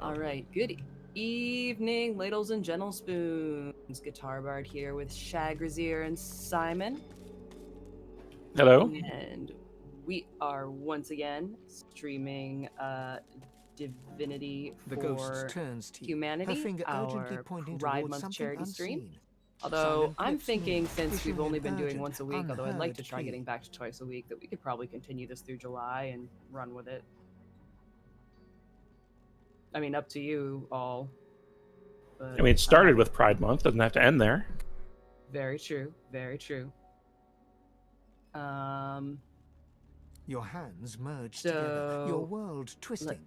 All right, good evening, ladles and gentle spoons. Guitar Bard here with Shagrazier and Simon. Hello. And we are once again streaming Divinity The ghost for turns to you, her Humanity, finger urgently our pointing Pride towards Month something charity stream. unseen. Although Simon I'm flips me, thinking, since we've issuing only an been doing urgent, once a week, although I'd like to unheard try getting plea. back to twice a week, that we could probably continue this through July and run with it. I mean, up to you all. But, I mean, it started with Pride Month. Doesn't have to end there. Very true. Very true. Your hands merge So together, your world twisting.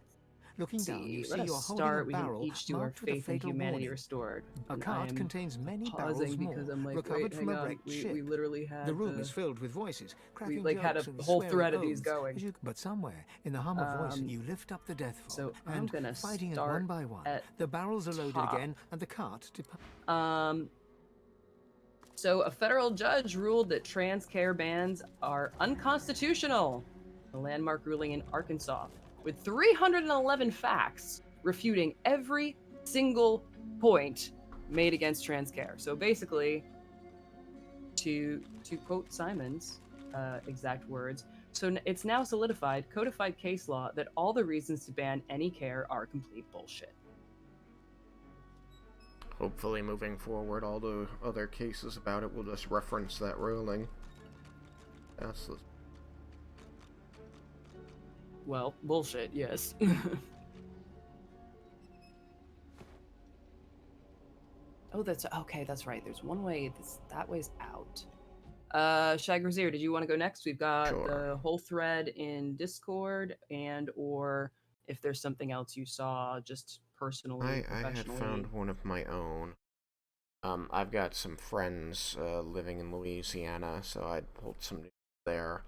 Looking down, you see let you're us holding a start. We can barrel each do our marked with a faith in fatal humanity warning. restored. A And cart I'm contains many pausing barrels more, because I'm like, recovered wait, from hang a on. wrecked We ship. literally had The room is filled with voices, cracking like had jokes a and whole swearing thread of these oaths going. but somewhere in the hum of voice, you lift up the death fog, So I'm and gonna fighting it start one by one, at the barrels are loaded top. again, and the cart departs. So a federal judge ruled that trans care bans are unconstitutional. A landmark ruling in Arkansas with 311 facts refuting every single point made against trans care. So basically, to quote Simon's exact words, so it's now solidified, codified case law that all the reasons to ban any care are complete bullshit. Hopefully, moving forward, all the other cases about it will just reference that ruling. Well, bullshit, yes. Oh, that's okay. That's right. There's one way. That way's out. Shagrazier, did you want to go next? We've got the whole thread in Discord, and or if there's something else you saw just personally, I had found one of my own. I've got some friends living in Louisiana, so I pulled some news there.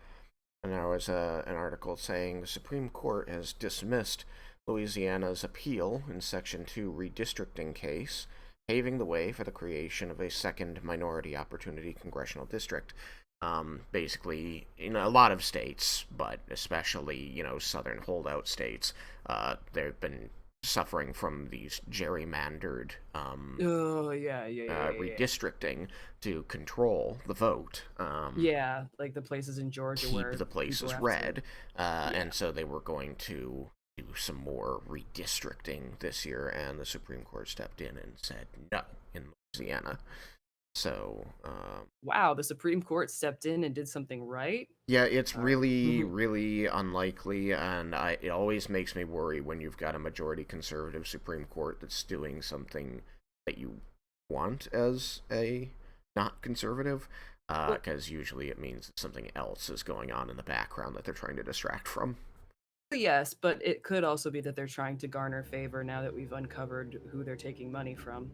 And there was an article saying the Supreme Court has dismissed Louisiana's appeal in Section 2 redistricting case, paving the way for the creation of a second minority opportunity congressional district. Basically, in a lot of states, but especially, southern holdout states, they've been suffering from these gerrymandered redistricting to control the vote. Like the places in Georgia keep where the places red, and so they were going to do some more redistricting this year, and the Supreme Court stepped in and said no in Louisiana. So, wow, the Supreme Court stepped in and did something right? Yeah, it's really, really unlikely, and it always makes me worry when you've got a majority conservative Supreme Court that's doing something that you want as a not conservative, because usually it means that something else is going on in the background that they're trying to distract from. Yes, but it could also be that they're trying to garner favor now that we've uncovered who they're taking money from.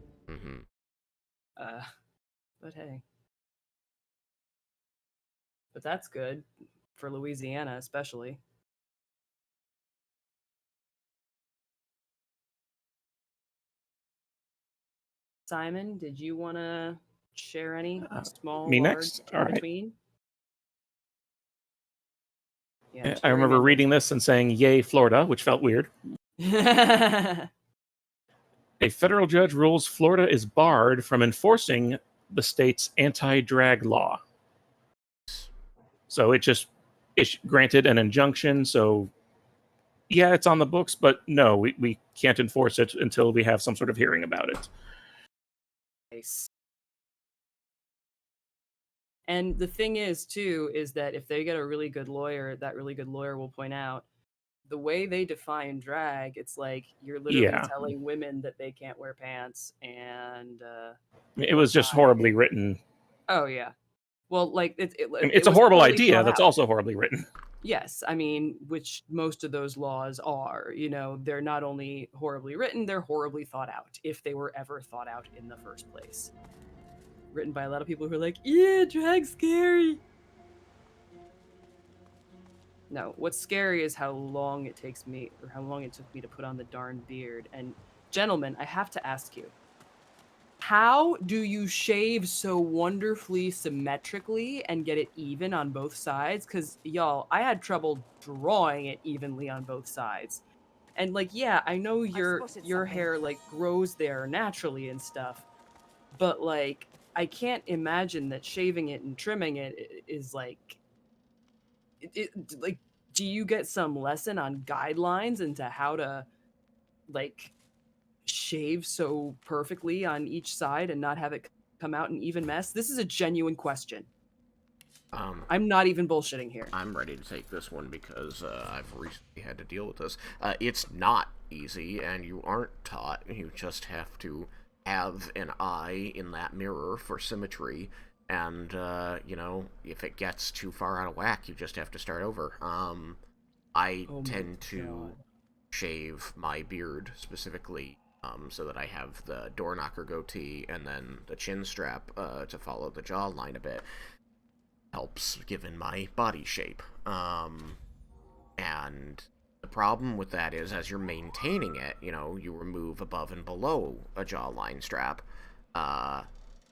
But hey. But that's good for Louisiana, especially. Simon, did you want to share any small, me large, next? in All right. between? Yeah, I remember reading this and saying, "Yay, Florida," which felt weird. A federal judge rules Florida is barred from enforcing the state's anti-drag law. So it granted an injunction. So yeah, it's on the books, but no, we can't enforce it until we have some sort of hearing about it. Nice. And the thing is, too, is that if they get a really good lawyer, that really good lawyer will point out the way they define drag, it's like you're literally telling women that they can't wear pants, and it was just horribly written. Oh yeah, well, like it's a horrible idea that's also horribly written. Yes, I mean, which most of those laws are. They're not only horribly written, they're horribly thought out, if they were ever thought out in the first place. Written by a lot of people who are like, yeah, drag's scary. No, what's scary is how long it takes me, or how long it took me to put on the darn beard. And gentlemen, I have to ask you, how do you shave so wonderfully symmetrically and get it even on both sides? Because, y'all, I had trouble drawing it evenly on both sides. And like, yeah, I know spotted your something. hair like grows there naturally and stuff, but like I can't imagine that shaving it and trimming it is like like do you get some lesson on guidelines into how to like shave so perfectly on each side and not have it come out an even mess? This is a genuine question. I'm not even bullshitting here. I'm ready to take this one because I've recently had to deal with this. It's not easy, and you aren't taught. You just have to have an eye in that mirror for symmetry. And, you know, if it gets too far out of whack, you just have to start over. I Oh my tend to God. shave my beard specifically so that I have the door knocker goatee and then the chin strap to follow the jawline a bit. Helps given my body shape. And the problem with that is as you're maintaining it, you know, you remove above and below a jawline strap,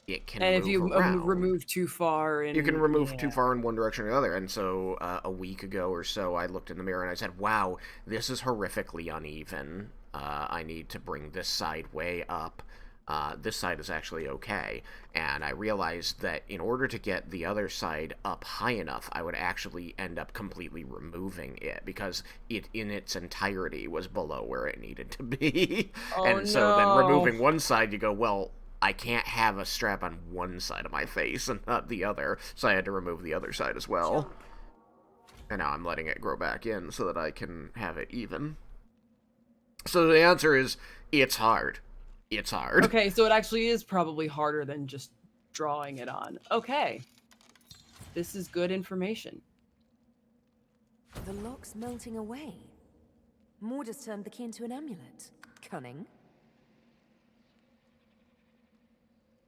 it can And if move you around. remove too far You can and remove too yeah. far in one direction or the other. And so a week ago or so, I looked in the mirror and I said, wow, this is horrifically uneven. I need to bring this side way up. This side is actually okay. And I realized that in order to get the other side up high enough, I would actually end up completely removing it because it in its entirety was below where it needed to be. Oh And so then no. removing one side, you go, well, I can't have a strap on one side of my face and not the other, so I had to remove the other side as well. Jump. And now I'm letting it grow back in so that I can have it even. So the answer is, it's hard. It's hard. Okay, so it actually is probably harder than just drawing it on. Okay. This is good information. The lock's melting away. Morda's turned the key into an amulet. Cunning.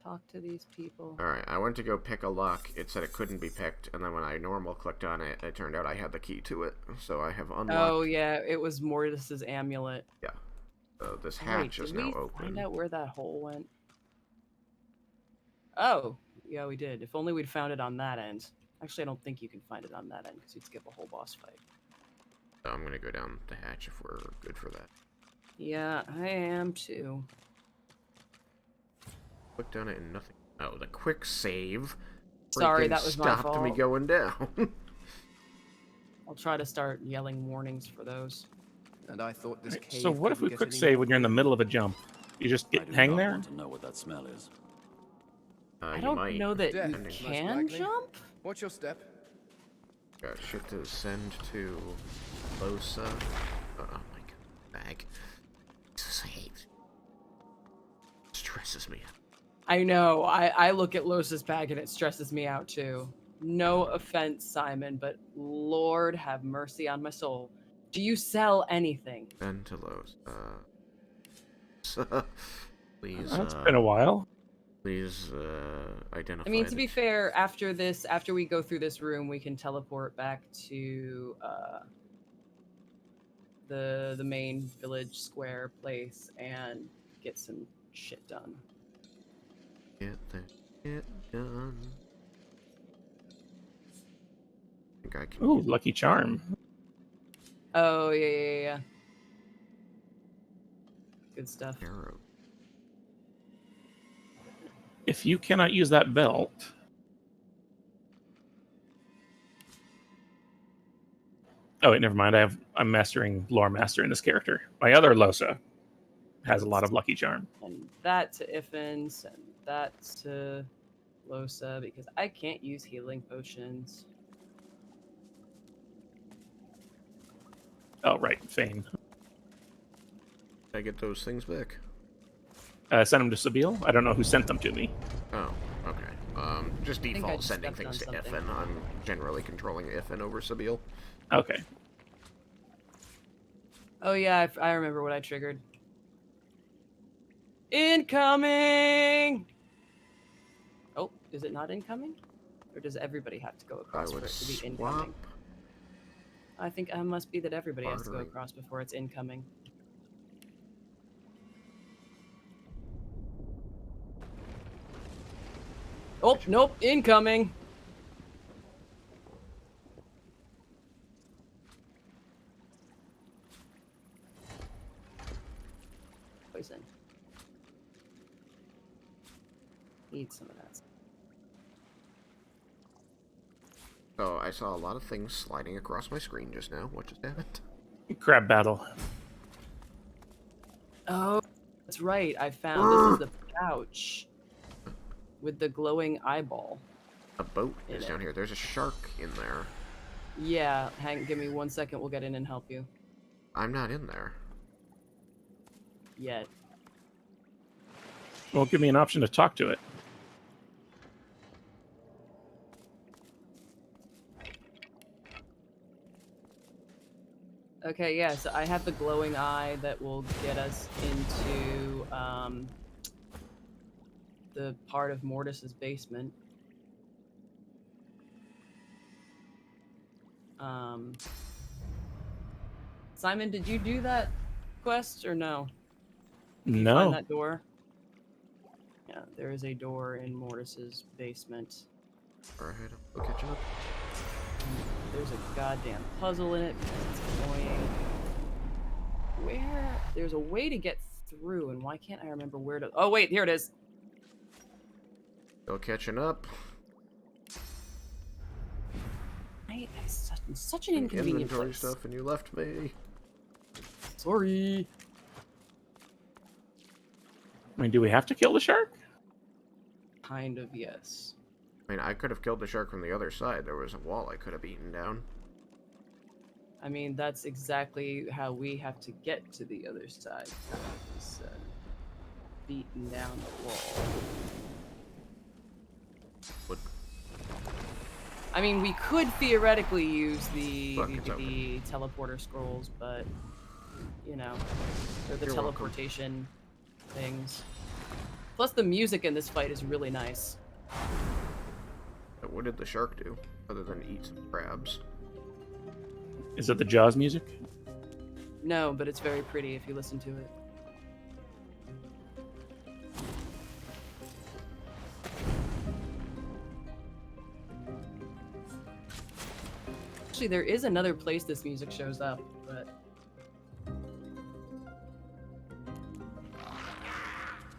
Talk to these people. Alright, I went to go pick a lock. It said it couldn't be picked, and then when I normal clicked on it, it turned out I had the key to it. So I have unlocked. Oh yeah, it was Mortis's amulet. Yeah. So this Wait, hatch did is now we open. find out where that hole went? Oh, yeah, we did. If only we'd found it on that end. Actually, I don't think you can find it on that end because you'd skip a whole boss fight. So I'm gonna go down the hatch if we're good for that. Yeah, I am too. Clicked on it and nothing. Oh, the quick save. Sorry, freaking that was my stopped fault. me going down. I'll try to start yelling warnings for those. And I thought this cave So what if we couldn't get quick any save more when you're in the clear. middle of a jump? You just I get do hang not there? want to know what that smell is. I You don't might. know that Death, you most can likely. jump. Watch your step. Got shit to send to Losa. Oh my god, bag. Jesus, I hate it. Stresses me out. I know. I look at Los's bag and it stresses me out too. No offense, Simon, but Lord have mercy on my soul. Do you sell anything? Send to Losa. Please, It's been a while. please, identify. I mean, to the be fair, after we go through this room, we can teleport back to the main village square place and get some shit done. Get that shit done. I think I can. Ooh, Lucky Charm. Oh yeah. Good stuff. Arrow. If you cannot use that belt... Oh, wait, never mind. I'm mastering Lore Master in this character. My other Losa has a lot of Lucky Charm. And that to Iffen, and that to Losa, because I can't use healing potions. Oh, right, Fane. I get those things back. Send them to Sabille. I don't know who sent them to me. Oh, okay. Just think I default just sending stepped things on to something. Iffen. I'm generally controlling Iffen over Sabille. Okay. Oh yeah, I remember what I triggered. Incoming! Oh, is it not incoming? Or does everybody have to go I across for would it to be swap. incoming? I think it must be that everybody has to go Bartering. across before it's incoming. Oh, nope, incoming! poison. Eat some of that. Oh, I saw a lot of things sliding across my screen just now. What just happened? Crab battle. Oh, that's right. I found this is the pouch with the glowing eyeball. A boat In is it. down here. There's a shark in there. Yeah, give me 1 second. We'll get in and help you. I'm not in there. Yet. Won't give me an option to talk to it. Okay, yeah, so I have the glowing eye that will get us into the part of Mortis's basement. Simon, did you do that quest or no? Did you find No. that door? Yeah, there is a door in Mortis's basement. Alright, I'll catch up. There's a goddamn puzzle in it because it's annoying. Where? There's a way to get through, and why can't I remember where to... Oh, wait, here it is. Still catching up. I'm such an inconvenient Inventory place. stuff, and you left me. Sorry. I mean, do we have to kill the shark? Kind of, yes. I mean, I could have killed the shark from the other side. There was a wall I could have beaten down. I mean, that's exactly how we have to get to the other side. Is, beaten down the wall. What? I mean, we could theoretically use the Look, it's the teleporter scrolls, but you know, they're the You're welcome. teleportation things. Plus, the music in this fight is really nice. But what did the shark do, other than eat some crabs? Is it the Jaws music? No, but it's very pretty if you listen to it. Actually, there is another place this music shows up, but...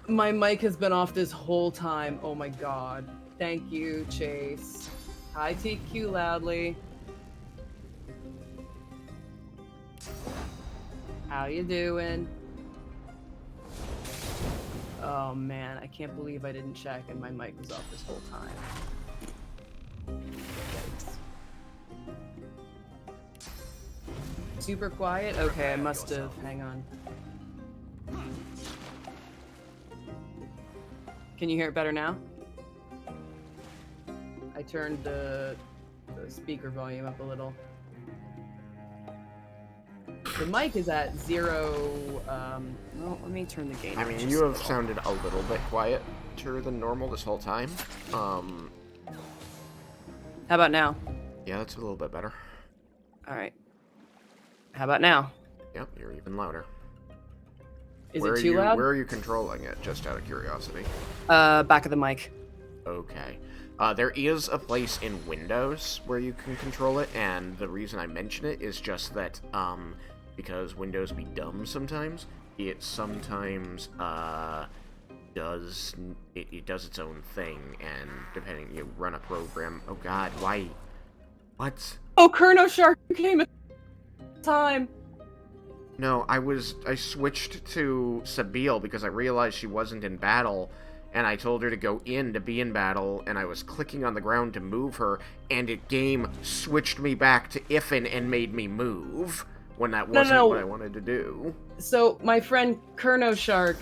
My mic has been off this whole time. Oh my god. Thank you, Chase. Hi, TQ Loudly. How you doing? Oh man, I can't believe I didn't check and my mic was off this whole time. Yikes. Super quiet? Okay, I must have. Hang on. Can you hear it better now? I turned the speaker volume up a little. The mic is at 0, well, let me turn the gain I up mean, just you a have little. sounded a little bit quieter than normal this whole time. How about now? Yeah, that's a little bit better. Alright. How about now? Yep, you're even louder. Is Where it are too you, loud? Where are you controlling it, just out of curiosity? Back of the mic. Okay. There is a place in Windows where you can control it, and the reason I mention it is just that, because Windows be dumb sometimes, it sometimes, does its own thing, and depending, you run a program. Oh god, why? What? Oh, Kerno Shark, you came at time. No, I switched to Sabine because I realized she wasn't in battle, and I told her to go in to be in battle, and I was clicking on the ground to move her, and it game switched me back to Ifin and made me move, when that wasn't what I wanted to do. So, my friend Kerno Shark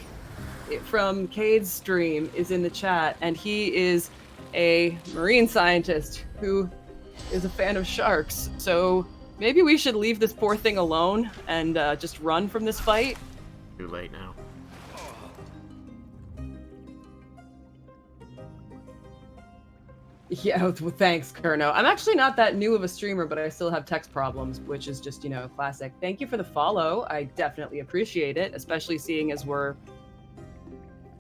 from Cade's stream is in the chat, and he is a marine scientist who is a fan of sharks. So, maybe we should leave this poor thing alone and just run from this fight? Too late now. Yeah, well, thanks, Kerno. I'm actually not that new of a streamer, but I still have text problems, which is just, you know, classic. Thank you for the follow. I definitely appreciate it, especially seeing as we're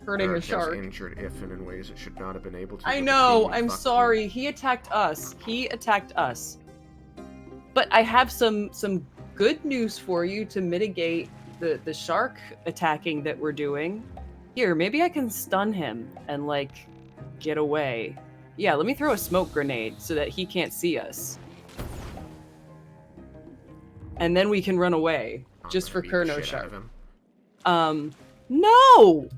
hurting a Eric has shark. injured Ifin in ways it should not have been able to. I but the know, game I'm fucked sorry. me. He attacked us. He attacked us. But I have some good news for you to mitigate the shark attacking that we're doing. Here, maybe I can stun him and like get away. Yeah, let me throw a smoke grenade so that he can't see us. And then we can run away. I'm Just gonna for beat the Kurno shit out of Shark. him. No!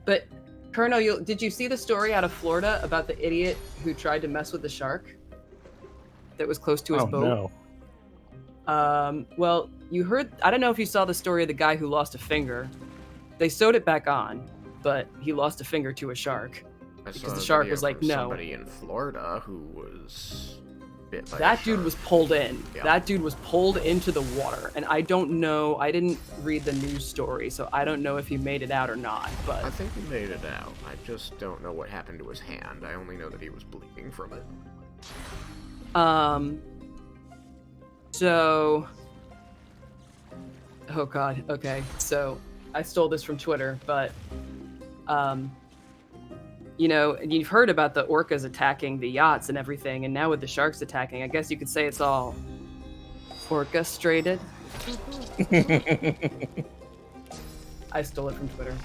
But Kurno, did you see the story out of Florida about the idiot who tried to mess with the shark that was close to his Oh boat? no. Well, you heard, I don't know if you saw the story of the guy who lost a finger. They sewed it back on, but he lost a finger to a shark. I Because saw the a shark video was like, from no. somebody in Florida who was bit by a That dude shark. was pulled in. Yeah. That dude was pulled into the water. And I don't know, I didn't read the news story, so I don't know if he made it out or not. I But think he made it out. I just don't know what happened to his hand. I only know that he was bleeding from it. So, oh god, okay. So I stole this from Twitter, but you know, you've heard about the orcas attacking the yachts and everything, and now with the sharks attacking, I guess you could say it's all orchestrated. I stole it from Twitter.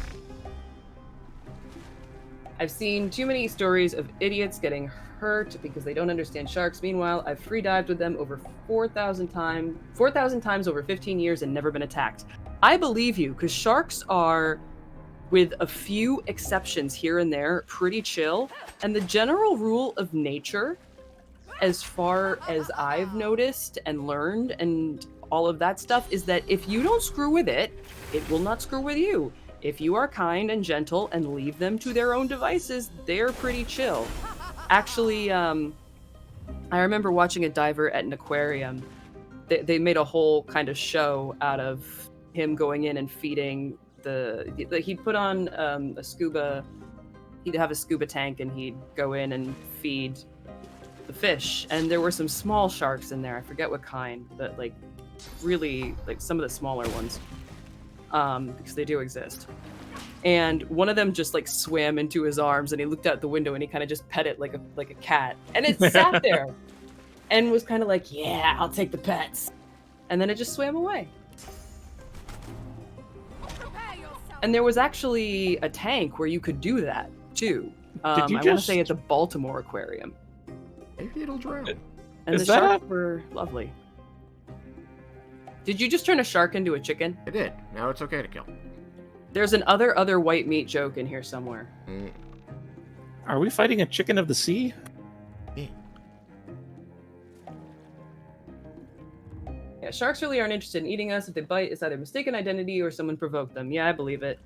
I've seen too many stories of idiots getting hurt because they don't understand sharks. Meanwhile, I've free dived with them over 4,000 times over 15 years and never been attacked. I believe you, because sharks are, with a few exceptions here and there, pretty chill. And the general rule of nature, as far as I've noticed and learned and all of that stuff, is that if you don't screw with it, it will not screw with you. If you are kind and gentle and leave them to their own devices, they're pretty chill. Actually, I remember watching a diver at an aquarium. They made a whole kind of show out of him going in and feeding he'd put on a scuba, he'd have a scuba tank and he'd go in and feed the fish. And there were some small sharks in there. I forget what kind, but like really like some of the smaller ones. Because they do exist. And one of them just like swam into his arms and he looked out the window and he kind of just pet it like a cat. And it sat there and was kind of like, yeah, I'll take the pets. And then it just swam away. And there was actually a tank where you could do that too. I want to say at the Baltimore Aquarium. Maybe it'll drown. And Is the that sharks were lovely. Did you just turn a shark into a chicken? I did. Now it's okay to kill. There's an other white meat joke in here somewhere. Are we fighting a chicken of the sea? Yeah, sharks really aren't interested in eating us. If they bite, it's either mistaken identity or someone provoked them. Yeah, I believe it.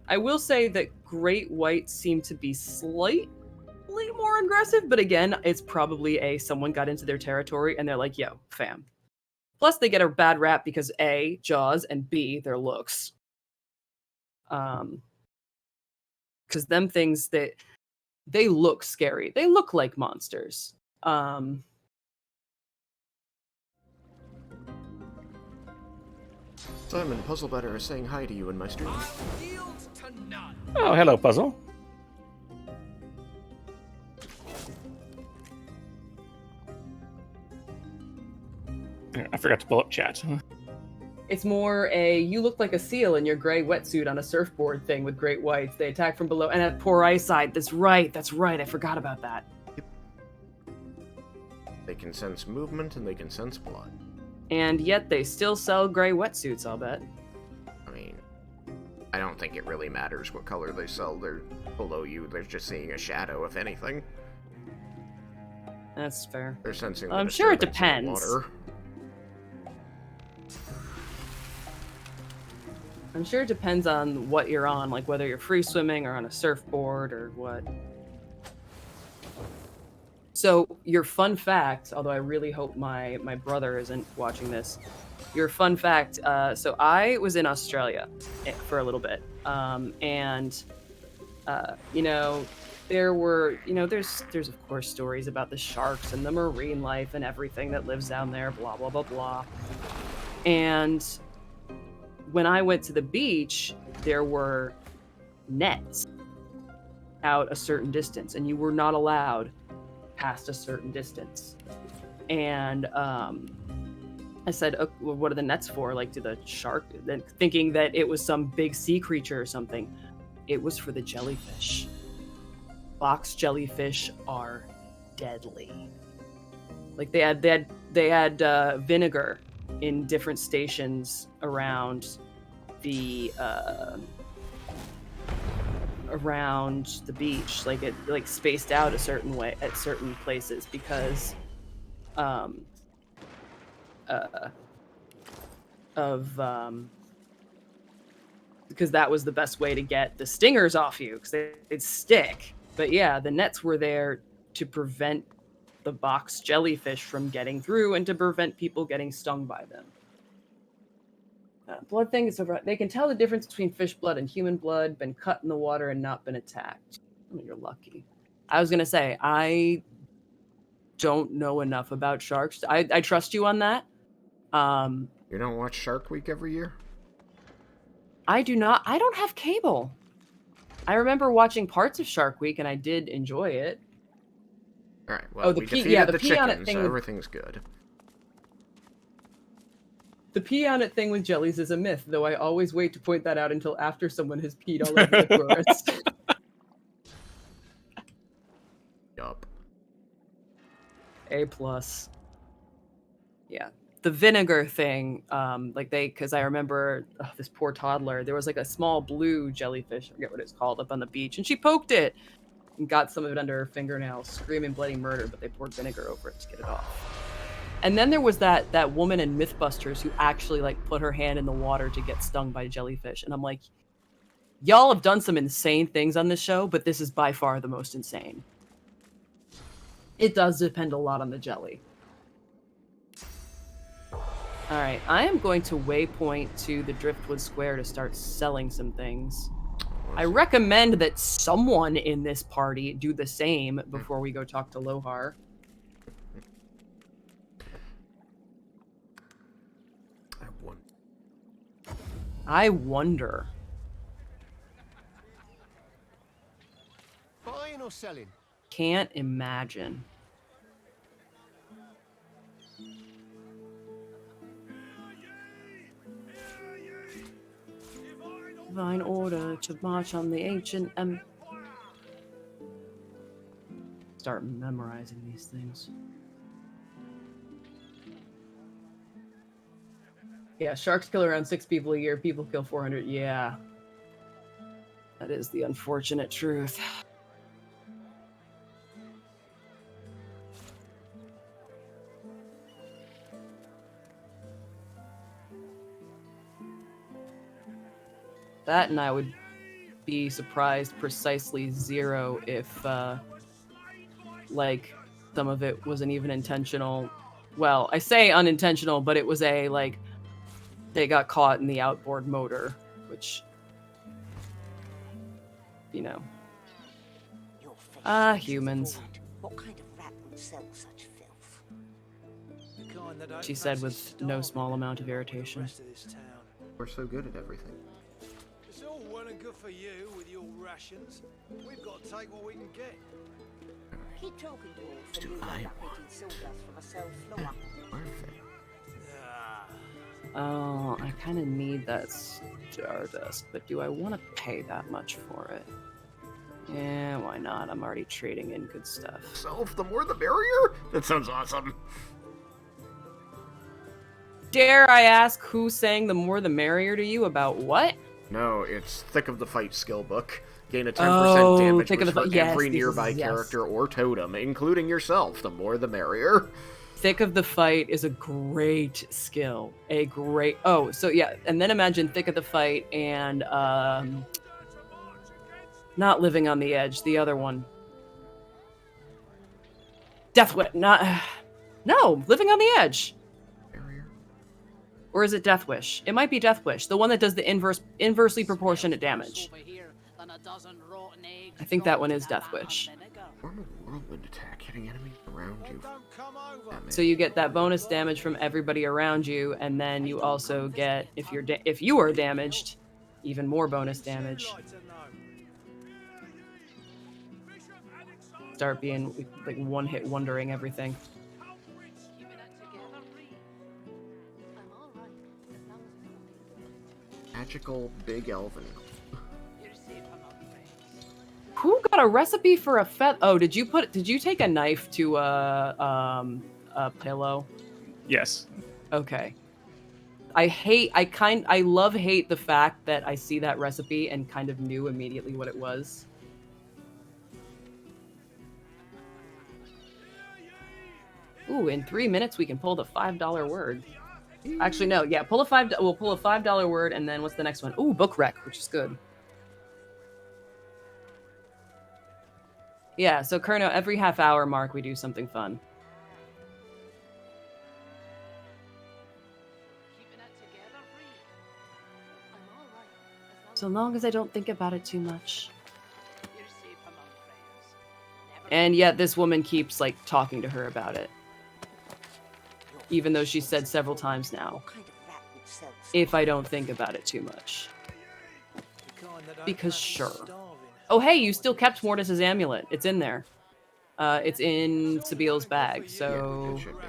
I will say that great whites seem to be slightly more aggressive, but again, it's probably someone got into their territory and they're like, yo, fam. Plus, they get a bad rap because A, jaws, and B, their looks. Because them things, they look scary. They look like monsters. Simon Puzzlebetter is saying hi to you in my stream. Oh, hello, Puzzle. I forgot to pull up chat. It's more you look like a seal in your gray wetsuit on a surfboard thing with great whites. They attack from below and have poor eyesight. That's right. I forgot about that. They can sense movement and they can sense blood. And yet they still sell gray wetsuits, I'll bet. I mean, I don't think it really matters what color they sell. They're below you. They're just seeing a shadow, if anything. That's fair. They're sensing. I'm sure it disturbance in the depends. water. I'm sure it depends on what you're on, like whether you're free swimming or on a surfboard or what. So your fun fact, although I really hope my brother isn't watching this, your fun fact, so I was in Australia for a little bit, and you know, there were, you know, there's of course stories about the sharks and the marine life and everything that lives down there, blah, blah, blah, blah. And when I went to the beach, there were nets out a certain distance and you were not allowed past a certain distance. And I said, well, what are the nets for? Like, do the shark, then thinking that it was some big sea creature or something. It was for the jellyfish. Box jellyfish are deadly. Like they had vinegar in different stations around the beach. Like it like spaced out a certain way at certain places because because that was the best way to get the stingers off you because they'd stick. But yeah, the nets were there to prevent the box jellyfish from getting through and to prevent people getting stung by them. Blood thing is over. They can tell the difference between fish blood and human blood, been cut in the water and not been attacked. Oh, you're lucky. I was going to say, I don't know enough about sharks. I trust you on that. You don't watch Shark Week every year? I do not. I don't have cable. I remember watching parts of Shark Week, and I did enjoy it. All right. Well, we defeated the chicken, so everything's good. The pee on it thing with jellies is a myth, though I always wait to point that out until after someone has peed all over the tourist. Yup. A+. Yeah. The vinegar thing, because I remember this poor toddler, there was like a small blue jellyfish, I forget what it's called, up on the beach, and she poked it and got some of it under her fingernails, screaming bloody murder, but they poured vinegar over it to get it off. And then there was that woman in Mythbusters who actually like put her hand in the water to get stung by jellyfish. And I'm like, y'all have done some insane things on this show, but this is by far the most insane. It does depend a lot on the jelly. All right, I am going to waypoint to the Driftwood Square to start selling some things. I recommend that someone in this party do the same before we go talk to Lohar. I wonder. Buying or selling? Can't imagine. Divine order to march on the ancient Start memorizing these things. Yeah, sharks kill around 6 people a year. People kill 400. Yeah. That is the unfortunate truth. That, and I would be surprised precisely 0 if, like, some of it wasn't even intentional. Well, I say unintentional, but it was a, like, they got caught in the outboard motor, which, you know. Humans. What kind of rat would sell such filth? She said with no small amount of irritation. We're so good at everything. It's all well and good for you with your rations. We've got to take what we can get. Keep talking to all for you like picking sawdust from a cell floor. Perfect. Oh, I kind of need that stardust, but do I want to pay that much for it? Yeah, why not? I'm already trading in good stuff. Self, the more the merrier? That sounds awesome. Dare I ask who's saying the more the merrier to you about what? No, it's Thick of the Fight skill book. Gain a 10% damage Thick of the for Fight. Yes, every nearby character or totem, including yourself. The more the merrier. Thick of the Fight is a great skill. Oh, so yeah, and then imagine Thick of the Fight and, not Living on the Edge, the other one. Deathwish, no, Living on the Edge. Or is it Deathwish? It might be Deathwish, the one that does the inversely proportionate damage. I think that one is Deathwish. Form a whirlwind attack, hitting enemies around you. So you get that bonus damage from everybody around you, and then you also get, if you are damaged, even more bonus damage. Start being like one-hit wondering everything. magical big elven. Who got a recipe for a fet? Oh, did you take a knife to a pillow? Yes. Okay. I love hate the fact that I see that recipe and kind of knew immediately what it was. Ooh, in 3 minutes we can pull the $5 word. Actually, no, yeah, we'll pull a $5 word, and then what's the next one? Ooh, book rec, which is good. Yeah, so Kerno, every half-hour mark we do something fun. So long as I don't think about it too much. And yet this woman keeps, like, talking to her about it. Even though she said several times now, if I don't think about it too much. Because sure. Oh, hey, you still kept Mortis's amulet. It's in there. It's in Sabile's bag, so... Yeah, it should be.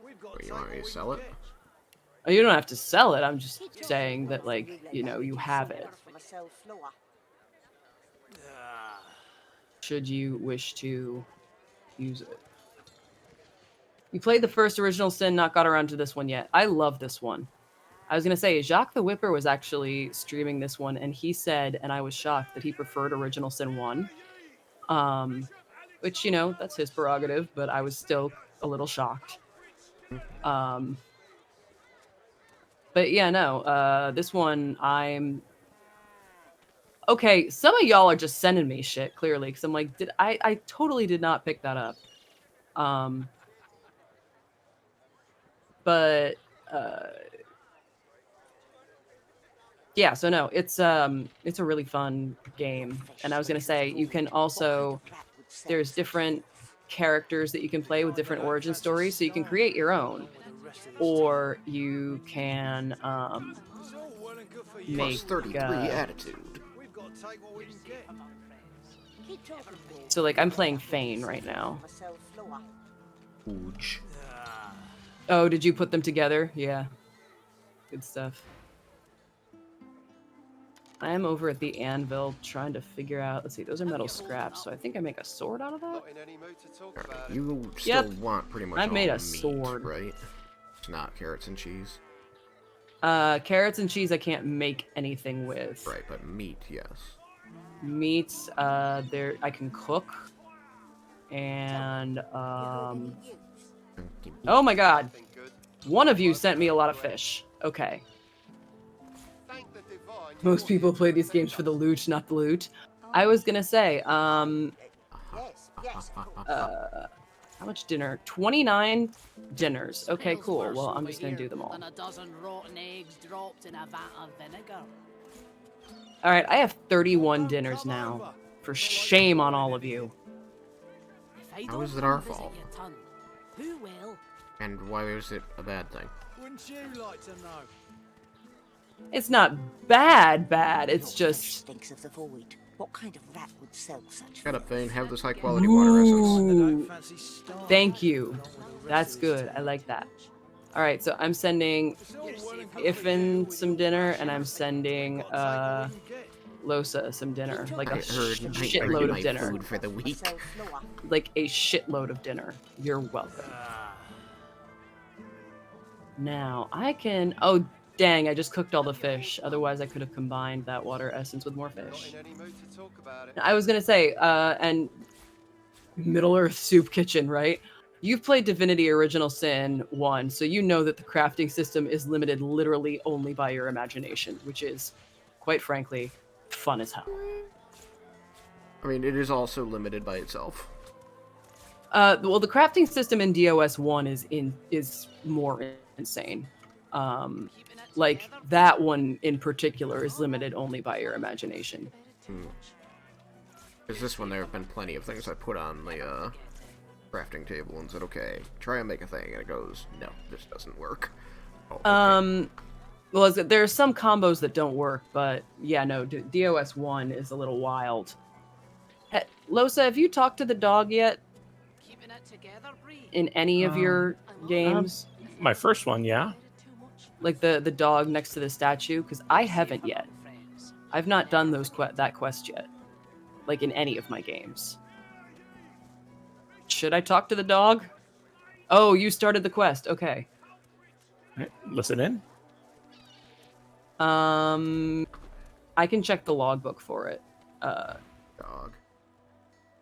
Wait, you want me to sell it? Oh, you don't have to sell it, I'm just saying that, like, you know, you have it. Should you wish to use it. You played the first Original Sin, not got around to this one yet. I love this one. I was going to say, Jacques the Whipper was actually streaming this one, and he said, and I was shocked, that he preferred Original Sin 1. Which, you know, that's his prerogative, but I was still a little shocked. But yeah, no, this one, I'm... Okay, some of y'all are just sending me shit, clearly, because I'm like, I totally did not pick that up. But yeah, so no, it's a really fun game. And I was gonna say, you can also, there's different characters that you can play with different origin stories, so you can create your own. Or you can make Plus 33 attitude. So like I'm playing Fane right now. Ooge. Oh, did you put them together? Yeah. Good stuff. I am over at the anvil trying to figure out, let's see, those are metal scraps, so I think I make a sword out of that? You still want pretty much I all made a meat, sword. right? It's not carrots and cheese. Carrots and cheese I can't make anything with. Right, but meat, yes. Meats, there I can cook. And oh my god. One of you sent me a lot of fish. Okay. Most people play these games for the loot, not the loot. I was gonna say, how much dinner? 29 dinners. Okay, cool. Well, I'm just gonna do them all. Alright, I have 31 dinners now. For shame on all of you. How is it our fault? And why is it a bad thing? Wouldn't you like to know? It's not bad, it's just... Thinks of the void. What kind of rat would sell such? Shut up, Vane. Have this high quality water essence. Ooh, thank you. That's good. I like that. All right, so I'm sending Iffen some dinner, and I'm sending Losa some dinner, like a shitload of dinner. Food for the week. Like a shitload of dinner. You're welcome. Now I can. Oh dang! I just cooked all the fish. Otherwise, I could have combined that water essence with more fish. I was gonna say, and Middle Earth Soup Kitchen, right? You've played Divinity Original Sin 1, so you know that the crafting system is limited literally only by your imagination, which is, quite frankly, fun as hell. I mean, it is also limited by itself. Well, the crafting system in DOS 1 is more insane. Like, that one in particular is limited only by your imagination. Because this one, there have been plenty of things I put on the crafting table and said, okay, try and make a thing, and it goes, no, this doesn't work. Oh, okay. Well, there are some combos that don't work, but yeah, no, DOS 1 is a little wild. Losa, have you talked to the dog yet? In any of your games? My first one, yeah. Like the dog next to the statue? Because I haven't yet. I've not done that quest yet. Like in any of my games. Should I talk to the dog? Oh, you started the quest. Okay. Right, listen in. I can check the logbook for it. Dog.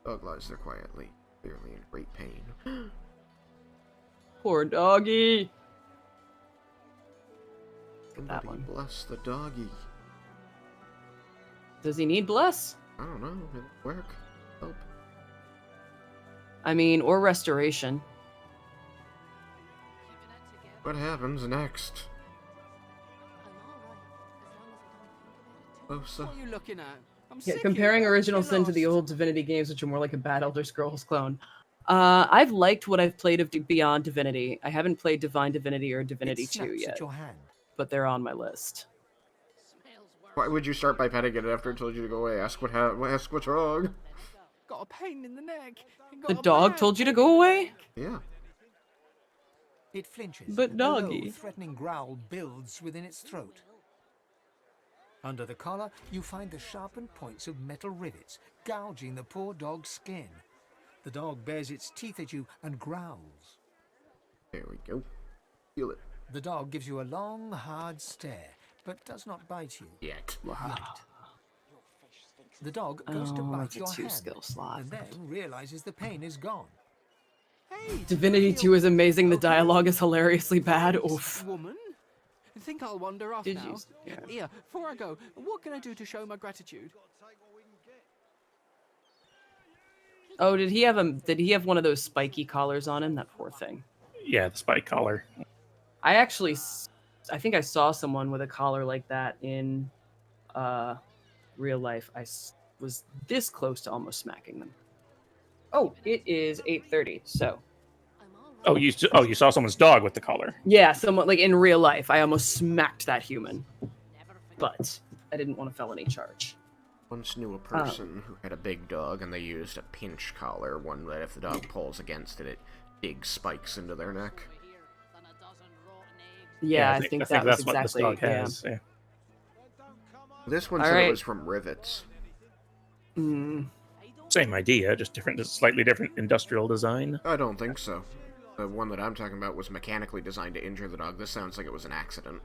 Dog lies there quietly, clearly in great pain. Poor doggy. Somebody one. bless the doggy. Does he need bless? I don't know. It'll work. Help. I mean, or restoration. What happens next? Closer. What are you looking at? I'm Yeah, sick comparing here. Original Get Sin to the lost. old Divinity games, which are more like a bad Elder Scrolls clone. I've liked what I've played of Beyond Divinity. I haven't played Divine Divinity or Divinity It 2 snaps yet, at your hand. but they're on my list. Why would you start by petting it after it told you to go away? Ask ask what's wrong. Got a pain in the neck. The dog told you to go away? Yeah. It flinches. But A doggy. low, threatening growl builds within its throat. Under the collar, you find the sharpened points of metal rivets, gouging the poor dog's skin. The dog bares its teeth at you and growls. There we go. Feel it. The dog gives you a long, hard stare, but does not bite you. Yet. Wow. The dog goes to Oh, bite that's a your 2 hand, skill slot. and then realizes the pain is gone. Hey, Divinity 2 is amazing. The dialogue is hilariously bad. Oof. Woman? I think I'll wander off Did now. you? Yeah. Here, before I go, what can I do to show my gratitude? Oh, did he have one of those spiky collars on him? That poor thing. Yeah, the spike collar. I think I saw someone with a collar like that in real life. Was this close to almost smacking them. Oh, it is 8:30. So Oh, you saw someone's dog with the collar. yeah, someone like in real life, I almost smacked that human, but I didn't want a felony charge. Once knew a person who had a big dog and they used a pinch collar, one that if the dog pulls against it, it digs spikes into their neck. Yeah, I think that was that's what this exactly. dog has. Yeah. This one All said right. it was from rivets. Same idea, just slightly different industrial design. I don't think so. The one that I'm talking about was mechanically designed to injure the dog. This sounds like it was an accident.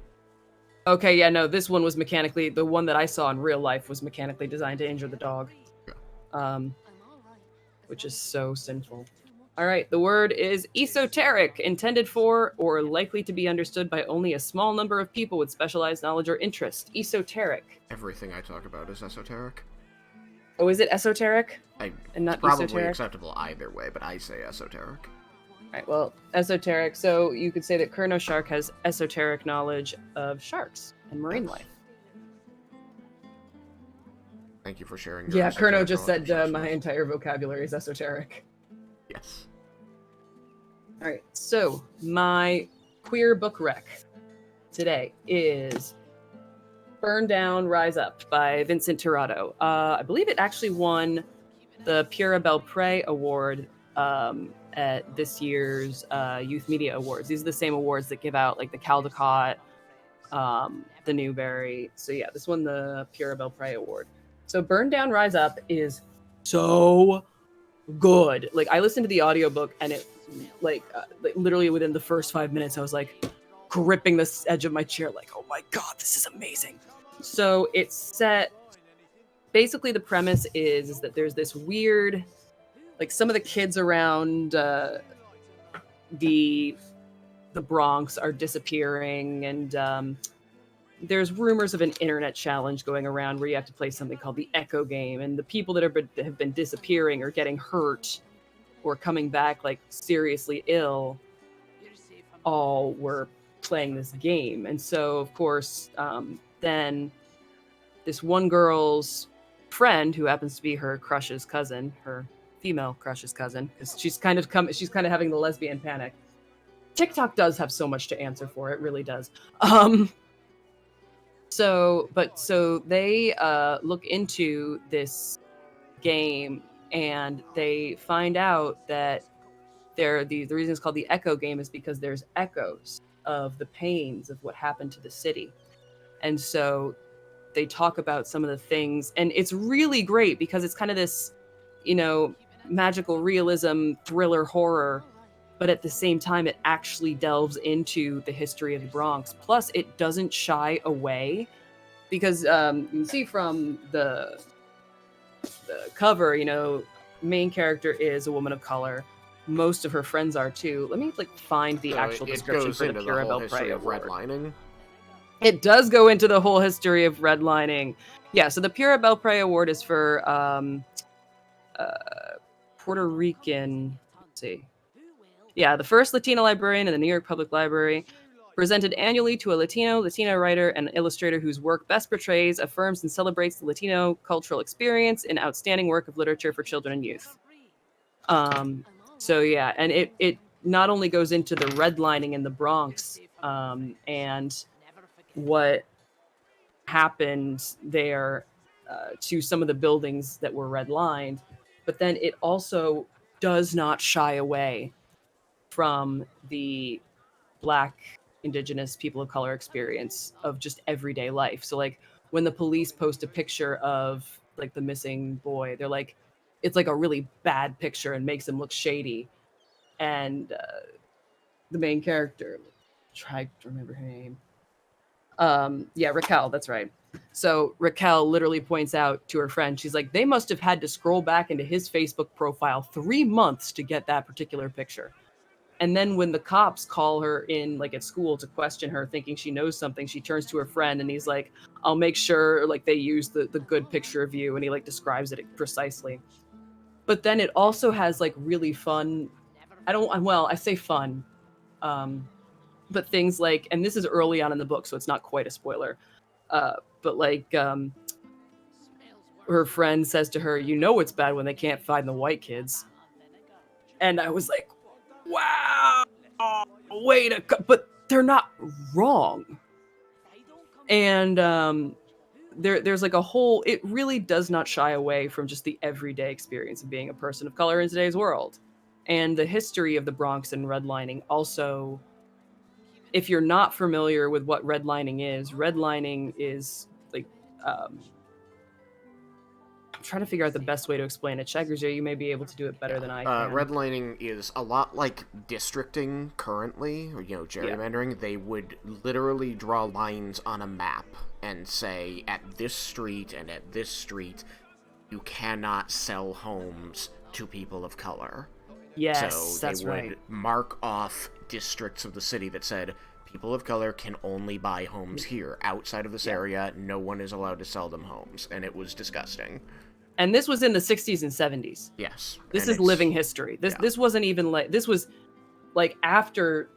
Okay, yeah, no, this one was mechanically. The one that I saw in real life was mechanically designed to injure the dog. Which is so sinful. All right, the word is esoteric, intended for or likely to be understood by only a small number of people with specialized knowledge or interest. Esoteric. Everything I talk about is esoteric. Oh, is it esoteric? And not it's probably esoteric? acceptable either way, but I say esoteric. All right, well, esoteric. So you could say that Kurno Shark has esoteric knowledge of sharks and marine life. Thank you for sharing your Yeah, esoteric Kurno just knowledge of said sharks my with us. entire vocabulary is esoteric. Yes. All right, so my queer book rec today is Burn Down, Rise Up by Vincent Tirado. I believe it actually won the Pura Belpré Award at this year's Youth Media Awards. These are the same awards that give out like the Caldecott, the Newbery. So yeah, this won the Pura Belpré Award. So Burn Down, Rise Up is so good. Like I listened to the audiobook and it like literally within the first 5 minutes I was like gripping the edge of my chair like, oh my god, this is amazing. So it's set, basically the premise is that there's this weird, like some of the kids around the Bronx are disappearing, and there's rumors of an internet challenge going around where you have to play something called the Echo game, and the people that have been disappearing or getting hurt or coming back like seriously ill all were playing this game. And so of course then this one girl's friend, who happens to be her crush's cousin, her female crush's cousin, because she's kind of having the lesbian panic. TikTok does have so much to answer for, it really does. So they look into this game and they find out that the reason it's called the Echo game is because there's echoes of the pains of what happened to the city. And so they talk about some of the things, and it's really great because it's kind of this, magical realism, thriller, horror, but at the same time, it actually delves into the history of the Bronx. Plus, it doesn't shy away because you can see from the cover, main character is a woman of color. Most of her friends are too. Let me find the So actual it description goes for the into the Pura whole Belpré history of Award. redlining. It does go into the whole history of redlining. Yeah, so the Pura Belpré Award is for Puerto Rican. Let's see. Yeah, the first Latina librarian in the New York Public Library, presented annually to a Latino writer and illustrator whose work best portrays, affirms, and celebrates the Latino cultural experience in outstanding work of literature for children and youth. So yeah, and it not only goes into the redlining in the Bronx, and what happened there to some of the buildings that were redlined, but then it also does not shy away from the Black, Indigenous, people of color experience of just everyday life. So when the police post a picture of the missing boy, they're like, it's like a really bad picture and makes him look shady. And the main character, try to remember her name. Yeah, Raquel, that's right. So Raquel literally points out to her friend, she's like, they must have had to scroll back into his Facebook profile 3 months to get that particular picture. And then when the cops call her in at school to question her, thinking she knows something, she turns to her friend and he's like, I'll make sure they use the good picture of you, and he describes it precisely. But then it also has really fun, I say fun, but things and this is early on in the book, so it's not quite a spoiler, but her friend says to her, it's bad when they can't find the white kids. And I was like, wow, but they're not wrong. And there's a whole, it really does not shy away from just the everyday experience of being a person of color in today's world. And the history of the Bronx and redlining also, if you're not familiar with what redlining is I'm trying to figure out the best way to explain it. Chagrizer, you may be able to do it better than I can. Redlining is a lot like districting currently, or gerrymandering. Yeah. They would literally draw lines on a map and say, at this street and at this street, you cannot sell homes to people of color. Yes, so that's right. They would mark off districts of the city that said, people of color can only buy homes here. Outside of this area, no one is allowed to sell them homes. And it was disgusting. And this was in the 60s and 70s. Yes. This is living history. This wasn't even this was after,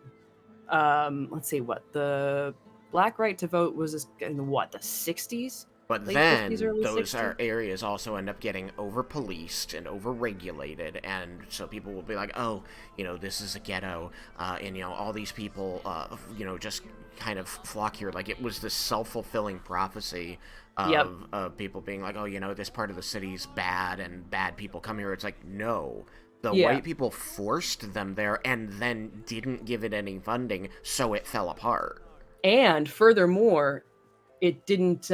let's see, what, the Black right to vote was in the 60s? But Late then 50s, those 60s? Areas also end up getting over-policed and over-regulated, and so people will be like, oh, this is a ghetto, and, all these people, just kind of flock here. It was this self-fulfilling prophecy of people being like, oh, this part of the city's bad, and bad people come here. It's like, no. The white people forced them there and then didn't give it any funding, so it fell apart. And furthermore, it didn't,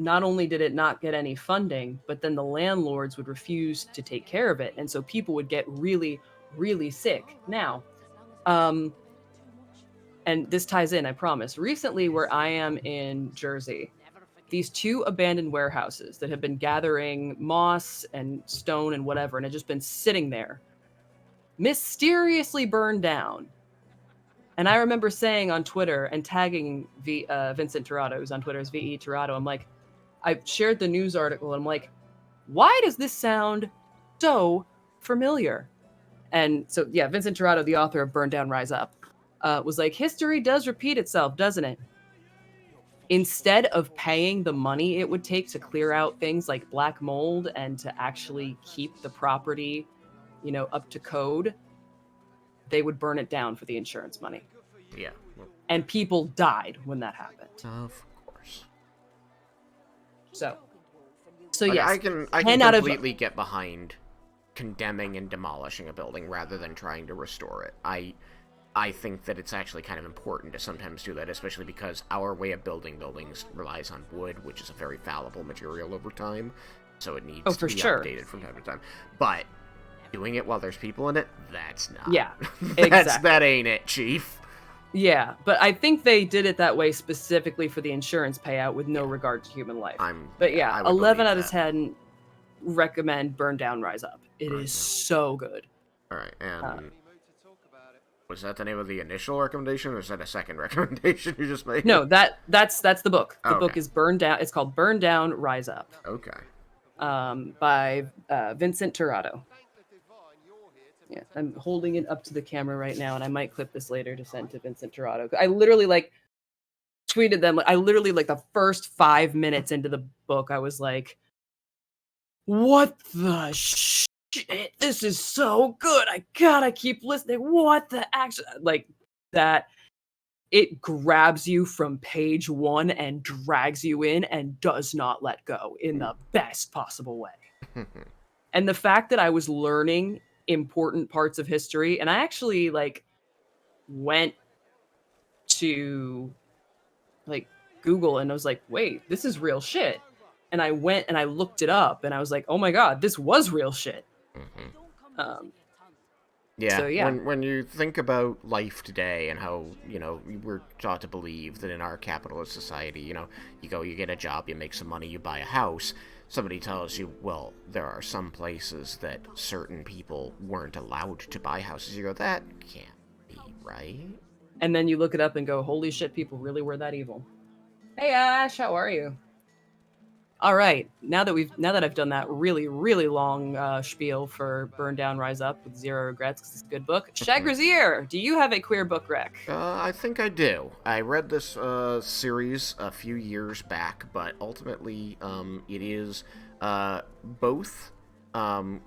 not only did it not get any funding, but then the landlords would refuse to take care of it. And so people would get really, really sick. Now, and this ties in, I promise. Recently, where I am in Jersey, these 2 abandoned warehouses that have been gathering moss and stone and whatever, and had just been sitting there, mysteriously burned down. And I remember saying on Twitter and tagging Vincent Tirado, who's on Twitter as VE Tirado, I'm like, I shared the news article, and I'm like, why does this sound so familiar? And so, yeah, Vincent Tirado, the author of Burn Down, Rise Up, was like, history does repeat itself, doesn't it? Instead of paying the money it would take to clear out things like black mold and to actually keep the property, up to code, they would burn it down for the insurance money. Yeah. And people died when that happened. Of course. So yes. I can completely get behind condemning and demolishing a building rather than trying to restore it. I I think that it's actually kind of important to sometimes do that, especially because our way of building buildings relies on wood, which is a very fallible material over time, so it needs to for be sure. updated from time to time. But doing it while there's people in it, that's not. Yeah, That ain't it, Chief. Yeah, but I think they did it that way specifically for the insurance payout with no regard to human life. I would 11 out believe of that. 10 recommend Burn Down, Rise Up. It Right, is yeah. so good. All right, and was that the name of the initial recommendation, or is that a second recommendation you just made? No, that's the book. The book Okay. is Burn Down. It's called Burn Down, Rise Up. Okay. By Vincent Turado. Yeah, I'm holding it up to the camera right now, and I might clip this later to send to Vincent Turado. I literally tweeted them. I literally the first 5 minutes into the book, I was like, "What the shit? This is so good! I gotta keep listening. What the action? That." It grabs you from page 1 and drags you in and does not let go in the best possible way. And the fact that I was learning important parts of history, and I actually went to Google and I was like, wait, this is real shit. And I went and I looked it up and I was like, oh my god, this was real shit. Yeah, So, yeah. When you think about life today and how, we're taught to believe that in our capitalist society, you get a job, you make some money, you buy a house, somebody tells you, well, there are some places that certain people weren't allowed to buy houses. You go, that can't be right. And then you look it up and go, holy shit, people really were that evil. Hey Ash, how are you? All right, now that I've done that really, really long spiel for Burn Down, Rise Up with zero regrets because it's a good book. Shagrazier, do you have a queer book rec? I think I do. I read this series a few years back, but ultimately it is both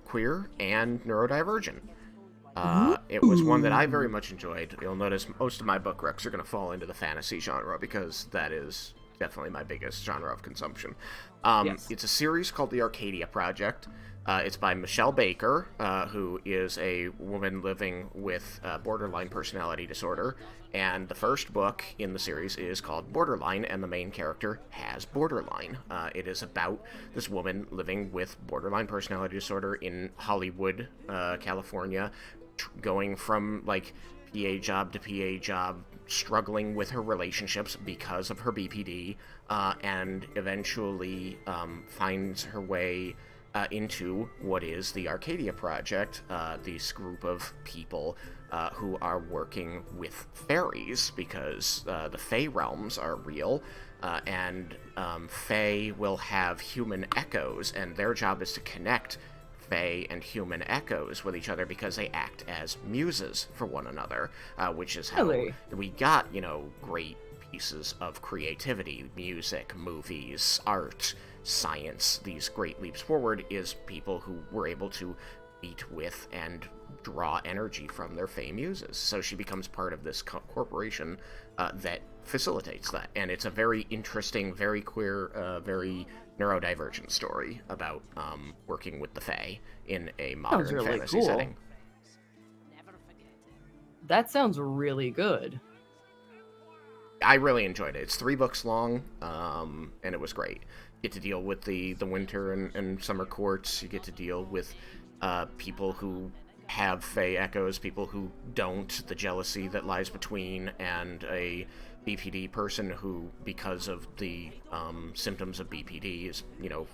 queer and neurodivergent. It was one that I very much enjoyed. You'll notice most of my book recs are going to fall into the fantasy genre because that is definitely my biggest genre of consumption. Yes. It's a series called The Arcadia Project. It's by Michelle Baker, who is a woman living with borderline personality disorder. And the first book in the series is called Borderline, and the main character has borderline. It is about this woman living with borderline personality disorder in Hollywood, California, going from PA job to PA job, struggling with her relationships because of her BPD, and eventually finds her way into what is the Arcadia Project, this group of people who are working with fairies, because the Fae realms are real, and Fae will have human echoes, and their job is to connect Fae and human echoes with each other because they act as muses for one another, which is how we got, great pieces of creativity, music, movies, art, science. These great leaps forward is people who were able to meet with and draw energy from their Fae muses. So she becomes part of this corporation that facilitates that. And it's a very interesting, very queer, very neurodivergent story about working with the Fae in a modern really fantasy cool. setting. That sounds really good. I really enjoyed it. It's 3 books long, and it was great. You get to deal with the winter and summer courts. You get to deal with people who have Fae echoes, people who don't, the jealousy that lies between, and a BPD person who, because of the symptoms of BPD, is,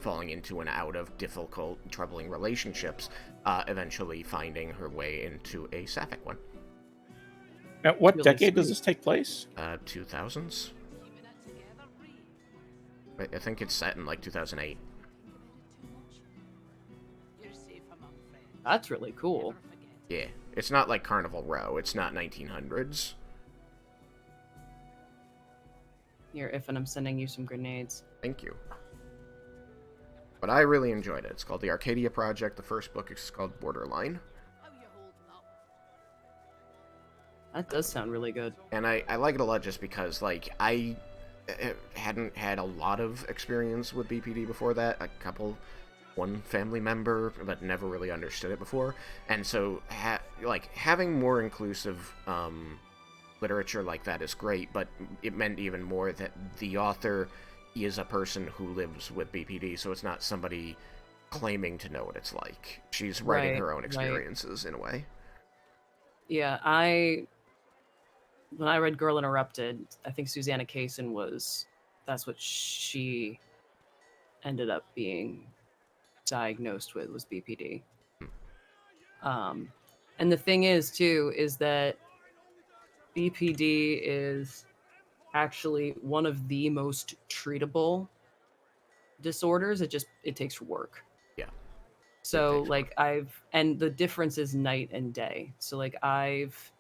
falling into and out of difficult, troubling relationships, eventually finding her way into a sapphic one. At what Really decade does sweet. this take place? 2000s. I think it's set in 2008. That's really cool. Yeah, it's not like Carnival Row. It's not 1900s. Here, if and I'm sending you some grenades. Thank you. But I really enjoyed it. It's called The Arcadia Project. The first book is called Borderline. That does sound really good. And I like it a lot just because, I hadn't had a lot of experience with BPD before that. One family member, but never really understood it before. And so, having more inclusive literature like that is great, but it meant even more that the author is a person who lives with BPD, so it's not somebody claiming to know what it's like. She's writing her own experiences in a way. Yeah, when I read Girl Interrupted, I think Susanna Kaysen that's what she ended up being diagnosed with, was BPD. And the thing is, too, is that BPD is actually one of the most treatable disorders. It takes work. Yeah. So like and the difference is night and day. So like I've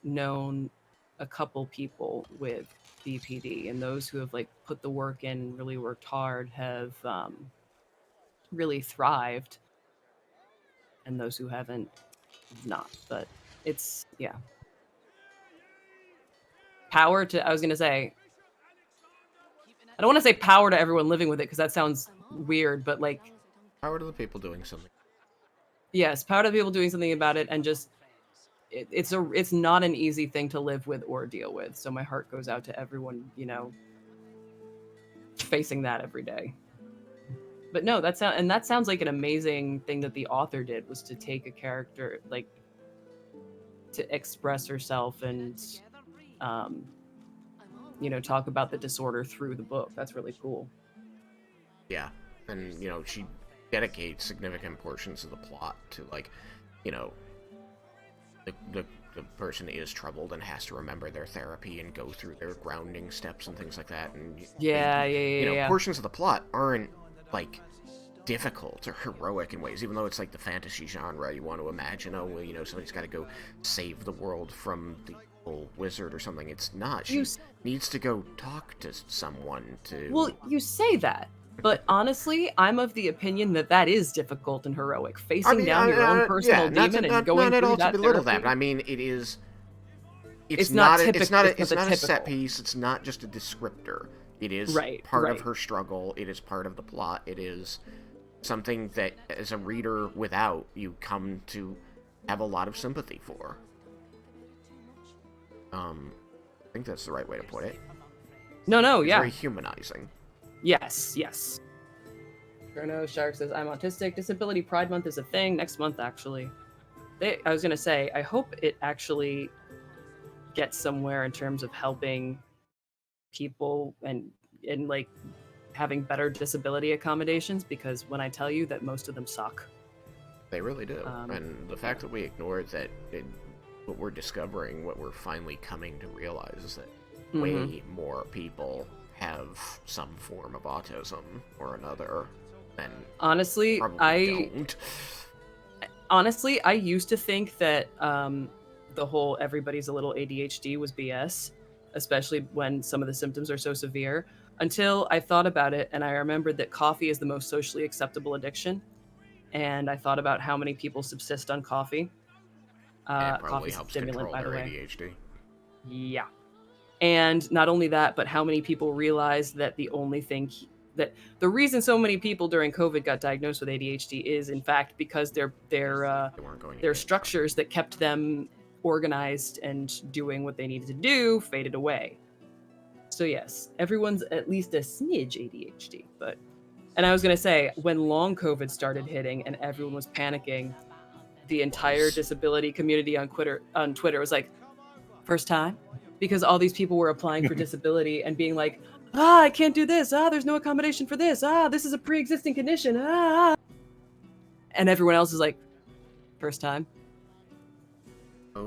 known a couple people with BPD, and those who have like put the work in, really worked hard, have really thrived, and those who haven't, not. But it's, yeah, power to, I was gonna say, I don't want to say power to everyone living with it, because that sounds weird, but like, power to the people doing something. Yes, power to the people doing something about it, and just it's not an easy thing to live with or deal with. So my heart goes out to everyone, facing that every day. But no, that sounds like an amazing thing that the author did, was to take a character, like, to express herself and talk about the disorder through the book. That's really cool. Yeah, and she dedicates significant portions of the plot to, like, the person is troubled and has to remember their therapy and go through their grounding steps and things like that. And yeah. Portions of the plot aren't like difficult or heroic in ways, even though it's like the fantasy genre. You want to imagine, somebody's got to go save the world from the evil wizard or something. It's not. She needs to go talk to someone to. Well, you say that, but honestly, I'm of the opinion that is difficult and heroic. Facing down your own personal demon and going through that belittle therapy. that, but I mean, it is. It's not a set piece. It's not just a descriptor. It is part of her struggle. It is part of the plot. It is something that, as a reader without, you come to have a lot of sympathy for. I think that's the right way to put it. No, it's yeah. Very humanizing. Yes. Chrono Shark says, I'm autistic. Disability Pride Month is a thing next month, actually. I was going to say, I hope it actually gets somewhere in terms of helping people and like having better disability accommodations, because when I tell you that most of them suck. They really do. And the fact that we ignore that, what we're discovering, what we're finally coming to realize, is that way more people have some form of autism or another than honestly don't. Honestly, I used to think that the whole everybody's a little ADHD was BS, especially when some of the symptoms are so severe, until I thought about it and I remembered that coffee is the most socially acceptable addiction. And I thought about how many people subsist on coffee. And it probably coffee's helps stimulant, control by the their way. ADHD. Yeah. And not only that, but how many people realize that the reason so many people during COVID got diagnosed with ADHD is, in fact, because their structures that kept them organized and doing what they needed to do faded away. So yes, everyone's at least a smidge ADHD. And I was going to say, when long COVID started hitting and everyone was panicking, the entire disability community on Twitter was like, first time? Because all these people were applying for disability and being like, I can't do this. There's no accommodation for this. This is a pre-existing condition. And everyone else is like, first time?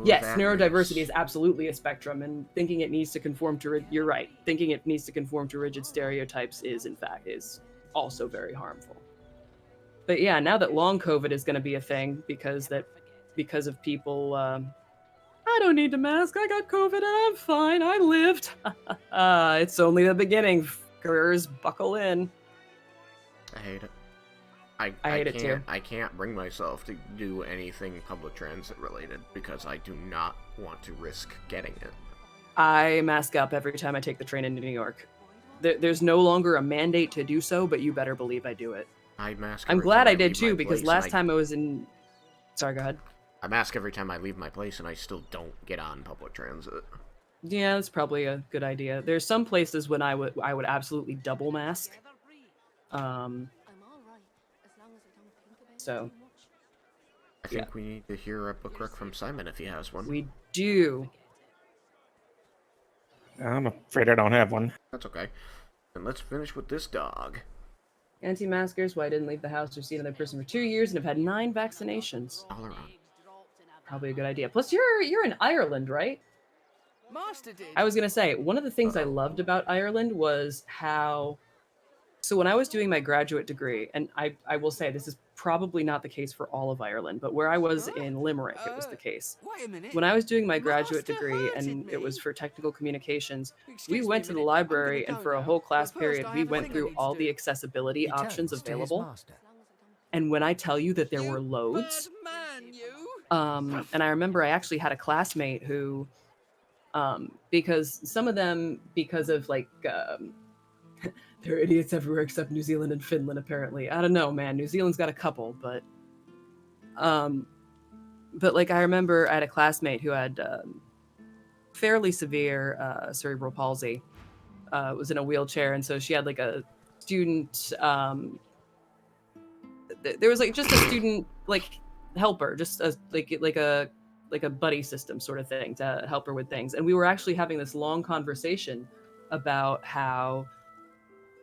Yes, neurodiversity is absolutely a spectrum, and thinking it needs to conform to, you're right, thinking it needs to conform to rigid stereotypes is also very harmful. But yeah, now that long COVID is going to be a thing because of people, I don't need to mask, I got COVID and I'm fine, I lived. It's only the beginning, fuckers, buckle in. I hate it. I hate it too. I can't bring myself to do anything public transit related because I do not want to risk getting it. I mask up every time I take the train into New York. There's no longer a mandate to do so, but you better believe I do it. I'm glad I did too, because last time I was in... Sorry, go ahead. I mask every time I leave my place and I still don't get on public transit. Yeah, that's probably a good idea. There's some places when I would absolutely double mask. So I think we need to hear a bookwork from Simon if he has one. we do. I'm afraid I don't have one. That's okay. And let's finish with this dog. Anti-maskers, why I didn't leave the house or see another person for 2 years and have had 9 vaccinations. All around. Probably a good idea. Plus, you're in Ireland, right? Master did. I was gonna say, one of the things I loved about Ireland was how. So when I was doing my graduate degree, and I will say this is probably not the case for all of Ireland, but where I was in Limerick, it was the case. Wait a minute. When I was doing my graduate Master degree, hurted and it was me. for technical communications, Excuse we me went a to the minute, I'm gonna library, and go for a now, whole class but first period, I we have a went thing I through need to all do. the accessibility He options turns to his available. master. And when I tell you that there You were loads, bad man, you. and I remember I actually had a classmate who, because some of them, because of like, there are idiots everywhere except New Zealand and Finland, apparently. I don't know, man. New Zealand's got a couple, but like I remember I had a classmate who had fairly severe cerebral palsy, was in a wheelchair, and so she had like a student. There was like just a student like helper, just like a buddy system sort of thing to help her with things. And we were actually having this long conversation about how,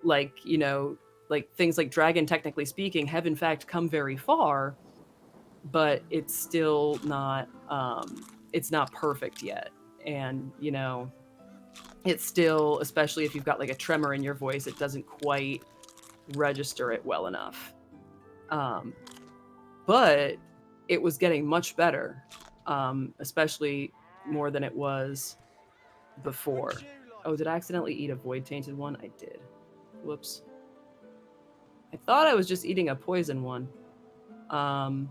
like, you know, like things like Dragon, technically speaking, have in fact come very far, but it's still not it's not perfect yet. And, you know, it's still, especially if you've got like a tremor in your voice, it doesn't quite register it well enough. But it was getting much better, especially more than it was before. Oh, did I accidentally eat a void tainted one? I did. Whoops. I thought I was just eating a poison one. I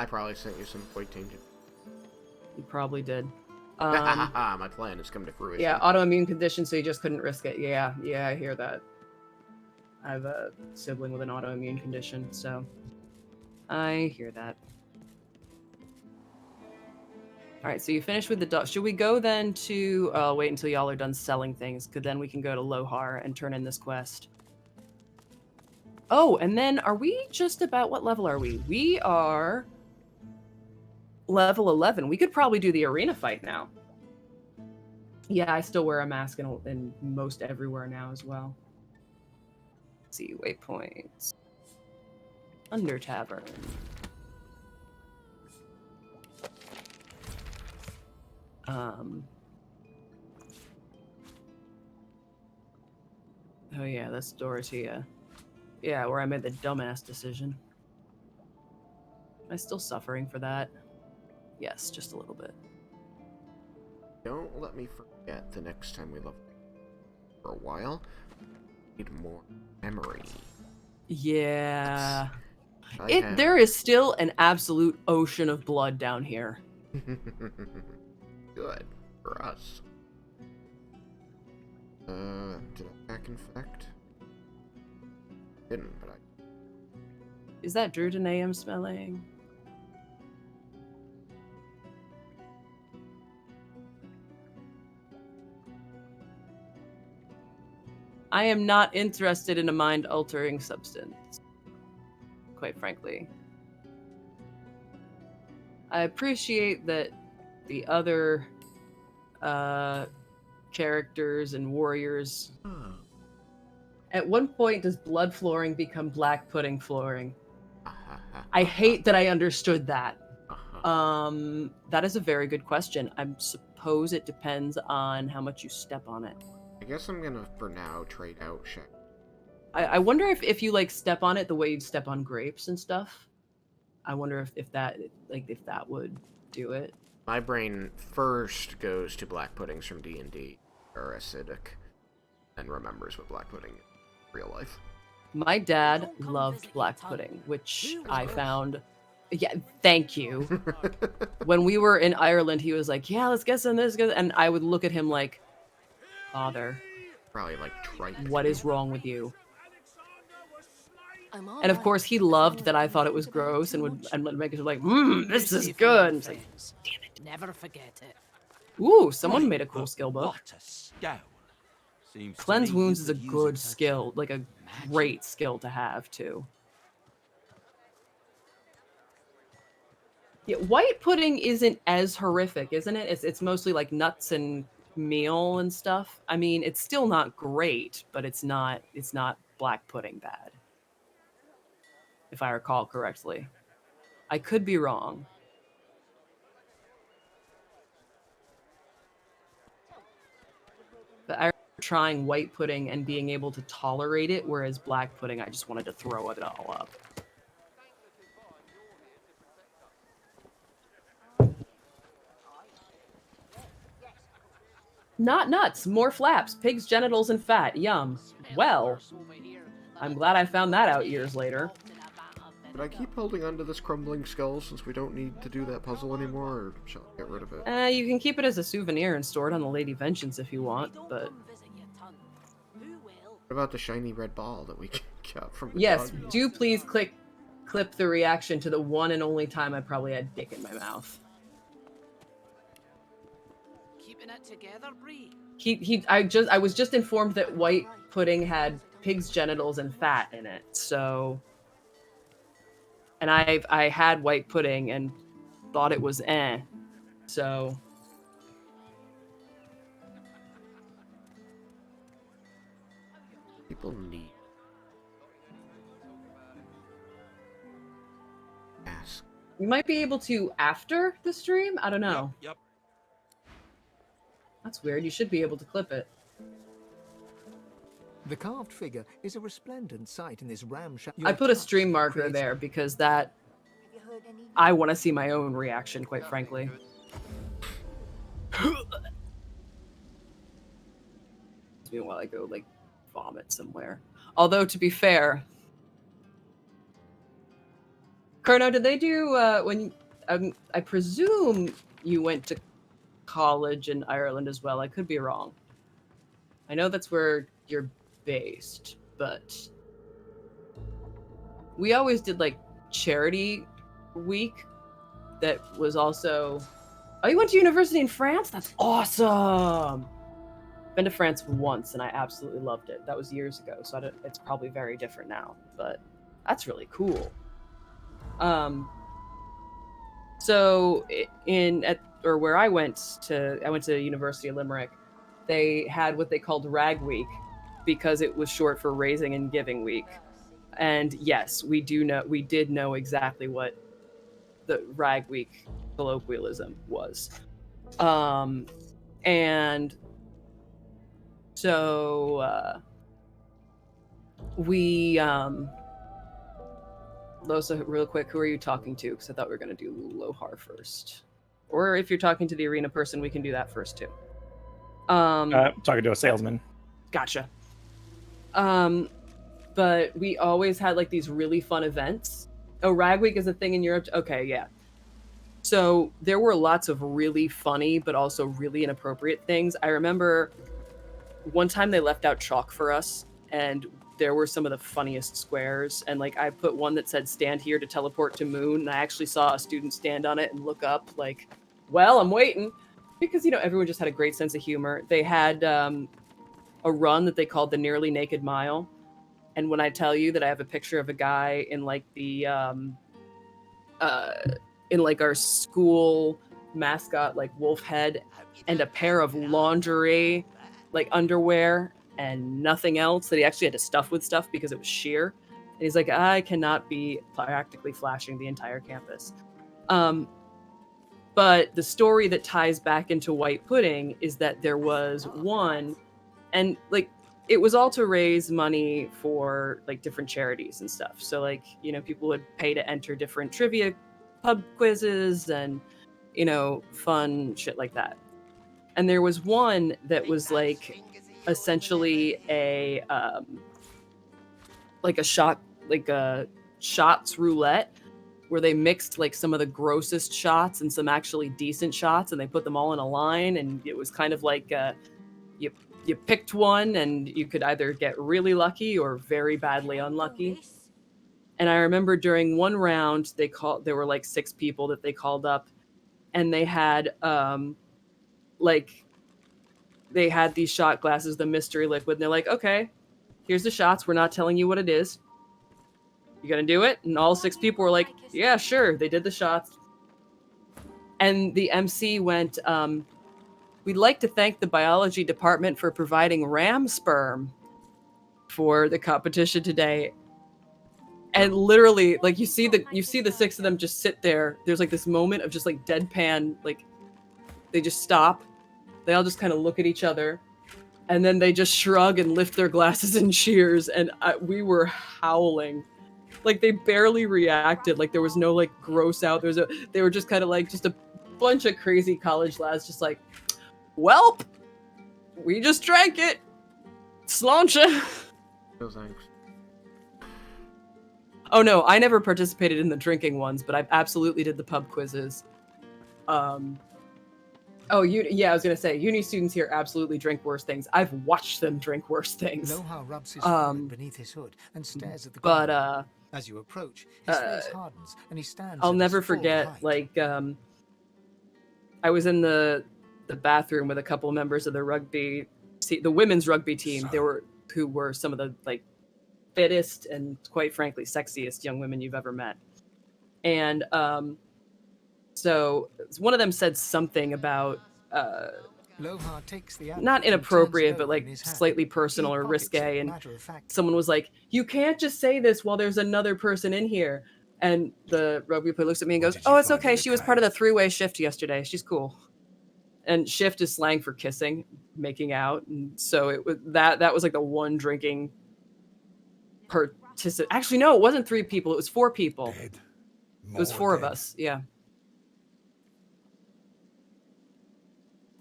probably sent you some void tainted. You probably did. My plan has come to fruition. Yeah, autoimmune condition, so you just couldn't risk it. Yeah, I hear that. I have a sibling with an autoimmune condition, so I hear that. All right, so you finished with the dog. Should we go then to wait until y'all are done selling things? Because then we can go to Lohar and turn in this quest. Oh, and then are we just about, what level are we? We are level 11. We could probably do the arena fight now. Yeah, I still wear a mask in most everywhere now as well. Let's see, waypoints. Under Tavern. Oh yeah, that's Dorothea. Yeah, where I made the dumbass decision. Am I still suffering for that? Yes, just a little bit. Don't let me forget the next time we level for a while. Need more memory. Yeah. There is still an absolute ocean of blood down here. Good for us. Did I back infect? Didn't, but I. Is that Druidine I'm smelling? I am not interested in a mind-altering substance, quite frankly. I appreciate that the other characters and warriors. At one point, does blood flooring become black pudding flooring? I hate that I understood that. That is a very good question. I suppose it depends on how much you step on it. I guess I'm gonna, for now, trade out Shaq. I wonder if you like step on it the way you'd step on grapes and stuff. I wonder if that would do it. My brain first goes to black puddings from D&D, are acidic, and remembers what black pudding is in real life. My dad loved black pudding, which I found. Yeah, thank you. When we were in Ireland, he was like, "Yeah, let's get some of this," and I would look at him like, "Father, probably like tripe. What is wrong with you?" And of course, he loved that I thought it was gross and would make it like, "This is good." And it's like, damn it. Never forget it. Ooh, someone made a cool skill book. What a scowl. Seems to Cleanse me wounds you is a could use good touch skill, of like a magic. great skill to have too. Yeah, white pudding isn't as horrific, isn't it? It's mostly like nuts and meal and stuff. I mean, it's still not great, but it's not black pudding bad. If I recall correctly. I could be wrong. But I remember trying white pudding and being able to tolerate it, whereas black pudding, I just wanted to throw it all up. Not nuts, more flaps, pig's genitals and fat, yum. Well, I'm glad I found that out years later. But I keep holding onto this crumbling skull since we don't need to do that puzzle anymore, or shall I get rid of it? You can keep it as a souvenir and store it on the Lady Vengeance if you want, but... What about the shiny red ball that we got from the Yes, dog? do please clip the reaction to the one and only time I probably had dick in my mouth. Keeping it together, Bree. I was just informed that white pudding had pig's genitals and fat in it, so... And I had white pudding and thought it was so... People need... ask. You might be able to after the stream? I don't know. Yep. That's weird. You should be able to clip it. The carved figure is a resplendent sight in this ramshackle. I put a stream marker there because that... I want to see my own reaction, quite frankly. While I go, like, vomit somewhere. Although, to be fair... Kurno, did they do, when... I presume you went to college in Ireland as well. I could be wrong. I know that's where you're based, but... We always did, like, charity week that was also... Oh, you went to university in France? That's awesome! Been to France once, and I absolutely loved it. That was years ago, so it's probably very different now, but that's really cool. So where I went to University of Limerick, they had what they called Rag Week because it was short for Raising and Giving Week. And yes, we did know exactly what the Rag Week colloquialism was. And so we Losa, real quick, who are you talking to? Because I thought we were going to do Lohar first. Or if you're talking to the arena person, we can do that first too. Talking to a salesman. Gotcha. But we always had like these really fun events. Oh, Rag Week is a thing in Europe? Okay, yeah. So there were lots of really funny, but also really inappropriate things. I remember one time they left out chalk for us, and there were some of the funniest squares. And like I put one that said "Stand here to teleport to moon," and I actually saw a student stand on it and look up like, "Well, I'm waiting," because everyone just had a great sense of humor. They had a run that they called the Nearly Naked Mile, and when I tell you that I have a picture of a guy in like the in like our school mascot like wolf head and a pair of lingerie like underwear and nothing else, that he actually had to stuff with stuff because it was sheer, and he's like, I cannot be practically flashing the entire campus. But the story that ties back into white pudding is that there was one, and like it was all to raise money for like different charities and stuff. So like, people would pay to enter different trivia pub quizzes and, fun shit like that. And there was one that was like essentially a shots roulette, where they mixed like some of the grossest shots and some actually decent shots, and they put them all in a line, and it was kind of like you picked one and you could either get really lucky or very badly unlucky. And I remember during one round there were like 6 people that they called up, and they had like, they had these shot glasses, the mystery liquid, and they're like, okay, here's the shots. We're not telling you what it is. You gonna do it? And all 6 people were like, yeah, sure. They did the shots. And the MC went, we'd like to thank the biology department for providing ram sperm for the competition today. And literally, like, you see the 6 of them just sit there. There's like this moment of just like deadpan, like they just stop. They all just kind of look at each other, and then they just shrug and lift their glasses and cheers. And we were howling. Like, they barely reacted. Like, there was no like gross out. They were just kind of like just a bunch of crazy college lads, just like, welp, we just drank it. Sláinte. No thanks. Oh no, I never participated in the drinking ones, but I absolutely did the pub quizzes. Yeah, I was gonna say, uni students here absolutely drink worse things. I've watched them drink worse things. Loha rubs his forehead beneath his hood and stares at the But ground. As you approach, his face hardens and he stands. I'll at never his full forget, height. like, I was in the bathroom with a couple of members of the women's rugby team. Who were some of the like fittest and, quite frankly, sexiest young women you've ever met. And so one of them said something about Loha takes the not inappropriate, but like slightly personal or risque. And someone was like, "You can't just say this while there's another person in here." And the rugby player looks at me and goes, "Oh, it's okay. She was part of the 3-way shift yesterday. She's cool." And shift is slang for kissing, making out. And so it was that was like the one drinking participant. Actually, no, it wasn't 3 people. It was 4 people. It was 4 of us. Yeah.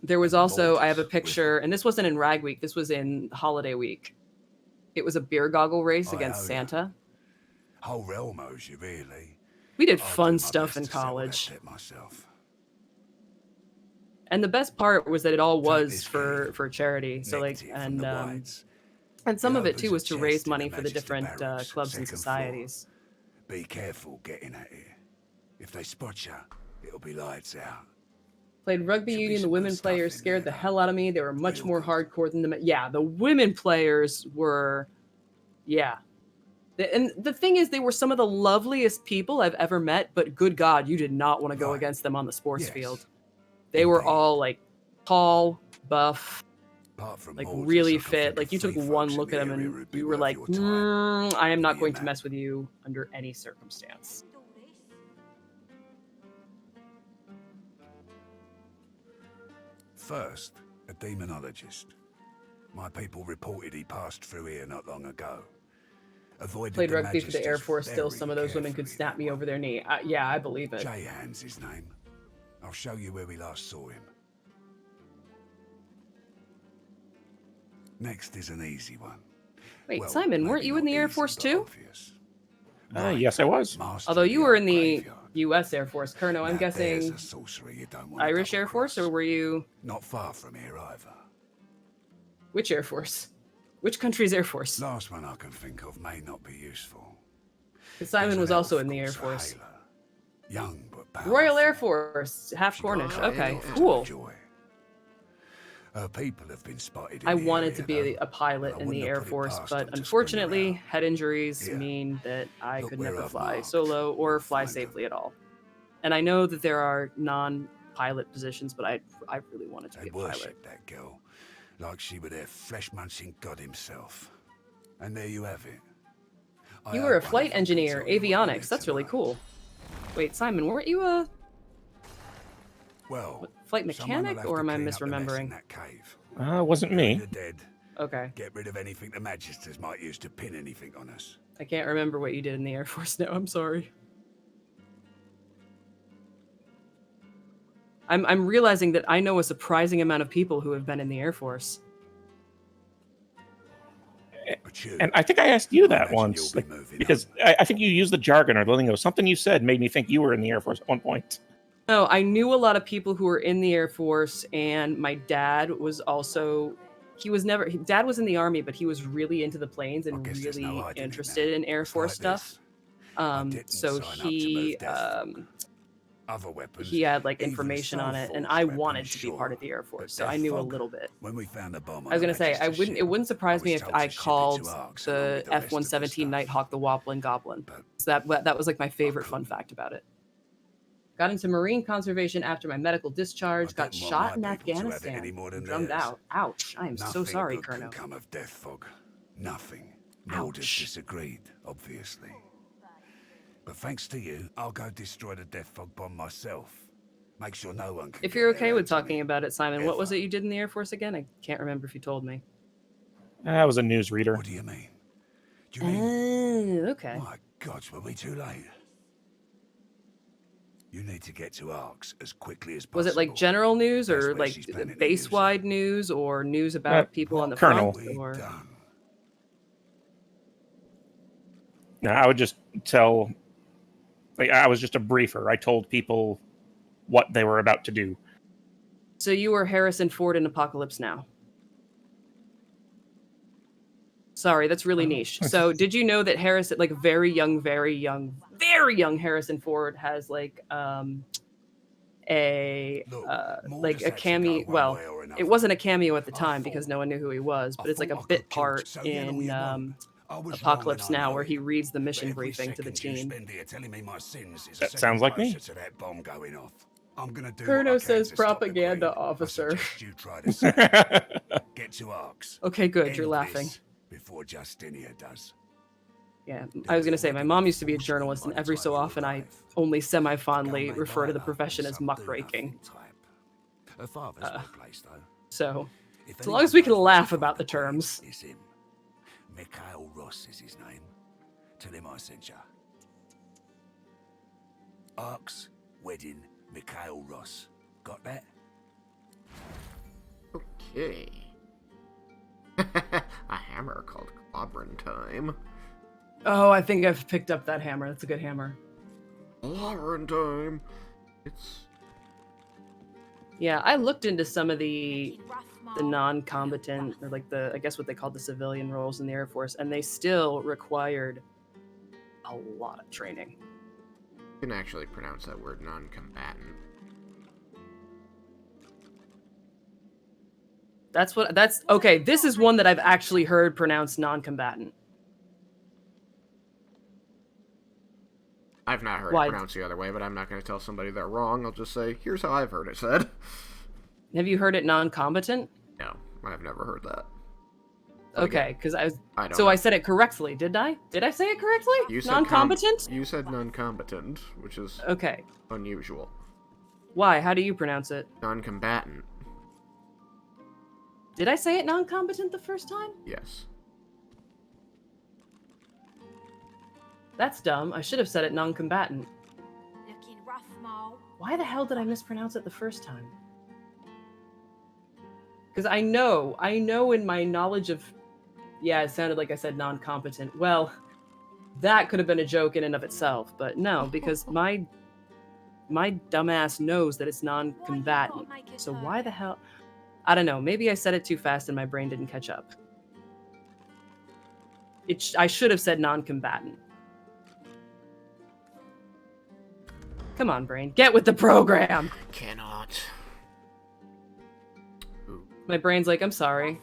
There was also, I have a picture, and this wasn't in Rag Week. This was in Holiday Week. It was a beer goggle race against Santa. Whole realm owes you, really. We did fun stuff in college. And the best part was that it all was for charity. So like, and some of it too was to raise money for the different clubs and societies. Be careful getting at it. If they spot you, it'll be lights out. Played rugby union. The women players scared the hell out of me. They were much more hardcore than the men. Yeah, the women players were, yeah. And the thing is, they were some of the loveliest people I've ever met, but good God, you did not want to go against them on the sports field. They were all like tall, buff, like really fit. Like, you took one look at them and you were like, I am not going to mess with you under any circumstance. First, a demonologist. My people reported he passed through here not long ago. Played rugby for the Air Force. Still, some of those women could snap me over their knee. Yeah, I believe it. J-Hand's his name. I'll show you where we last saw him. Next is an easy one. Wait, Simon, weren't you in the Air Force too? Yes, I was. Although you were in the U.S. Air Force, Colonel, I'm guessing Irish Air Force, or were you? Not far from here either. Which Air Force? Which country's Air Force? Last one I can think of may not be useful. Simon was also in the Air Force. Young but powerful. Royal Air Force, half Cornish. Okay, cool. Her people have been spotted. I wanted to be a pilot in the Air Force, but unfortunately, head injuries mean that I could never fly solo or fly safely at all. And I know that there are non-pilot positions, but I really wanted to be a pilot. That girl, like she were their flesh-munching god himself. And there you have it. You were a flight engineer, avionics. That's really cool. Wait, Simon, weren't you a flight mechanic, or am I misremembering? It wasn't me. Okay. Get rid of anything the Magisters might use to pin anything on us. I can't remember what you did in the Air Force now. I'm sorry. I'm realizing that I know a surprising amount of people who have been in the Air Force. And I think I asked you that once, because I think you used the jargon or the lingo. Something you said made me think you were in the Air Force at one point. No, I knew a lot of people who were in the Air Force, and my dad was also, Dad was in the Army, but he was really into the planes and really interested in Air Force stuff. So he, other weapons. he had like even information on it, and assault I weapons, wanted to be sure. part of the Air But Force, so I knew a Death little bit. When we found the bomb I was on gonna say Manchester it ship, wouldn't surprise I me was if told I to ship it to called Arks along the with the rest of the F-117 stuff. Nighthawk the Wobblin' Goblin. So that was like my favorite fun fact about it. Got into Marine conservation after my medical discharge. Got Don't want shot in my people to have it Afghanistan. any more than Drummed theirs. out. Ouch! I am so Nothing sorry, good can Colonel. come of Death Fog. Nothing. Ouch. Morders disagreed, obviously. But thanks to you, I'll go destroy the Death Fog bomb myself. Make sure no one can If get you're their okay with hands on talking it. about it, Simon, what was it Ever. you did in the Air Force again? I can't remember if you told me. I was a newsreader. What do you mean? Do you mean? Okay. My God, were we too late? You need to get to Arks as quickly as possible. Was it like general news That's or where like she's planning to use base-wide news or news about people on the Colonel. front? Or Done. No, I would just tell. Like, I was just a briefer. I told people what they were about to do. so you were Harrison Ford in Apocalypse Now. Sorry, that's really niche. So did you know that Harrison, like very young Harrison Ford has like a like a cameo. Well, it wasn't a cameo at the time because no one knew who he was, but it's like a bit part in Apocalypse Now where he reads the mission briefing to the team. That sounds like me. Colonel says propaganda officer. Get to Arks. Okay, good. End You're laughing. this before Justinia does. Yeah, I was going to say, my mom used to be a journalist, and every so often I only semi-fondly refer to the profession as muckraking. Her father's well placed, though. So, If as long as we can anyone laugh knows about the where terms. it's him. Mikhail Ross is his name. Tell him I sent ya. Arks, wedding, Mikhail Ross. Got that? Okay. A hammer called Clobberin Time. Oh, I think I've picked up that hammer. That's a good hammer. Clobberin Time. It's... Yeah, I looked into some of the non-combatant, or like I guess what they call the civilian roles in the Air Force, and they still required a lot of training. You can actually pronounce that word non-combatant. That's okay. This is one that I've actually heard pronounced non-combatant. I've not heard it pronounced the other way, but I'm not going to tell somebody they're wrong. I'll just say, here's how I've heard it said. Have you heard it non-combatant? No, I've never heard that. Okay, because I don't know. I said it correctly, did I? Did I say it correctly? You said non-combatant? You said non-combatant, which is okay. Unusual. Why? How do you pronounce it? Non-combatant. Did I say it non-combatant the first time? Yes. That's dumb. I should have said it non-combatant. Looking rough, Mo. Why the hell did I mispronounce it the first time? Because I know in my knowledge of... Yeah, it sounded like I said non-competent. Well, that could have been a joke in and of itself, but no, because my dumbass knows that it's non-combatant. So why the hell... I don't know. Maybe I said it too fast and my brain didn't catch up. I should have said non-combatant. Come on, brain. Get with the program! Cannot. Ooh. My brain's like, I'm sorry.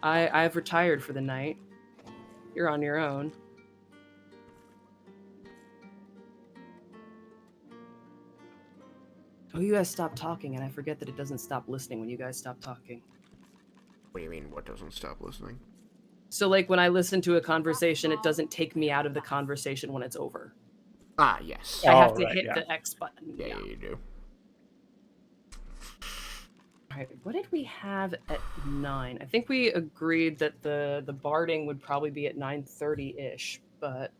I've retired for the night. You're on your own. Oh, you guys stop talking, and I forget that it doesn't stop listening when you guys stop talking. What do you mean, what doesn't stop listening? So, like, when I listen to a conversation, it doesn't take me out of the conversation when it's over. Ah, yes. I have to hit the X button. Yeah, you do. Alright, what did we have at 9? I think we agreed that the barding would probably be at 9:30-ish, but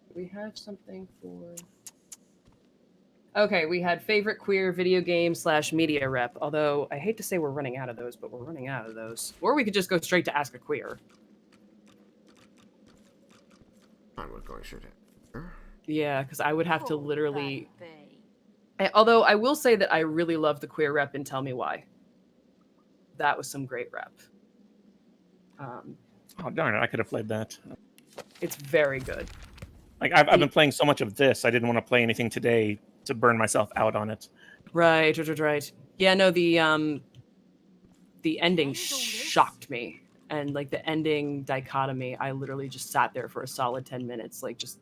do we have something for... Okay, we had favorite queer video game / media rep, although I hate to say we're running out of those, but we're running out of those. Or we could just go straight to Ask a Queer. I'm going straight to... Yeah, because I would have to literally... Although I will say that I really love the queer rep and Tell Me Why. That was some great rep. Oh, darn it, I could have played that. It's very good. Like, I've been playing so much of this, I didn't want to play anything today burn myself out on it. Right. Yeah, no, the ending shocked me. And like the ending dichotomy, I literally just sat there for a solid 10 minutes, like just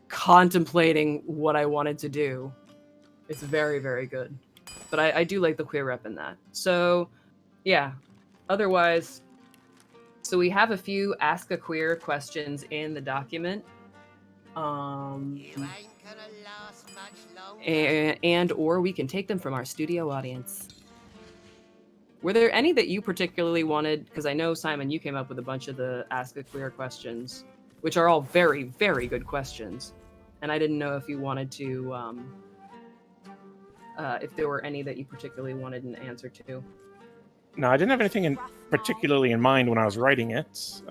contemplating what I wanted to do. It's very, very good. But I do like the queer rep in that. So, yeah. Otherwise, so we have a few Ask a Queer questions in the document. And or we can take them from our studio audience. Were there any that you particularly wanted? Because I know, Simon, you came up with a bunch of the Ask a Queer questions, which are all very, very good questions. And I didn't know if you wanted to, if there were any that you particularly wanted an answer to. No, I didn't have anything particularly in mind when I was writing it.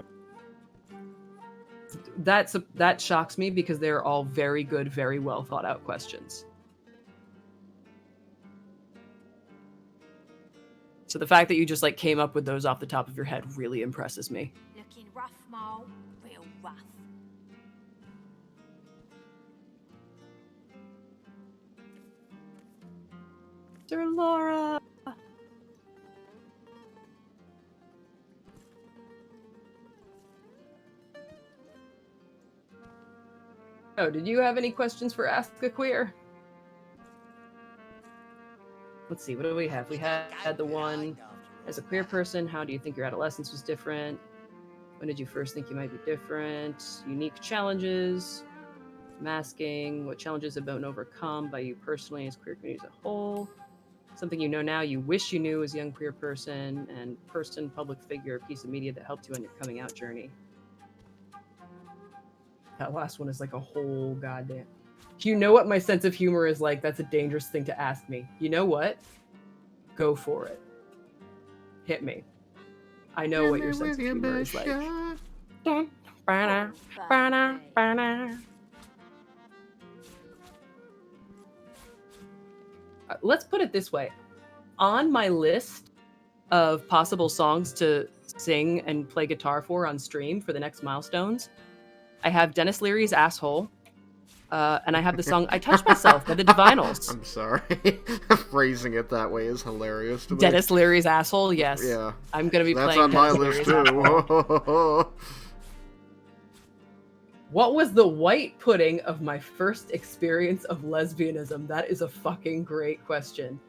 That shocks me because they're all very good, very well thought out questions. So the fact that you just like came up with those off the top of your head really impresses me. Looking rough, Mole. Real rough. Sir Laura. Oh, did you have any questions for Ask a Queer? Let's see, what do we have? We had the one, as a queer person, how do you think your adolescence was different? When did you first think you might be different? Unique challenges, masking, what challenges have been overcome by you personally as queer community as a whole? Something you know now you wish you knew as a young queer person, and person, public figure, piece of media that helped you on your coming out journey. That last one is like a whole goddamn... You know what my sense of humor is like? That's a dangerous thing to ask me. You know what? Go for it. Hit me. I know what your sense of humor is like. Let's put it this way. On my list of possible songs to sing and play guitar for on stream for the next milestones, I have Dennis Leary's Asshole, and I have the song I Touch Myself by the Divinals. I'm sorry. Phrasing it that way is hilarious to me. Dennis Leary's Asshole, yes. Yeah. I'm going to be That's playing on my Dennis list Leary's too. What was the white pudding of my first experience of lesbianism? That is a fucking great question.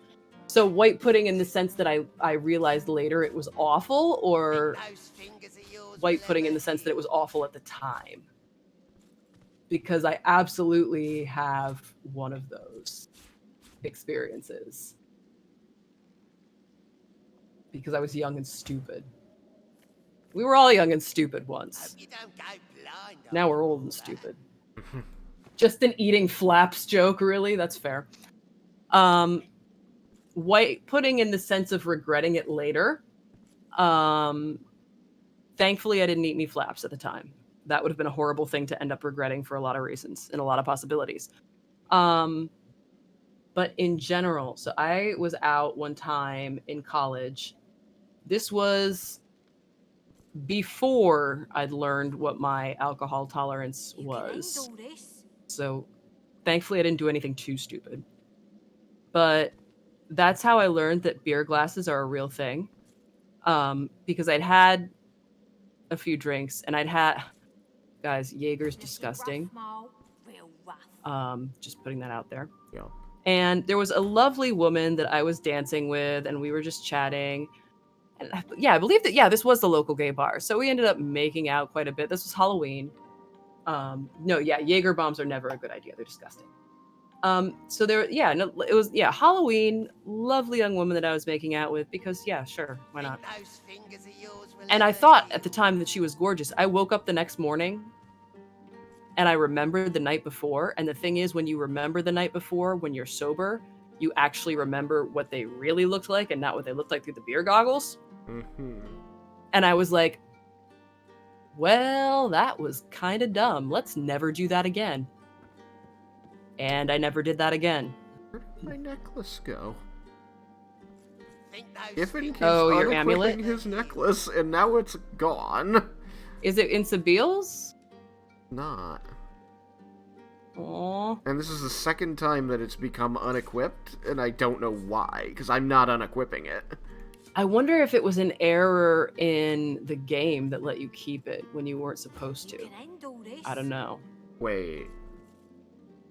So white pudding in the sense that I realized later it was awful, or white pudding in the sense that it was awful at the time? Because I absolutely have one of those experiences. Because I was young and stupid. We were all young and stupid once. Now we're old and stupid. Just an eating flaps joke, really? That's fair. White pudding in the sense of regretting it later. Thankfully, I didn't eat any flaps at the time. That would have been a horrible thing to end up regretting for a lot of reasons and a lot of possibilities. But in general, so I was out one time in college. This was before I'd learned what my alcohol tolerance was. So thankfully I didn't do anything too stupid. But that's how I learned that beer glasses are a real thing. Because I'd had a few drinks and guys, Jaeger's disgusting. Just putting that out there. Yeah. And there was a lovely woman that I was dancing with, and we were just chatting. And I believe that, this was the local gay bar. So we ended up making out quite a bit. This was Halloween. Jaeger bombs are never a good idea. They're disgusting. So it was Halloween, lovely young woman that I was making out with because, sure, why not? And I thought at the time that she was gorgeous. I woke up the next morning and I remembered the night before. And the thing is, when you remember the night before, when you're sober, you actually remember what they really looked like and not what they looked like through the beer goggles. Mm-hmm. And I was like, well, that was kind of dumb. Let's never do that again. And I never did that again. Where did my necklace go? Giffen keeps your amulet? unequipping his necklace, and now it's gone. Is it in Sabile's? Not. Aw. And this is the second time that it's become unequipped, and I don't know why, because I'm not unequipping it. I wonder if it was an error in the game that let you keep it when you weren't supposed to. I don't know. Wait.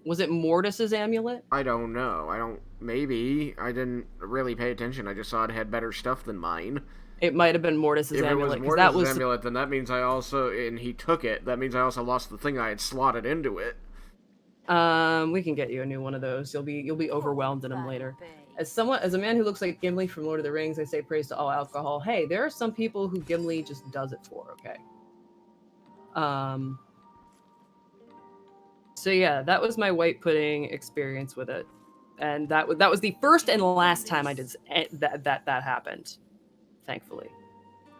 Was it Mortis's amulet? I don't know. Maybe. I didn't really pay attention. I just saw it had better stuff than mine. It might have been Mortis's amulet. If it was Mortis's amulet, then that means I also... And he took it. That means I also lost the thing I had slotted into it. We can get you a new one of those. You'll be overwhelmed in them later. As a man who looks like Gimli from Lord of the Rings, I say praise to all alcohol. Hey, there are some people who Gimli just does it for, okay? So yeah, that was my white pudding experience with it. And that was the first and last time I did that happened. Thankfully.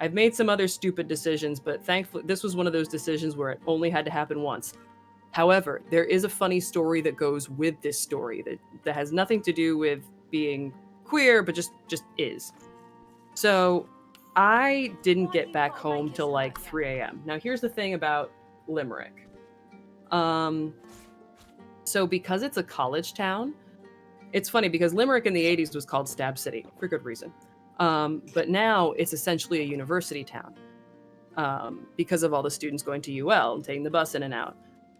I've made some other stupid decisions, but thankfully this was one of those decisions where it only had to happen once. However, there is a funny story that goes with this story that has nothing to do with being queer, but just is. So I didn't get back home till like 3 a.m. Now here's the thing about Limerick. So because it's a college town, it's funny because Limerick in the 80s was called Stab City for good reason. But now it's essentially a university town because of all the students going to UL and taking the bus in and out.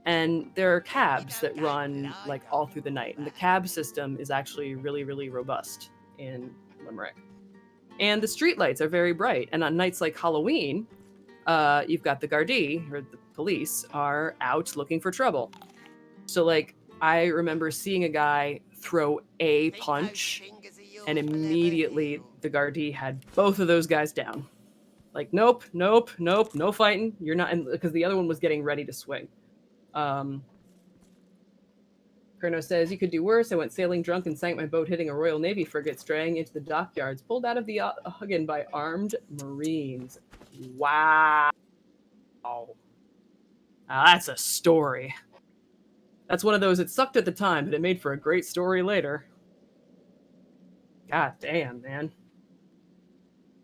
And there are cabs that run like all through the night. And the cab system is actually really, really robust in Limerick. And the streetlights are very bright. And on nights like Halloween, you've got the Gardaí, or the police, are out looking for trouble. So like, I remember seeing a guy throw a punch, and immediately the Gardaí had both of those guys down. Like, nope, no fighting. You're not, because the other one was getting ready to swing. Kerno says, you could do worse. I went sailing drunk and sank my boat hitting a Royal Navy frigate straying into the dockyards, pulled out of the Huggen by armed Marines. Wow. Now, that's a story. That's one of those, it sucked at the time, but it made for a great story later. God damn, man.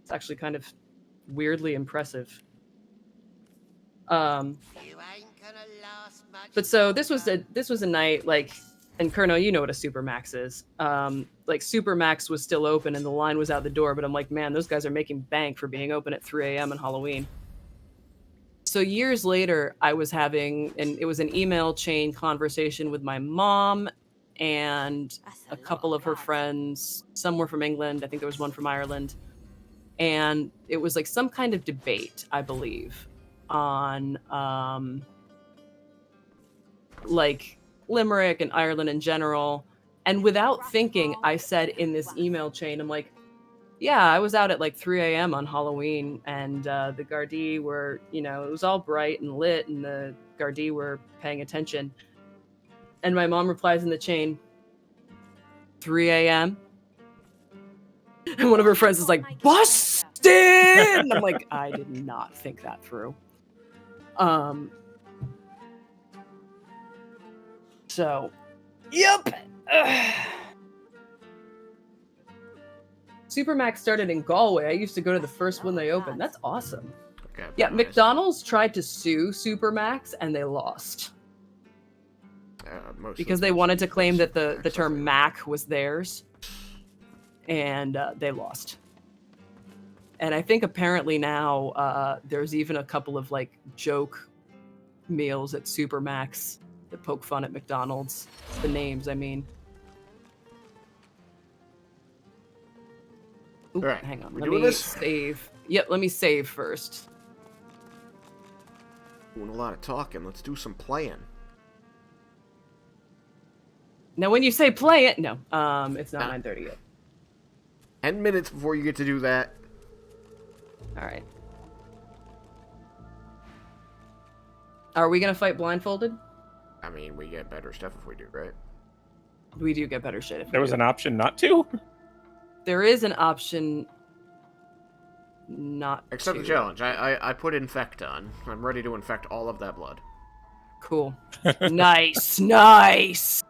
It's actually kind of weirdly impressive. But so this was a night, like, and Kerno, you know what a Supermax is. Like Supermax was still open and the line was out the door, but I'm like, man, those guys are making bank for being open at 3 a.m. on Halloween. So years later, I was having, and it was an email chain conversation with my mom and a couple of her friends. Some were from England. I think there was one from Ireland. And it was like some kind of debate, I believe, on like Limerick and Ireland in general. And without thinking, I said in this email chain, I'm like, yeah, I was out at like 3 a.m. on Halloween, and the Gardaí were, you know, it was all bright and lit, and the Gardaí were paying attention. And my mom replies in the chain, 3 a.m.? And one of her friends is like, busted! And I'm like, I did not think that through. So, yep. Supermax started in Galway. I used to go to the first one they opened. That's awesome. Okay, yeah, nice. McDonald's tried to sue Supermax and they lost. Because they wanted to claim that the term Mac was theirs. And they lost. And I think apparently now there's even a couple of like joke meals at Supermax that poke fun at McDonald's. The names, I mean. Ooh, right. Hang on. Let me save. Yep, let me save first. Doing a lot of talking. Let's do some playing. Now, when you say play it, no, it's not 9:30 yet. 10 minutes before you get to do that. All right. Are we gonna fight blindfolded? I mean, we get better stuff if we do, right? We do get better shit if there was an option not to. There is an option not Accept to. the challenge. I put infect on. I'm ready to infect all of that blood. Cool. Nice. Nice.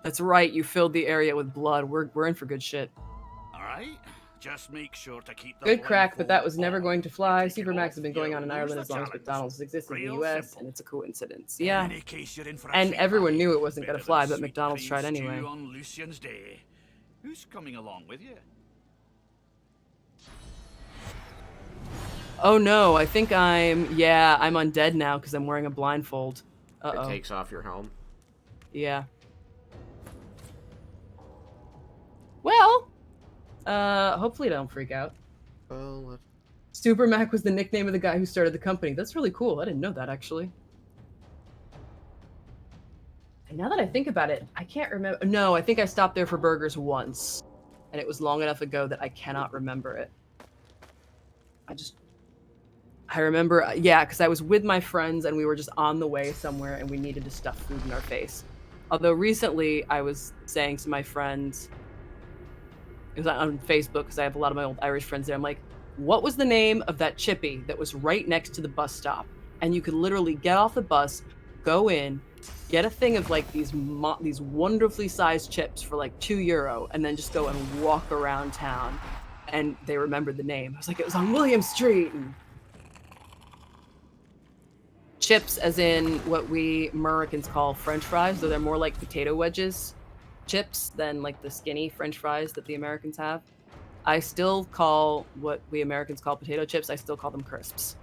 That's right. You filled the area with blood. We're in for good shit. All right. Just make sure to keep the Good crack, but that was never blindfold going to on. fly. You take it Supermax off, has been going on in you'll Ireland lose as the long as challenge. McDonald's has existed in the Real US, simple. and it's a coincidence. In Yeah. any case, you're in for a And treat, everyone laddie. knew it wasn't Bit going to of fly, a but sweet McDonald's cream tried stew anyway. on Lucian's Day. Who's coming along with you? Oh no, I think I'm undead now because I'm wearing a blindfold. It Uh-oh. takes off your helm. Yeah. Well, hopefully don't freak out. Well, let's... Super Mac was the nickname of the guy who started the company. That's really cool. I didn't know that, actually. And now that I think about it, I can't remember. No, I think I stopped there for burgers once. And it was long enough ago that I cannot remember it. I remember, yeah, because I was with my friends and we were just on the way somewhere and we needed to stuff food in our face. Although recently I was saying to my friends, it was on Facebook because I have a lot of my old Irish friends there. I'm like, what was the name of that chippy that was right next to the bus stop? And you could literally get off the bus, go in, get a thing of like these wonderfully sized chips for like €2, and then just go and walk around town. And they remembered the name. I was like, it was on William Street. And chips, as in what we Americans call French fries, though they're more like potato wedges chips than like the skinny French fries that the Americans have. I still call what we Americans call potato chips, I still call them crisps.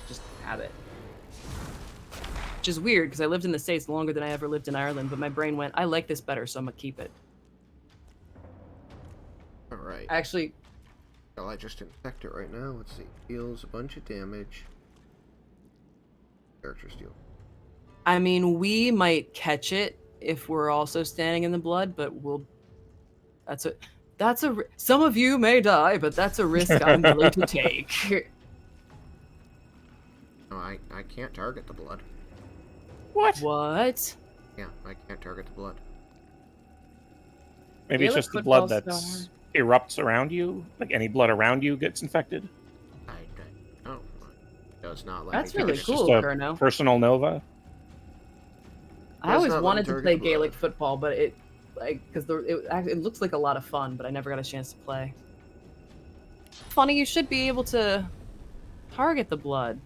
Just habit. Which is weird because I lived in the States longer than I ever lived in Ireland, but my brain went, I like this better, so I'm gonna keep it. Alright. Actually, well, I just infect it right now. Let's see. Deals a bunch of damage. Characters deal. I mean, we might catch it if we're also standing in the blood, but some of you may die, but that's a risk I'm willing to take. No, I can't target the blood. What? Yeah, I can't target the blood. Maybe it's just the blood that erupts around you? Like any blood around you gets infected? I don't know. It does not let That's me really It's cool, just a Kurno. personal nova? I always not let wanted me to target play the blood. Gaelic football, but it looks like a lot of fun, but I never got a chance to play. Funny, you should be able to target the blood.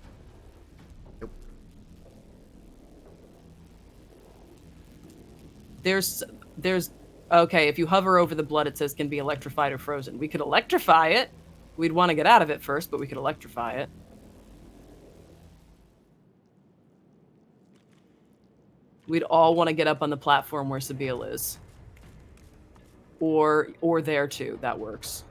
Nope. There's okay, if you hover over the blood, it says can be electrified or frozen. We could electrify it. We'd want to get out of it first, but we could electrify it. We'd all want to get up on the platform where Sabine is. Or there too, that works.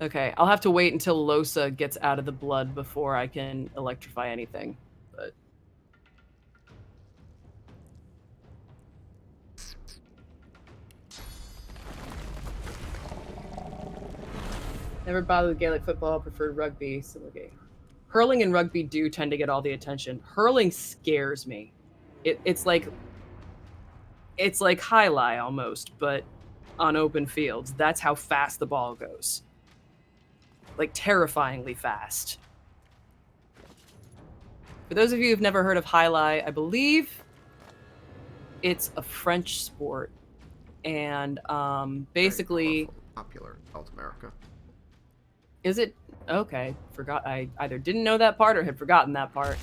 Okay, I'll have to wait until Losa gets out of the blood before I can electrify anything. But never bothered with Gaelic football, preferred rugby. So okay. Hurling and rugby do tend to get all the attention. Hurling scares me. It's like high-lie almost, but on open fields. That's how fast the ball goes. Like terrifyingly fast. For those of you who've never heard of high-lie, I believe it's a French sport, and basically popular in South America. Is it? Okay, forgot. I either didn't know that part or had forgotten that part.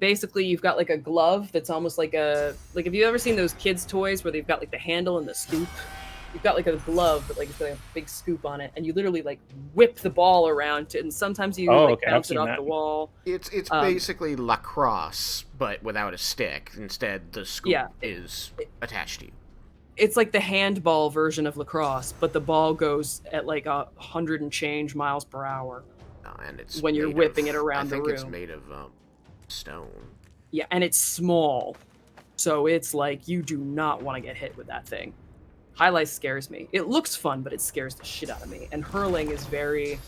Basically you've got like a glove that's almost like have you ever seen those kids' toys where they've got like the handle and the scoop? You've got like a glove that like it's got a big scoop on it, and you literally like whip the ball around it, and sometimes you bounce it off the wall. It's basically lacrosse, but without a stick. Instead, the scoop is attached to you. It's like the handball version of lacrosse, but the ball goes at like 100 and change miles per hour. And it's when you're whipping it around the room. I think it's made of stone. Yeah, and it's small, so it's like you do not want to get hit with that thing. Highlight scares me. It looks fun, but it scares the shit out of me. And hurling is very,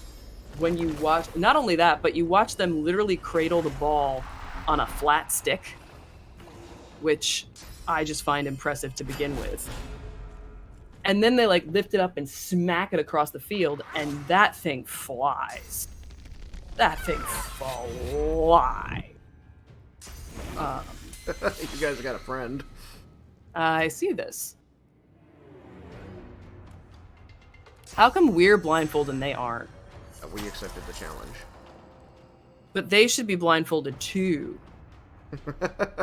when you watch, not only that, but you watch them literally cradle the ball on a flat stick, which I just find impressive to begin with. And then they like lift it up and smack it across the field, and that thing flies. That thing fly. You guys got a friend. I see this. How come we're blindfolded and they aren't? We accepted the challenge. But they should be blindfolded too.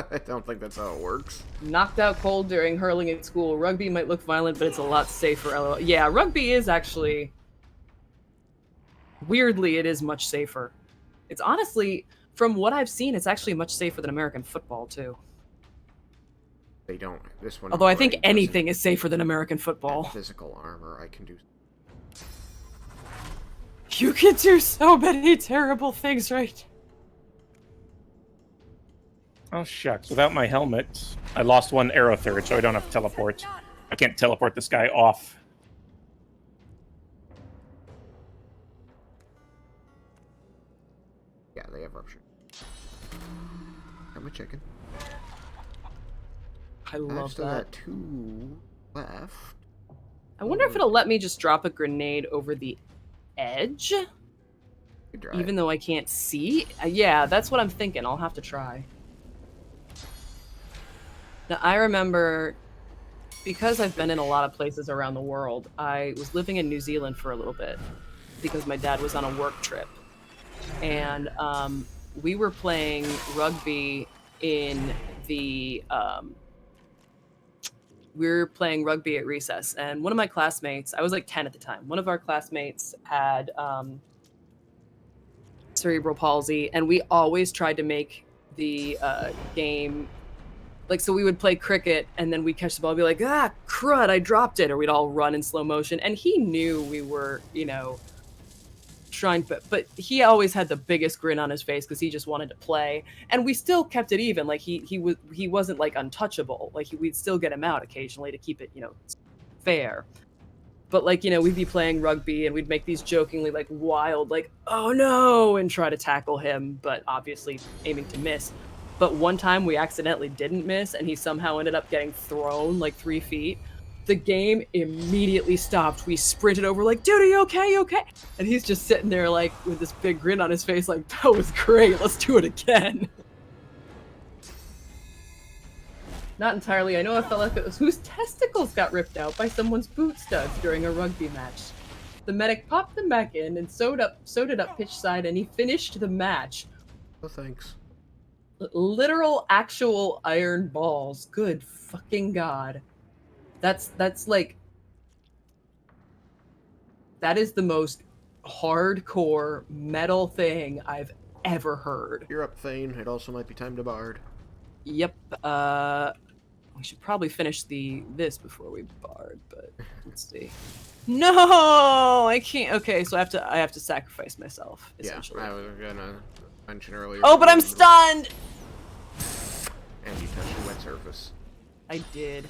I don't think that's how it works. Knocked out cold during hurling at school. Rugby might look violent, but it's a lot safer. LOL. Yeah, rugby is actually... Weirdly, it is much safer. It's honestly, from what I've seen, it's actually much safer than American football, too. They don't. This one. Although I think already anything doesn't is safer than American have football. physical armor. I can do. You can do so many terrible things, right? Oh, shucks. Without my helmet, I lost one arrow third, so I don't have to teleport. I can't teleport this guy off. Yeah, they have rupture. I'm a chicken. I love I've still that. got 2 left. I wonder if it'll let me just drop a grenade over the edge? Even though I can't see? Yeah, that's what I'm thinking. I'll have to try. Now, I remember, because I've been in a lot of places around the world, I was living in New Zealand for a little bit because my dad was on a work trip. And we were playing rugby in the... we were playing rugby at recess, and one of my classmates, I was like 10 at the time, one of our classmates had cerebral palsy, and we always tried to make the game, like, so we would play cricket, and then we'd catch the ball and be like, ah, crud, I dropped it, or we'd all run in slow motion, and he knew we were, you know, trying, but he always had the biggest grin on his face because he just wanted to play, and we still kept it even. Like he wasn't like untouchable. Like we'd still get him out occasionally to keep it, you know, fair. But like, you know, we'd be playing rugby and we'd make these jokingly like wild, like, oh no, and try to tackle him, but obviously aiming to miss. But one time we accidentally didn't miss, and he somehow ended up getting thrown like 3 feet. The game immediately stopped. We sprinted over like, dude, are you okay? You okay? And he's just sitting there like with this big grin on his face like, that was great. Let's do it again. Not entirely. I know a fella whose testicles got ripped out by someone's boot studs during a rugby match. The medic popped them back in and sewed it up pitch side, and he finished the match. Oh, thanks. Literal, actual iron balls. Good fucking God. That's like, that is the most hardcore metal thing I've ever heard. You're up, Thane. It also might be time to bard. Yep. We should probably finish this before we bard, but let's see. No, I can't. Okay, so I have to sacrifice myself, essentially. Yeah, I was gonna mention earlier. Oh, but I'm stunned. And you touched a wet surface. I did.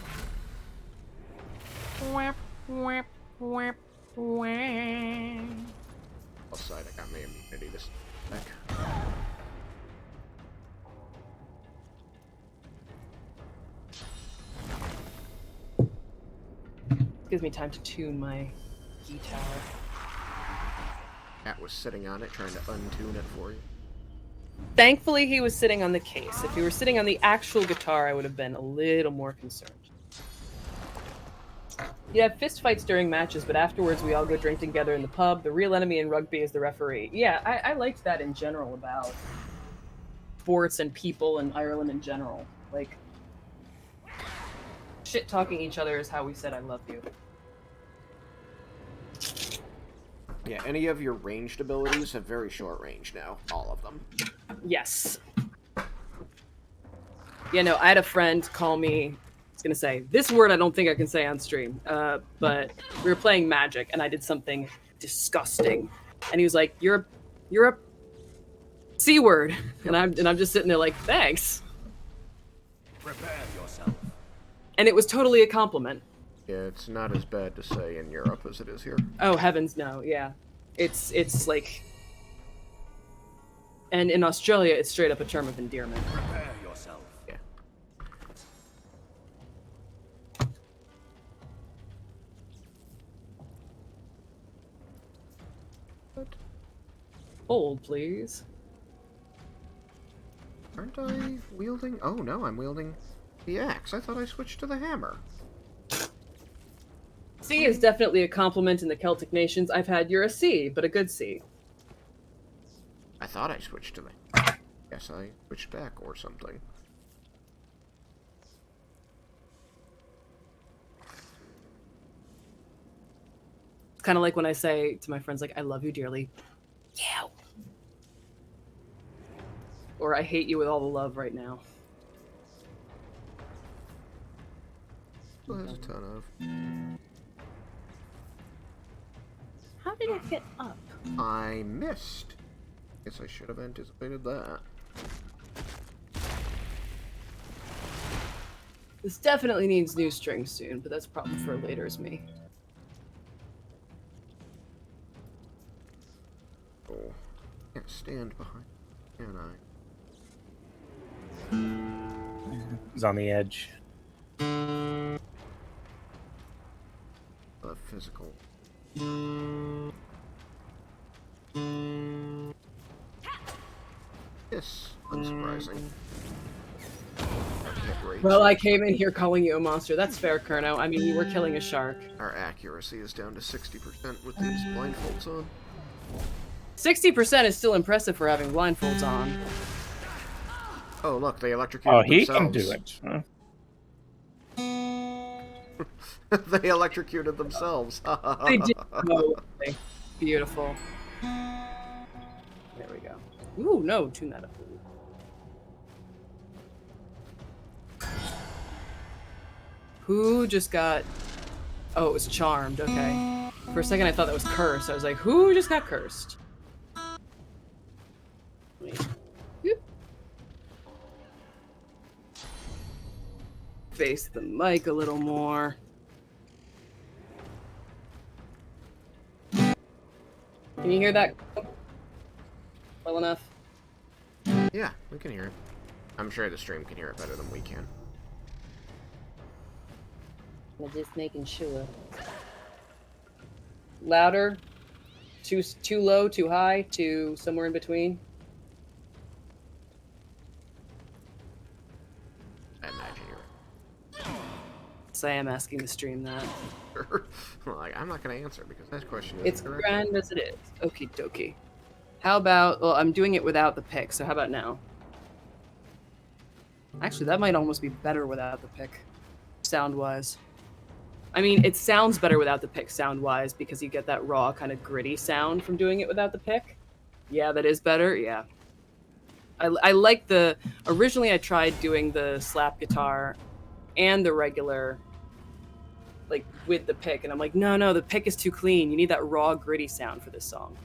Plus side, I got my immunity this back. Gives me time to tune my guitar. Cat was sitting on it, trying to untune it for you. Thankfully, he was sitting on the case. If he were sitting on the actual guitar, I would have been a little more concerned. You have fist fights during matches, but afterwards we all go drink together in the pub. The real enemy in rugby is the referee. Yeah, I liked that in general about sports and people in Ireland in general. Like, shit-talking each other is how we said I love you. Yeah, any of your ranged abilities have very short range now. All of them. Yes. Yeah, no, I had a friend call me, I was gonna say, this word I don't think I can say on stream, but we were playing Magic, and I did something disgusting. And he was like, you're a C word. And I'm just sitting there like, thanks. Prepare yourself. And it was totally a compliment. Yeah, it's not as bad to say in Europe as it is here. Oh, heavens no, yeah. It's like... And in Australia, it's straight up a term of endearment. Prepare yourself. Yeah. Hold, please. Aren't I wielding? Oh no, I'm wielding the axe. I thought I switched to the hammer. C is definitely a compliment in the Celtic nations. I've had you're a C, but a good C. I thought I switched to the... Guess I switched back or something. It's kind of like when I say to my friends, like, I love you dearly. Yeah. Or I hate you with all the love right now. Still has a ton of. How did it get up? I missed. Guess I should have anticipated that. This definitely needs new strings soon, but that's probably for later as me. Oh, can't stand behind, can I? He's on the edge. Physical. Yes, unsurprising. Well, I came in here calling you a monster. That's fair, Kerno. I mean, you were killing a shark. Our accuracy is down to 60% with these blindfolds on. 60% is still impressive for having blindfolds on. Oh, look, they electrocuted Oh, he themselves. can do it. Huh? They electrocuted themselves. They did. Oh, okay. Beautiful. There we go. Ooh, no, tune that up. Who just got... Oh, it was charmed, okay. For a second I thought that was cursed. I was like, who just got cursed? Wait. Whoop. Face the mic a little more. Can you hear that well enough? Yeah, we can hear it. I'm sure the stream can hear it better than we can. I'm just making sure. Louder? Too low, too high, too somewhere in between? I imagine you're... So I am asking the stream that. Like, I'm not going to answer because that question is It's grand as it is. Okie dokie. How about... Well, I'm doing it without the pick, so how about now? Actually, that might almost be better without the pick, sound-wise. I mean, it sounds better without the pick sound-wise because you get that raw, kind of gritty sound from doing it without the pick. Yeah, that is better, yeah. I like the... Originally, I tried doing the slap guitar and the regular, like, with the pick, and I'm like, no, the pick is too clean. You need that raw, gritty sound for this song.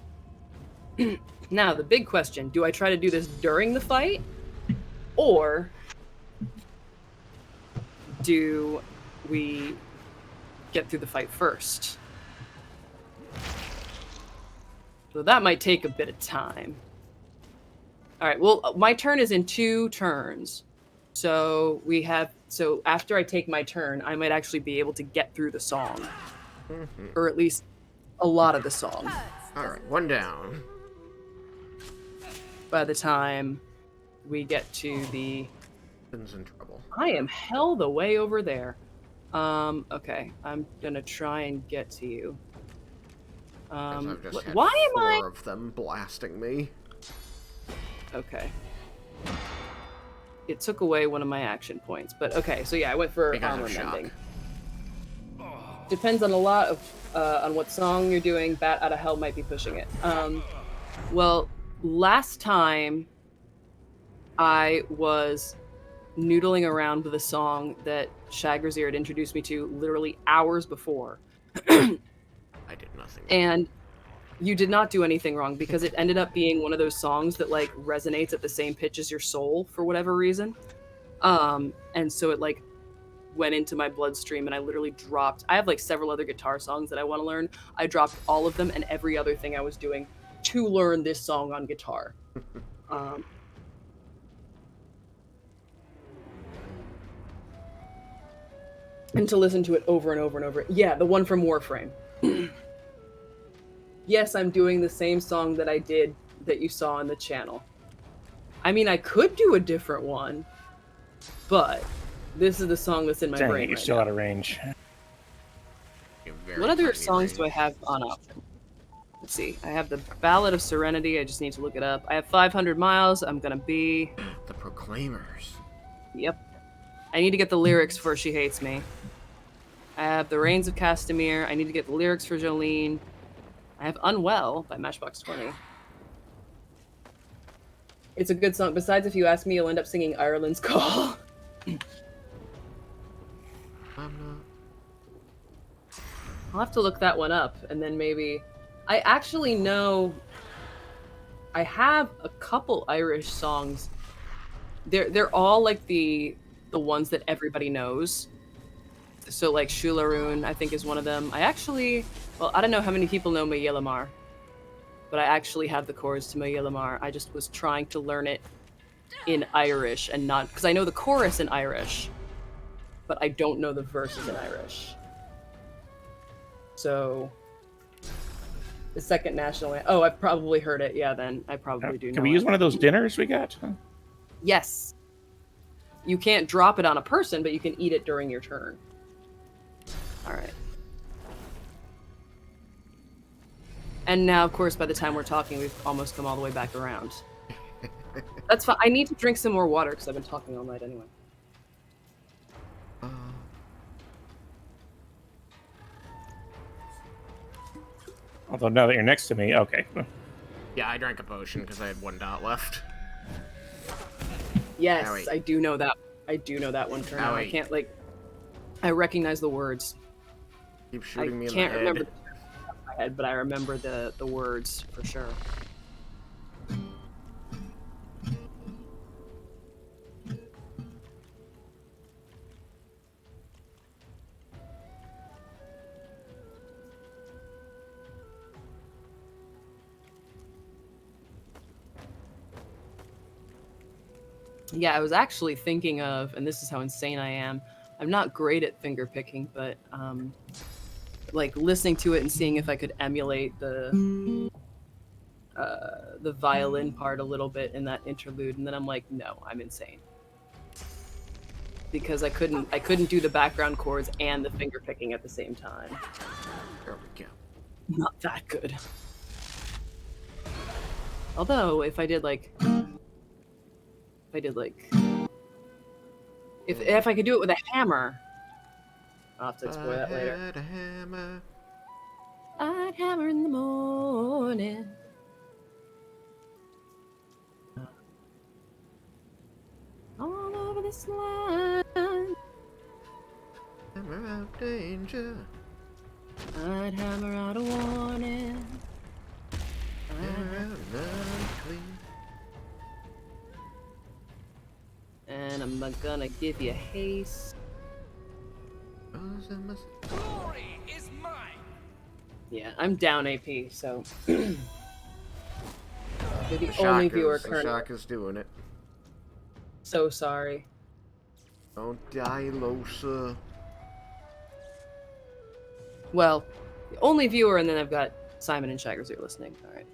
Now, the big question, do I try to do this during the fight? Or do we get through the fight first? So that might take a bit of time. All right, well, my turn is in 2 turns. So we have, so after I take my turn, I might actually be able to get through the song. Or at least a lot of the song. All right, 1 down. By the time we get to the... Ben's in trouble. I am hell the way over there. Okay, I'm gonna try and get to you. I've just had why am I... 4 of them blasting me. Okay. It took away one of my action points, but okay, so yeah, I went for armor mending. Depends on a lot of, on what song you're doing. Bat Out of Hell might be pushing it. Well, last time I was noodling around with a song that Shagrazir had introduced me to literally hours before. I did nothing. And you did not do anything wrong because it ended up being one of those songs that like resonates at the same pitch as your soul for whatever reason. And so it like went into my bloodstream and I literally dropped. I have like several other guitar songs that I want to learn. I dropped all of them and every other thing I was doing to learn this song on guitar. And to listen to it over and over and over. Yeah, the one from Warframe. Yes, I'm doing the same song that I did that you saw in the channel. I mean, I could do a different one, but this is the song that's in my Dang brain it, you're right still now. out of range. What other songs do I have on option? Let's see. I have the Ballad of Serenity. I just need to look it up. I have 500 Miles. I'm gonna be... The Proclaimers. Yep. I need to get the lyrics for She Hates Me. I have The Reigns of Castamere. I need to get the lyrics for Jolene. I have Unwell by Matchbox 20. It's a good song. Besides, if you ask me, you'll end up singing Ireland's Call. I'll have to look that one up, and then maybe... I actually know... I have a couple Irish songs. They're all like the ones that everybody knows. So like Shularoon, I think, is one of them. I actually... Well, I don't know how many people know Mayilamar, but I actually have the chorus to Mayilamar. I just was trying to learn it in Irish and not... Because I know the chorus in Irish, but I don't know the verses in Irish. So... The second national... Oh, I've probably heard it. Yeah, then I probably do know Can we use one of those dinners we got? Yes. You can't drop it on a person, but you can eat it during your turn. Alright. And now, of course, by the time we're talking, we've almost come all the way back around. That's fine. I need to drink some more water, because I've been talking all night anyway. Although now that you're next to me, okay. Yeah, I drank a potion because I had 1 dot left. Yes, Owie. I do know that. I do know that one turn. Now. I can't, like... I recognize the words. Keep shooting me in the can't head. remember the my head, but I remember the words for sure. Yeah, I was actually thinking of, and this is how insane I am, I'm not great at finger picking, but like listening to it and seeing if I could emulate the violin part a little bit in that interlude, and then I'm like, no, I'm insane. Because I couldn't do the background chords and the finger picking at the same time. There we go. Not that good. Although, if I did like... If I could do it with a hammer... I'll have to explore that later. Had a hammer. I'd hammer in the morning. All over this land. Hammer out danger. I'd hammer out a warning. Hammer out none clean. And I'm not gonna give you haste. Glory is mine. Yeah, I'm down AP, so you're the only viewer The currently. Shaka's doing it. So sorry. Don't die, Losa. Well, the only viewer, and then I've got Simon and Shaggers who are listening. All right.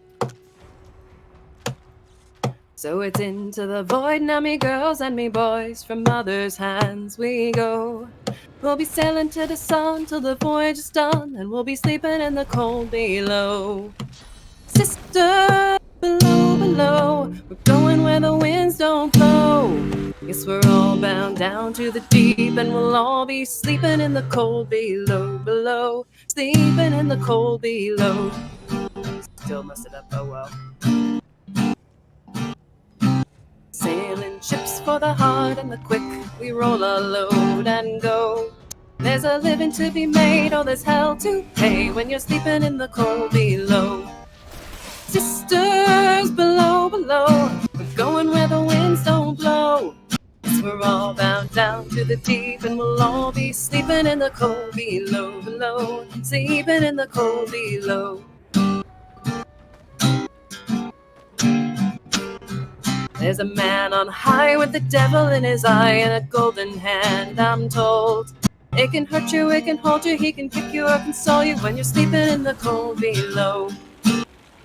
So it's into the void now, me girls and me boys. From mother's hands we go. We'll be sailing to the sun till the voyage is done, and we'll be sleeping in the cold below. Sister, below, below, we're going where the winds don't blow. Guess we're all bound down to the deep, and we'll all be sleeping in the cold below, below. Sleeping in the cold below. Still messed it up, oh well. Sailing ships for the hard and the quick, we roll our load and go. There's a living to be made, or there's hell to pay when you're sleeping in the cold below. Sisters, below, below, we're going where the winds don't blow. Yes, we're all bound down to the deep, and we'll all be sleeping in the cold below, below. Sleeping in the cold below. There's a man on high with the devil in his eye and a golden hand, I'm told. It can hurt you, it can hold you, he can kick you or console you when you're sleeping in the cold below.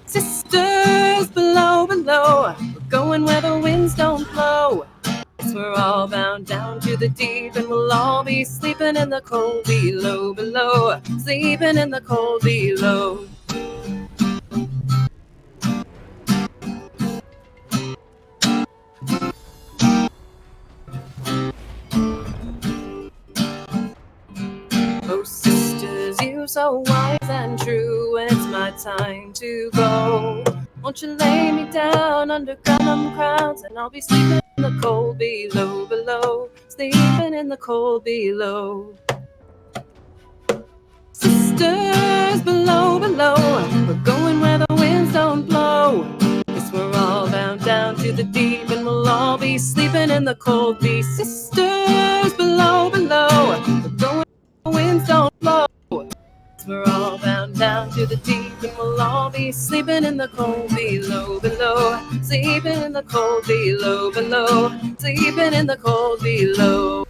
Sisters below, below, we're going where the winds don't blow. Yes, we're all bound down to the deep, and we'll all be sleeping in the cold below, below, sleeping in the cold below. Oh, sisters, you so wise and true, it's my time to go. Won't you lay me down under gum crowns, and I'll be sleeping in the cold below, below, sleeping in the cold below. Sisters below, below, we're going where the winds don't blow. Yes, we're all bound down to the deep, and we'll all be sleeping in the cold beach. Sisters below, below, we're going where the winds don't blow. Yes, we're all bound down to the deep, and we'll all be sleeping in the cold below, below, sleeping in the cold below, below, sleeping in the cold below.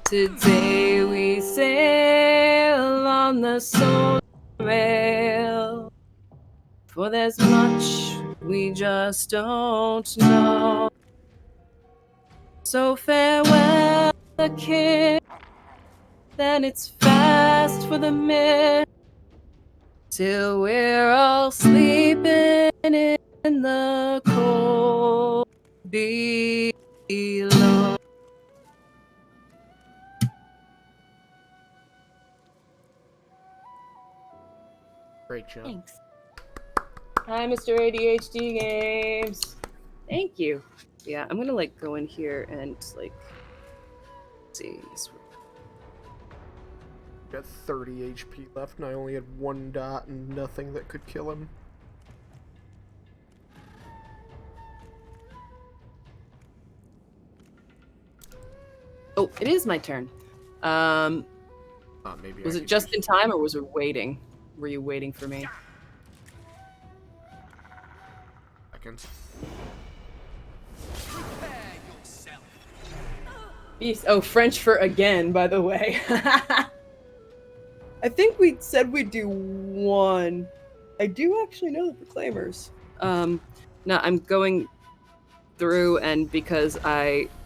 Today we sail on the solar rail, for there's much we just don't know. So farewell the kiss, then it's fast for the mist, till we're all sleeping in the cold below. Great job. Thanks. Hi, Mr. ADHD Games. Thank you. Yeah, I'm gonna like go in here and like see. Got 30 HP left, and I only had 1 dot and nothing that could kill him. Oh, it is my turn. Maybe was it just in time, or was it waiting? Were you waiting for me? Seconds. Beast. Oh, French for again, by the way. I think we said we'd do 1. I do actually know the proclaimers. No, I'm going through, and because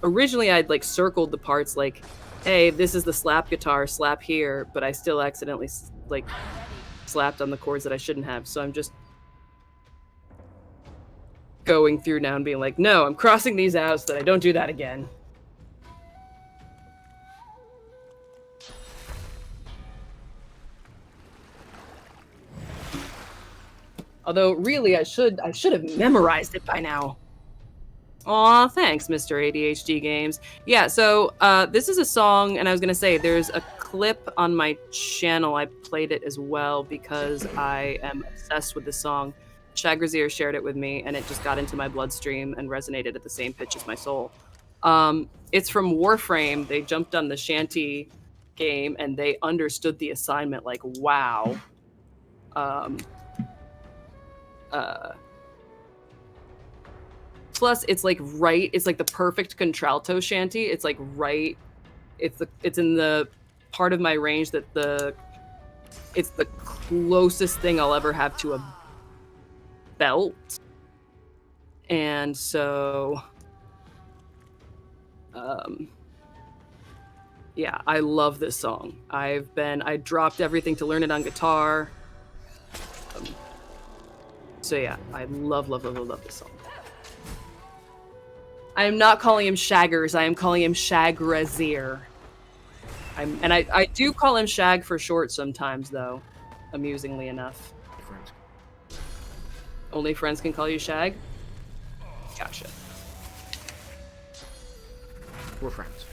originally I'd like circled the parts like, hey, this is the slap guitar, slap here, but I still accidentally like slapped on the chords that I shouldn't have, so I'm just going through now and being like, no, I'm crossing these out so that I don't do that again. Although, really, I should have memorized it by now. Aw, thanks, Mr. ADHD Games. Yeah, so this is a song, and I was going to say, there's a clip on my channel. I played it as well because I am obsessed with this song. Shagrazier shared it with me, and it just got into my bloodstream and resonated at the same pitch as my soul. It's from Warframe. They jumped on the Shanty game, and they understood the assignment like, wow. Plus, it's like it's like the perfect contralto shanty. It's like it's in the part of my range that it's the closest thing I'll ever have to a belt. And so, yeah, I love this song. I dropped everything to learn it on guitar. So yeah, I love this song. I am not calling him Shaggers. I am calling him Shagrazier. I do call him Shag for short sometimes, though, amusingly enough. Friends. Only friends can call you Shag? Gotcha. We're friends.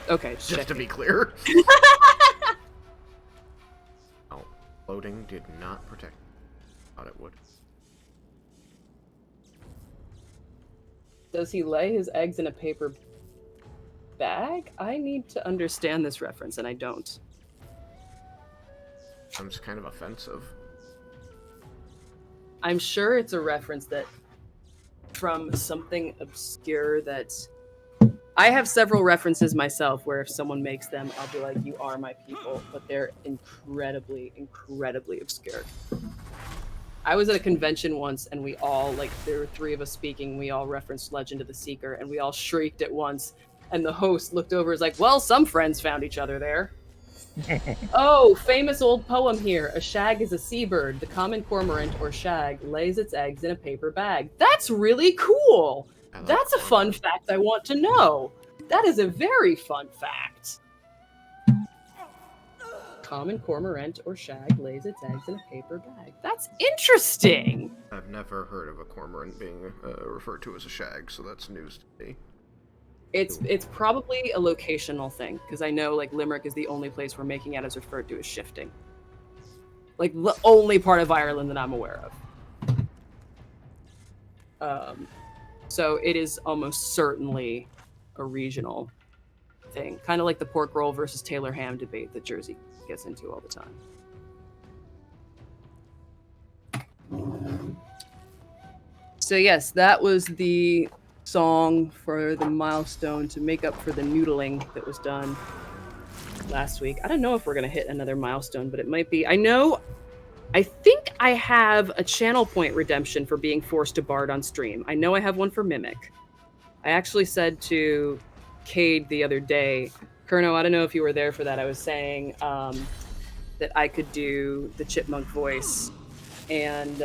Okay, just to be clear. Oh, loading did not protect. Thought it would. Does he lay his eggs in a paper bag? I need to understand this reference, and I don't. Sounds kind of offensive. I'm sure it's a reference that from something obscure that I have several references myself where if someone makes them, I'll be like, you are my people, but they're incredibly, incredibly obscure. I was at a convention once and we all, like, there were 3 of us speaking, we all referenced Legend of the Seeker and we all shrieked at once. And the host looked over and was like, well, some friends found each other there. Oh, famous old poem here. A shag is a seabird. The common cormorant or shag lays its eggs in a paper bag. That's really cool. That's a fun fact I want to know. That is a very fun fact. Common cormorant or shag lays its eggs in a paper bag. That's interesting. I've never heard of a cormorant being referred to as a shag, so that's news to me. It's probably a locational thing, because I know like Limerick is the only place where making out is referred to as shifting. Like the only part of Ireland that I'm aware of. So it is almost certainly a regional thing, kind of like the pork roll versus Taylor ham debate that Jersey gets into all the time. So yes, that was the song for the milestone to make up for the noodling that was done last week. I don't know if we're gonna hit another milestone, but it might be. I think I have a channel point redemption for being forced to bard on stream. I know I have one for Mimic. I actually said to Cade the other day, Kerno, I don't know if you were there for that. I was saying that I could do the chipmunk voice, and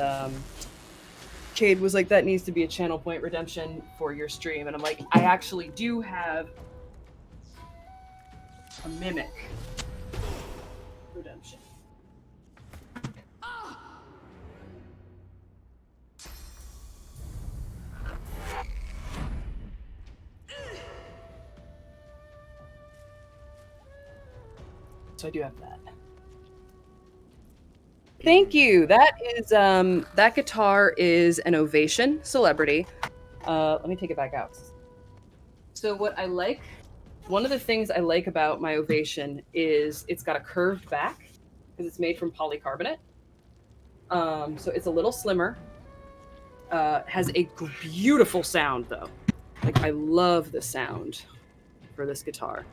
Cade was like, that needs to be a channel point redemption for your stream. And I'm like, I actually do have a Mimic redemption. So I do have that. Thank you. That is that guitar is an Ovation Celebrity. Let me take it back out. So what I like, one of the things I like about my Ovation is it's got a curved back because it's made from polycarbonate. So it's a little slimmer. Has a beautiful sound though. Like I love the sound for this guitar.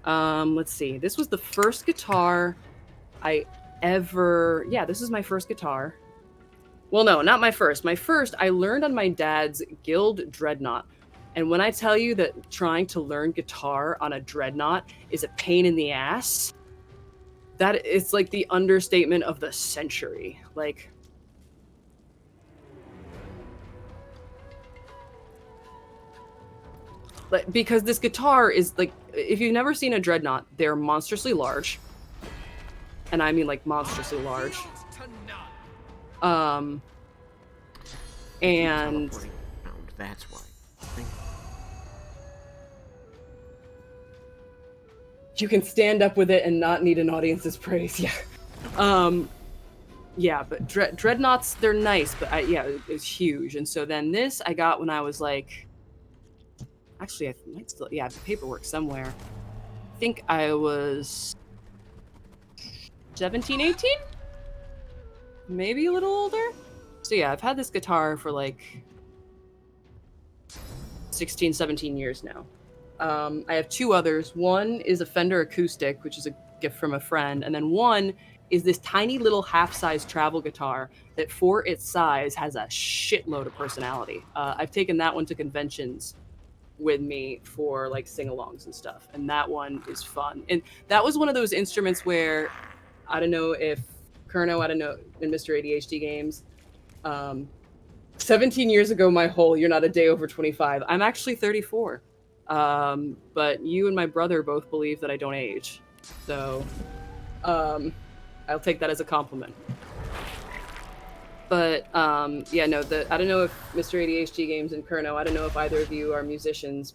Let's see. This was the first guitar this is my first guitar. Well, no, not my first. My first, I learned on my dad's Guild Dreadnought. And when I tell you that trying to learn guitar on a Dreadnought is a pain in the ass, that it's like the understatement of the century. Like, because this guitar is like, if you've never seen a Dreadnought, they're monstrously large. And I mean like monstrously large. And that's why. You can stand up with it and not need an audience's praise. Yeah. Yeah, but Dreadnoughts, they're nice, but it's huge. And so then this I got when I was like, actually I might still, the paperwork somewhere. I think I was 17, 18? Maybe a little older? So yeah, I've had this guitar for like 16, 17 years now. I have 2 others. One is a Fender acoustic, which is a gift from a friend. And then one is this tiny little half-size travel guitar that for its size has a shitload of personality. I've taken that one to conventions with me for like sing-alongs and stuff. And that one is fun. And that was one of those instruments where, I don't know if Kerno, I don't know, in Mr. ADHD games, 17 years ago, my whole, you're not a day over 25. I'm actually 34. But you and my brother both believe that I don't age. So, I'll take that as a compliment. But, I don't know if Mr. ADHD games and Kerno, I don't know if either of you are musicians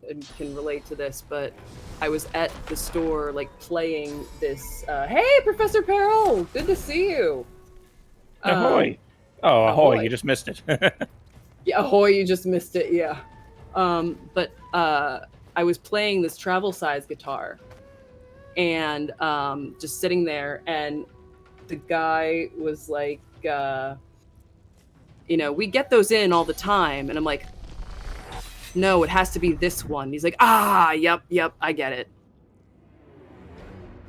and can relate to this, but I was at the store, like, playing this, hey, Professor Peril! Good to see you! Ahoy! Ahoy, you just missed it. Yeah, ahoy, you just missed it, yeah. But I was playing this travel size guitar and just sitting there, and the guy was like, we get those in all the time. And I'm like, no, it has to be this one. He's like, ah, yep, I get it.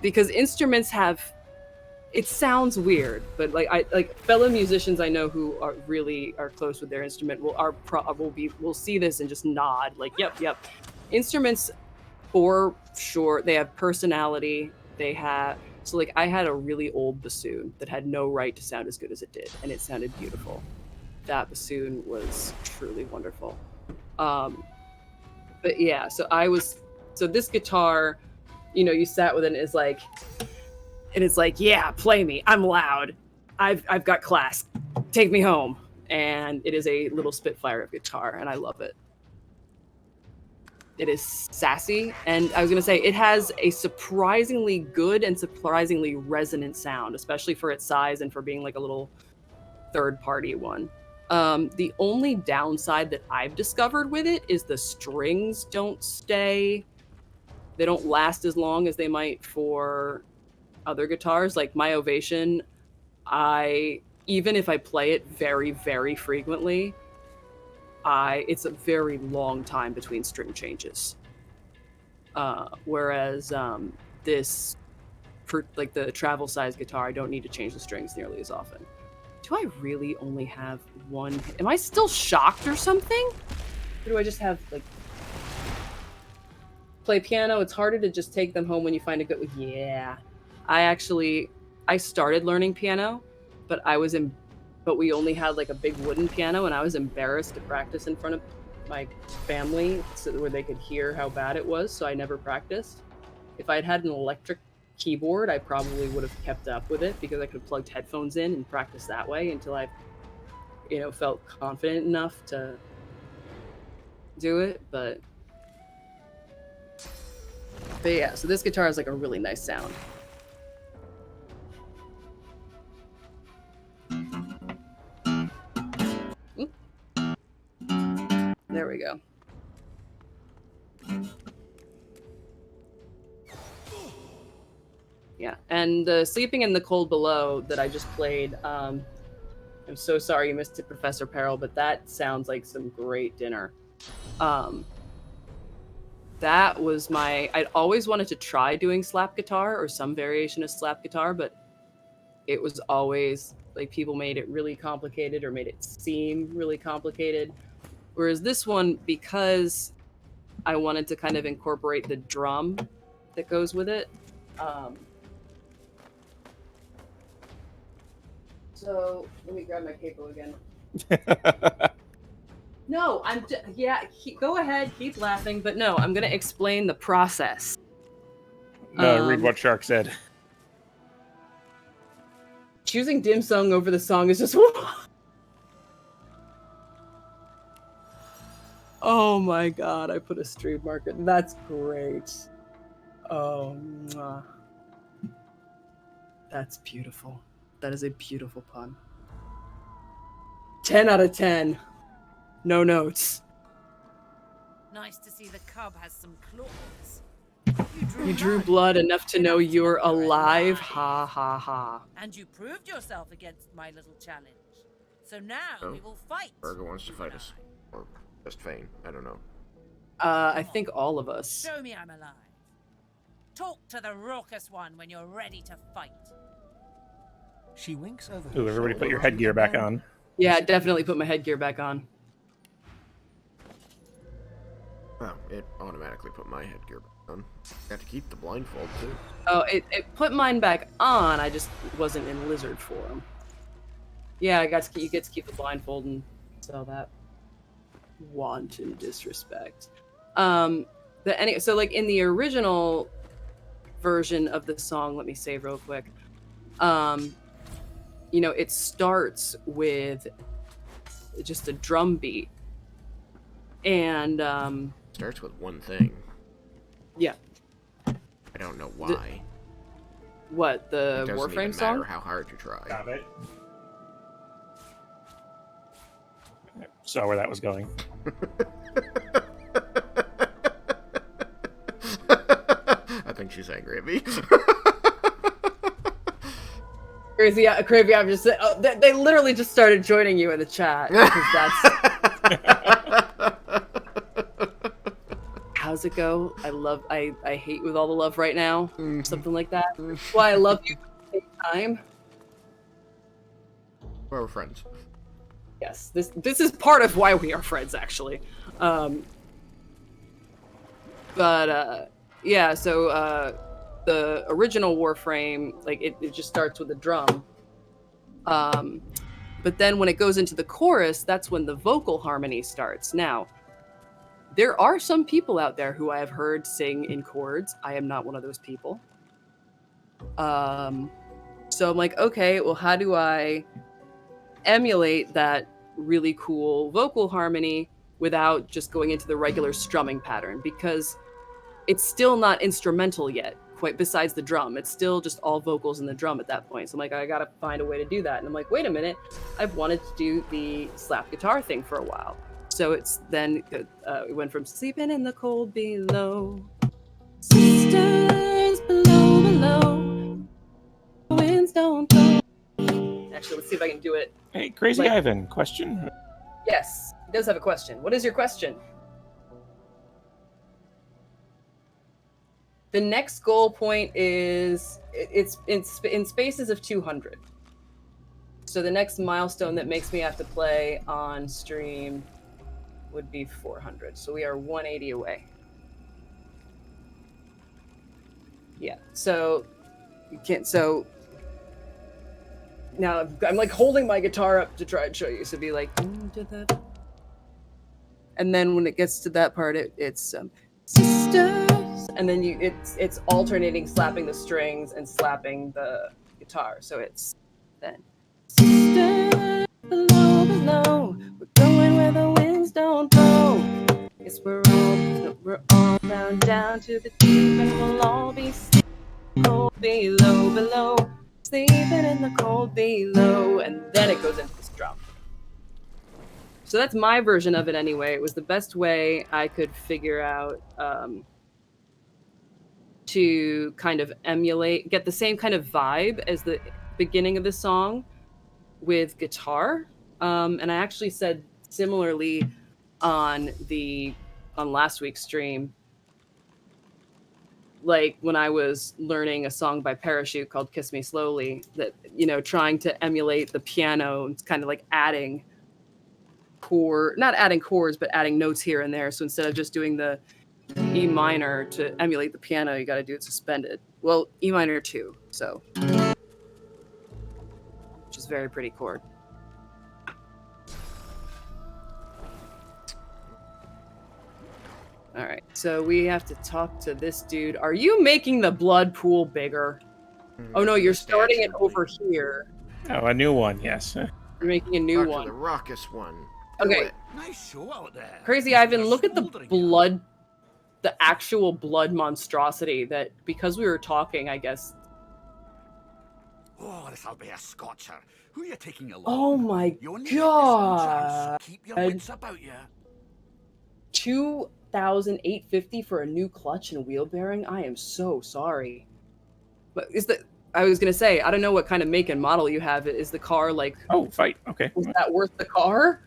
Because instruments have, it sounds weird, but like fellow musicians I know who are really close with their instrument will see this and just nod like, yep. Instruments, for sure, they have personality. So like I had a really old bassoon that had no right to sound as good as it did, and it sounded beautiful. That bassoon was truly wonderful. But yeah, so this guitar, you sat with it and it's like, yeah, play me. I'm loud. I've got class. Take me home. And it is a little Spitfire of guitar, and I love it. It is sassy, and I was gonna say it has a surprisingly good and surprisingly resonant sound, especially for its size and for being like a little third-party one. The only downside that I've discovered with it is the strings don't stay. They don't last as long as they might for other guitars. Like my Ovation, even if I play it very, very frequently, it's a very long time between string changes. Whereas this, for like the travel size guitar, I don't need to change the strings nearly as often. Do I really only have one? Am I still shocked or something? Or do I just have like play piano? It's harder to just take them home when you find a good. Yeah, I started learning piano, but we only had like a big wooden piano, and I was embarrassed to practice in front of my family where they could hear how bad it was, so I never practiced. If I'd had an electric keyboard, I probably would have kept up with it because I could have plugged headphones in and practiced that way until I, felt confident enough to do it. But yeah, so this guitar has like a really nice sound. There we go. Yeah, and Sleeping in the Cold Below that I just played, I'm so sorry you missed it, Professor Peril, but that sounds like some great dinner. That was I'd always wanted to try doing slap guitar or some variation of slap guitar, but it was always, like, people made it really complicated or made it seem really complicated. Whereas this one, because I wanted to kind of incorporate the drum that goes with it, so let me grab my capo again. No, go ahead, keep laughing, but no, I'm gonna explain the process. No, read what Shark said. Choosing Dim Sung over the song is just oh my god, I put a stream marker. That's great. Oh, mwah. That's beautiful. That is a beautiful pun. 10 out of 10. No notes. Nice to see the cub has some claws. You drew blood enough to know you're alive. Ha ha ha. And you proved yourself against my little challenge. So now we will fight. Burger wants to fight us. Or just Fane. I don't know. I think all of us. Show me I'm alive. Talk to the raucous one when you're ready to fight. She winks over. Ooh, everybody put your headgear back on. Yeah, definitely put my headgear back on. Oh, it automatically put my headgear back on. Got to keep the blindfold too. Oh, it put mine back on. I just wasn't in lizard form. Yeah, you get to keep the blindfold and sell that. Wanton disrespect. So like in the original version of the song, let me say real quick. It starts with just a drum beat. And starts with one thing. Yeah. I don't know why. The Warframe song? It doesn't even matter how hard you try. Got it. Saw where that was going. I think she's angry at me. Crazy, I'm just saying. Oh, they literally just started joining you in the chat. Because that's. how's it go? I hate with all the love right now. Something like that. Why I love you at the same time. We're friends. Yes, this is part of why we are friends, actually. Yeah, so the original Warframe, like it just starts with a drum. But then when it goes into the chorus, that's when the vocal harmony starts. Now, there are some people out there who I have heard sing in chords. I am not one of those people. So I'm like, okay, well, how do I emulate that really cool vocal harmony without just going into the regular strumming pattern? Because it's still not instrumental yet, quite besides the drum. It's still just all vocals and the drum at that point. So I'm like, I gotta find a way to do that. And I'm like, wait a minute, I've wanted to do the slap guitar thing for a while. So it's then, it went from sleeping in the cold below, sisters below, winds don't blow. Actually, let's see if I can do it. Hey, Crazy Like- Ivan, question? Yes, he does have a question. What is your question? The next goal point is it's in spaces of 200. So the next milestone that makes me have to play on stream would be 400. So we are 180 away. Yeah. So you can't. So now I'm like holding my guitar up to try and show you. So be like, and then when it gets to that part, it's sisters, and then it's alternating slapping the strings and slapping the guitar. So it's then sisters below, we're going where the winds don't blow. Guess we're all bound down to the deep, and we'll all be cold below, sleeping in the cold below, and then it goes into this drum. So that's my version of it anyway. It was the best way I could figure out to kind of get the same kind of vibe as the beginning of the song with guitar. And I actually said similarly on last week's stream, like when I was learning a song by Parachute called Kiss Me Slowly, that, trying to emulate the piano, it's kind of like adding not adding chords, but adding notes here and there. So instead of just doing the E minor to emulate the piano, you got to do it suspended. Well, E minor too, so, which is a very pretty chord. All right, so we have to talk to this dude. Are you making the blood pool bigger? Oh no, you're starting it over here. Oh, a new one, yes. You're making a new one. The raucous one. Okay. Nice show out there. Crazy Ivan, look at the blood, the actual blood monstrosity that, because we were talking, I guess. Oh, this'll be a scotcher. Who are you taking along? Oh my god. Keep your wits about you. 2,850 for a new clutch and wheel bearing? I am so sorry. But I was gonna say, I don't know what kind of make and model you have. Is the car like... Oh, fight. Okay. Is that worth the car?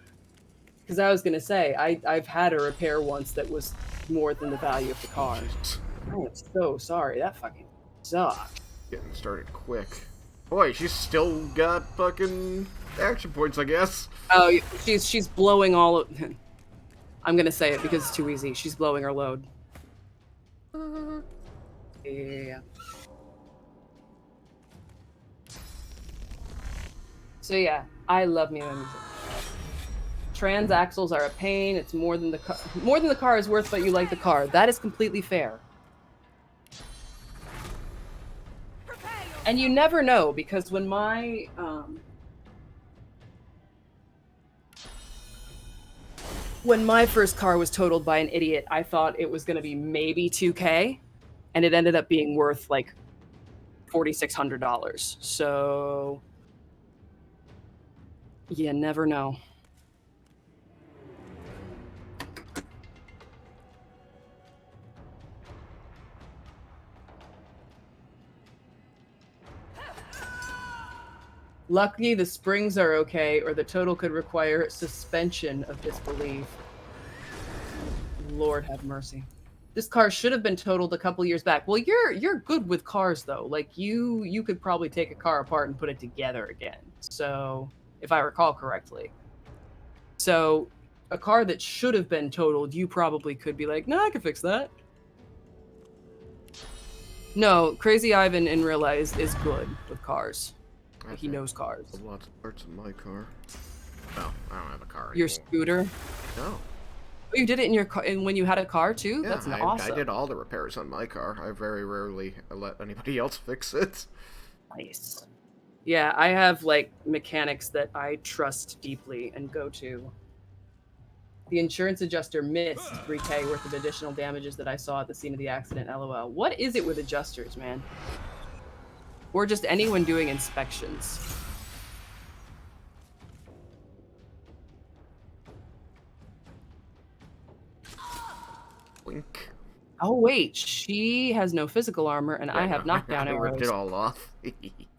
Because I was gonna say, I've had a repair once that was more than the value of the car. I am so sorry. That fucking sucked. Getting started quick. Boy, she's still got fucking action points, I guess. Oh, she's blowing all of... I'm gonna say it because it's too easy. She's blowing her load. Yeah. So yeah, I love me music. Transaxles are a pain. It's more than the car is worth, but you like the car. That is completely fair. And you never know, because when my first car was totaled by an idiot, I thought it was going to be maybe $2,000, and it ended up being worth like $4,600. So you never know. Lucky the springs are okay, or the total could require suspension of disbelief. Lord have mercy. This car should have been totaled a couple years back. Well, you're good with cars though. Like you could probably take a car apart and put it together again. So, if I recall correctly. So, a car that should have been totaled, you probably could be like, "No, I can fix that." No, Crazy Ivan in real life is good with cars. He knows cars. Lots of parts of my car. Oh, I don't have a car anymore. Your scooter? No. Oh, you did it in your car when you had a car too? Yeah, That's awesome. I did all the repairs on my car. I very rarely let anybody else fix it. Nice. Yeah, I have like mechanics that I trust deeply and go to. The insurance adjuster missed 3K worth of additional damages that I saw at the scene of the accident, LOL. What is it with adjusters, man? Or just anyone doing inspections? Wink. Oh wait, she has no physical armor and I have knockdown I ripped arrows. it all off.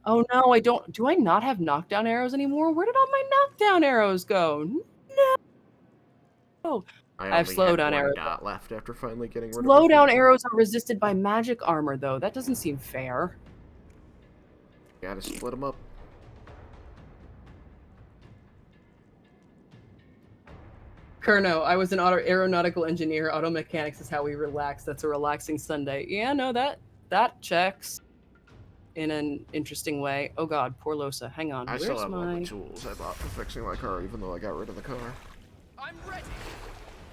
Oh no, I don't. Do I not have knockdown arrows anymore? Where did all my knockdown arrows go? No. I have slowdown arrows. Dot left after finally getting rid of Slowdown arrows are resisted by magic armor, though. That doesn't seem fair. Gotta split them up. Kerno, I was an aeronautical engineer. Auto mechanics is how we relax. That's a relaxing Sunday. Yeah, no, that checks in an interesting way. Oh god, poor Losa. Hang on. I still have all the tools I bought for fixing my car, even though I got rid of the car. I'm ready.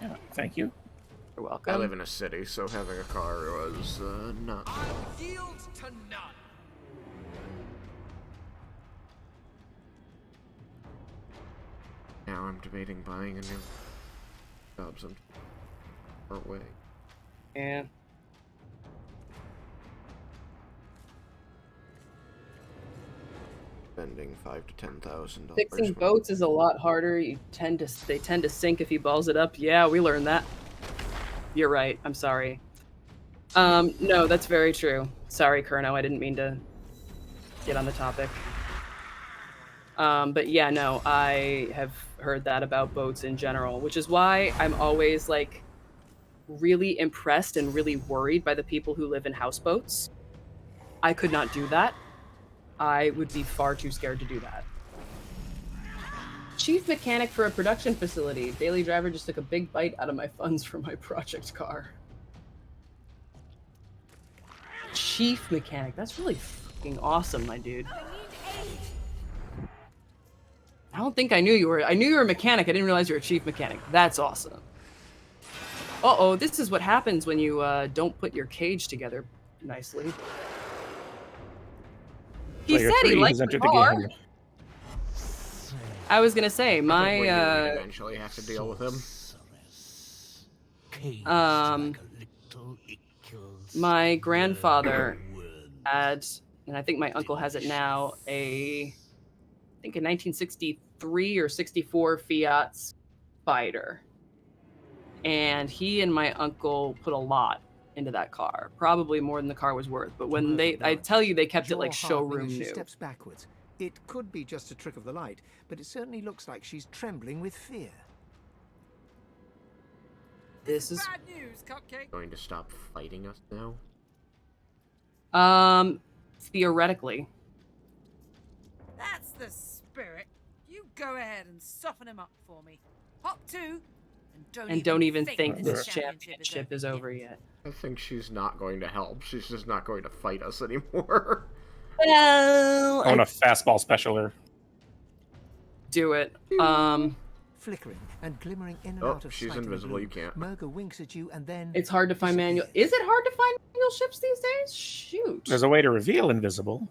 Yeah, thank you. You're welcome. I live in a city, so having a car was not. I'll yield to none. Now I'm debating buying a new job some way. Yeah. Spending $5,000 to $10,000. Fixing boats is a lot harder. They tend to sink if he balls it up. Yeah, we learned that. You're right. I'm sorry. No, that's very true. Sorry, Kerno. I didn't mean to get on the topic. But yeah, no, I have heard that about boats in general, which is why I'm always like really impressed and really worried by the people who live in houseboats. I could not do that. I would be far too scared to do that. Chief mechanic for a production facility. Daily driver just took a big bite out of my funds for my project car. Chief mechanic. That's really fucking awesome, my dude. I don't think I knew you were. I knew you were a mechanic. I didn't realize you were a chief mechanic. That's awesome. Uh-oh, this is what happens when you don't put your cage together nicely. He said he liked the car. I was gonna say my eventually have to deal with him. My grandfather had, and I think my uncle has it now, I think a 1963 or 64 Fiat Spider. And he and my uncle put a lot into that car, probably more than the car was worth. But when I tell you, they kept it like showroom new. She steps backwards. It could be just a trick of the light, but it certainly looks like she's trembling with fear. This is bad news, Cupcake. Going to stop fighting us now? Theoretically. That's the spirit. You go ahead and soften him up for me. Hop 2. And don't even think this championship is over yet. I think she's not going to help. She's just not going to fight us anymore. Well, I want a fastball specialer. Do it. Flickering and glimmering in and out of she's sight invisible. You can't. Murga winks at you and then it's hard to find manual. Is it hard to find manual ships these days? Shoot. There's a way to reveal invisible.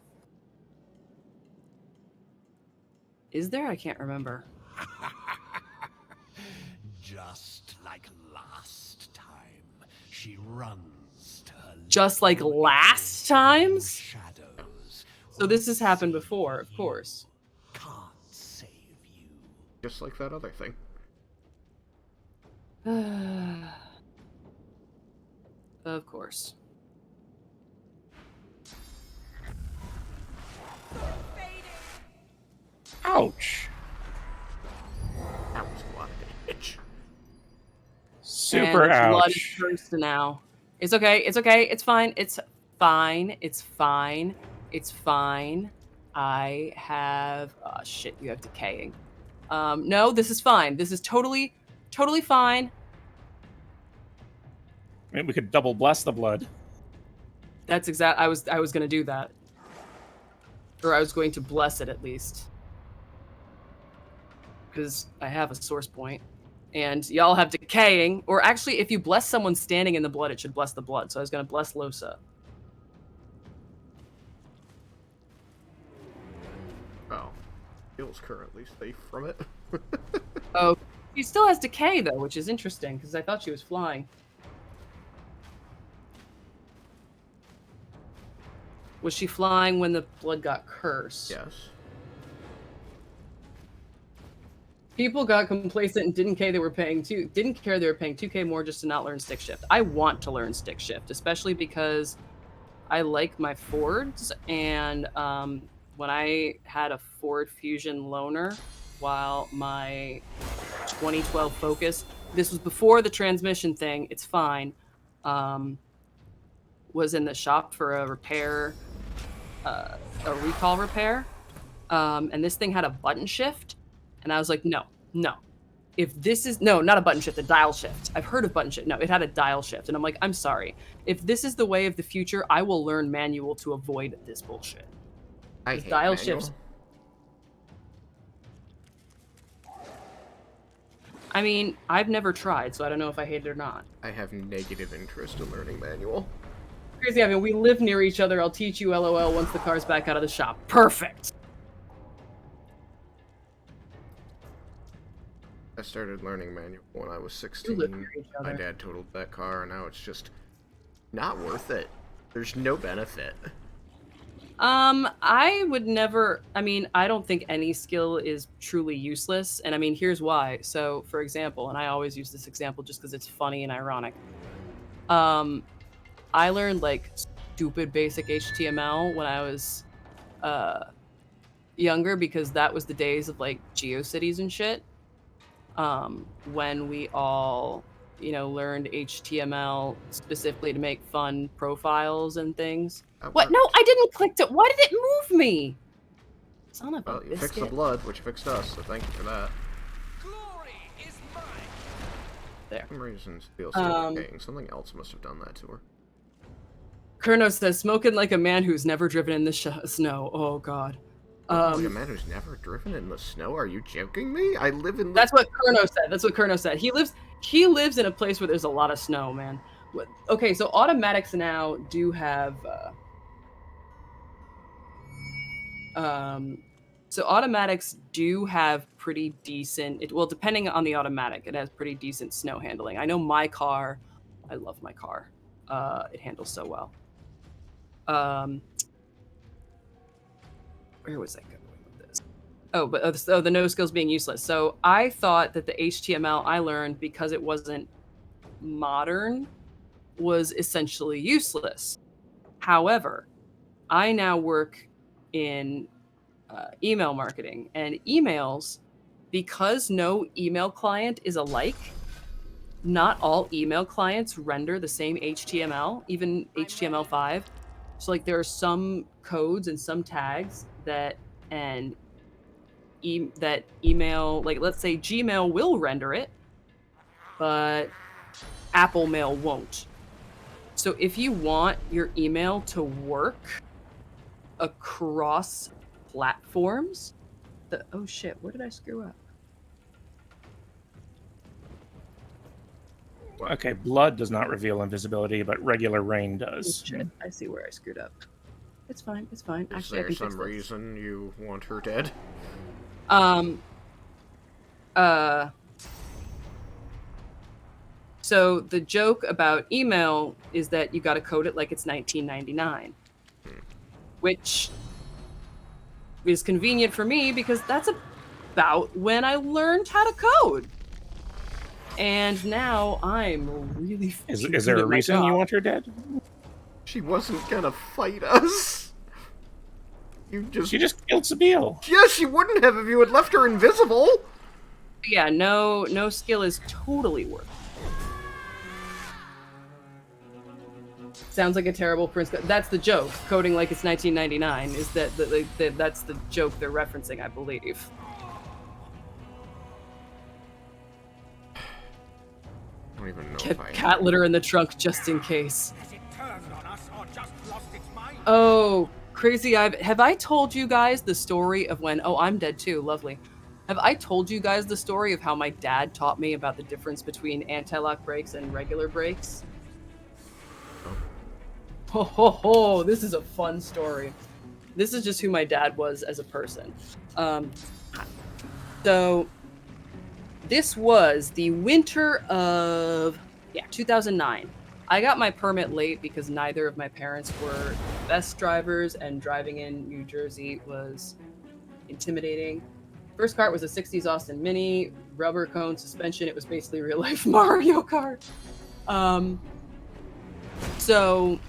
Is there? I can't remember. Just like last time, she runs to her just like last times? Shadows. So this has happened before, of course. Can't save you. Just like that other thing. Of course. Ouch. That was a lot of damage. Super and ouch. Blood is cursed now. It's okay. It's okay. It's fine. It's fine. It's fine. It's fine. I have... Oh, shit. You have decaying. No, this is fine. This is totally fine. I mean, we could double bless the blood. That's exact. I was going to do that. Or I was going to bless it at least. Because I have a source point. And y'all have decaying. Or actually, if you bless someone standing in the blood, it should bless the blood. So I was going to bless Losa. Oh. Feels currently safe from it. Oh, she still has decay, though, which is interesting, because I thought she was flying. Was she flying when the blood got cursed? Yes. People got complacent and didn't care they were paying 2K more just to not learn stick shift. I want to learn stick shift, especially because I like my Fords, and when I had a Ford Fusion loaner while my 2012 Focus, this was before the transmission thing, it's fine, was in the shop for a repair, a recall repair, and this thing had a button shift, and I was like, no. If this is... No, not a button shift, a dial shift. I've heard of button shift. No, it had a dial shift, and I'm like, I'm sorry. If this is the way of the future, I will learn manual to avoid this bullshit. I hate dial manual. shifts... I mean, I've never tried, so I don't know if I hate it or not. I have negative interest in learning manual. Crazy, I mean, we live near each other. I'll teach you LOL once the car's back out of the shop. Perfect! I started learning manual when I was 16. My dad totaled that car, and now it's just not worth it. There's no benefit. I would never... I mean, I don't think any skill is truly useless, and I mean, here's why. So, for example, and I always use this example just because it's funny and ironic. I learned, like, stupid basic HTML when I was, younger, because that was the days of, like, GeoCities and shit. When we all, you know, learned HTML specifically to make fun profiles and things. What? No, I didn't click to... Why did it move me? Son of a biscuit. You fixed the blood, which fixed us, so thank you for that. Glory is mine. There. For some reason, feels so decaying. Something else must have done that to her. Kerno says, smoking like a man who's never driven in the snow. Oh, God. Like a man who's never driven in the snow? Are you joking me? I live in... That's what Kerno said. He lives in a place where there's a lot of snow, man. Okay, so automatics now do have... so automatics do have pretty decent... well, depending on the automatic, it has pretty decent snow handling. I know my car... I love my car. It handles so well. Where was I going with this? Oh, but the no skills being useless. So I thought that the HTML I learned, because it wasn't modern, was essentially useless. However, I now work in email marketing, and emails, because no email client is alike, not all email clients render the same HTML, even HTML5. So, like, there are some codes and some tags that email, like, let's say Gmail will render it, but Apple Mail won't. So if you want your email to work across platforms, oh shit, where did I screw up? Okay, blood does not reveal invisibility, but regular rain does. Oh, shit, I see where I screwed up. It's fine, it's fine. Is Actually, I there can fix some this. reason you want her dead? So the joke about email is that you got to code it like it's 1999, which is convenient for me because that's about when I learned how to code. And now I'm really... Is there a reason you want her dead? She wasn't gonna fight us. She just killed Sabine. Yeah, she wouldn't have if you had left her invisible. Yeah, no skill is totally worth it. Sounds like a terrible Prince. That's the joke. Coding like it's 1999 is that's the joke they're referencing, I believe. I don't even know Get if I cat litter in the trunk just in case. Oh, crazy! Have I told you guys the story of when? Oh, I'm dead too. Lovely. Have I told you guys the story of how my dad taught me about the difference between anti-lock brakes and regular brakes? Ho ho ho! This is a fun story. This is just who my dad was as a person. So this was the winter of 2009. I got my permit late because neither of my parents were best drivers, and driving in New Jersey was intimidating. First kart was a 60s Austin Mini, rubber cone suspension. It was basically real life Mario Kart. So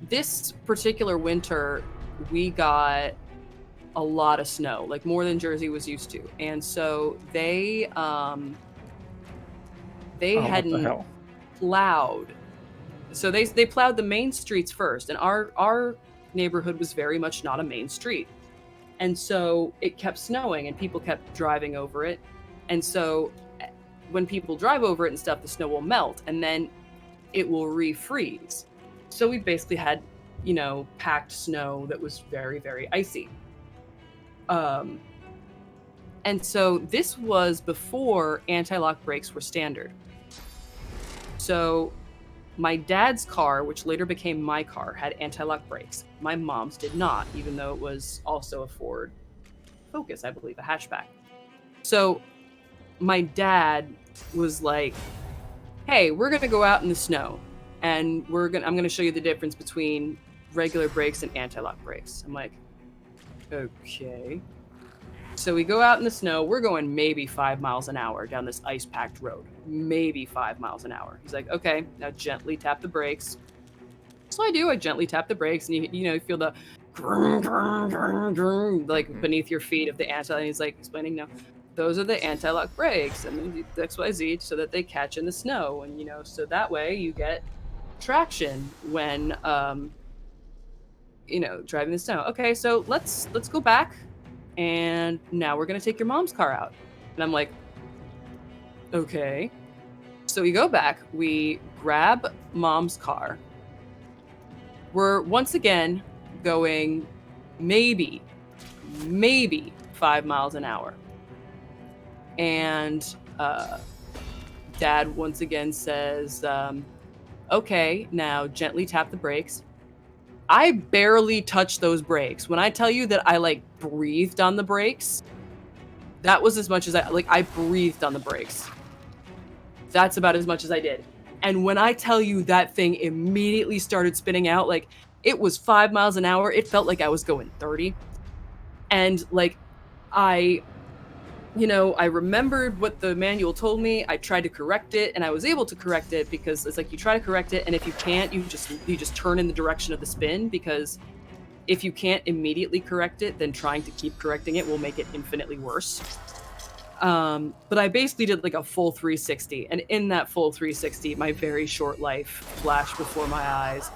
this particular winter, we got a lot of snow, like more than Jersey was used to. And so they hadn't plowed. So they plowed the main streets first, and our neighborhood was very much not a main street. And so it kept snowing and people kept driving over it. And so when people drive over it and stuff, the snow will melt and then it will refreeze. So we basically had, packed snow that was very, very icy. And so this was before anti-lock brakes were standard. So my dad's car, which later became my car, had anti-lock brakes. My mom's did not, even though it was also a Ford Focus, I believe, a hatchback. So my dad was like, hey, we're going to go out in the snow and I'm going to show you the difference between regular brakes and anti-lock brakes. I'm like, okay. So we go out in the snow. We're going maybe 5 miles an hour down this ice-packed road. Maybe 5 miles an hour. He's like, okay, now gently tap the brakes. So I do. I gently tap the brakes, and you feel the grrr, grrr, grrr, grrr, like beneath your feet of the anti. And he's like explaining, no, those are the anti-lock brakes, and the XYZ, so that they catch in the snow, and so that way you get traction when driving the snow. Okay, so let's go back. And now we're going to take your mom's car out. And I'm like, okay. So we go back, we grab mom's car. We're once again going maybe 5 miles an hour. And dad once again says, okay, now gently tap the brakes. I barely touched those brakes. When I tell you that I breathed on the brakes, that was as much as I breathed on the brakes. That's about as much as I did. And when I tell you that thing immediately started spinning out, it was 5 miles an hour. It felt like I was going 30. And I remembered what the manual told me. I tried to correct it, and I was able to correct it because it's like you try to correct it, and if you can't, you just turn in the direction of the spin, because if you can't immediately correct it, then trying to keep correcting it will make it infinitely worse. But I basically did a full 360, and in that full 360, my very short life flashed before my eyes,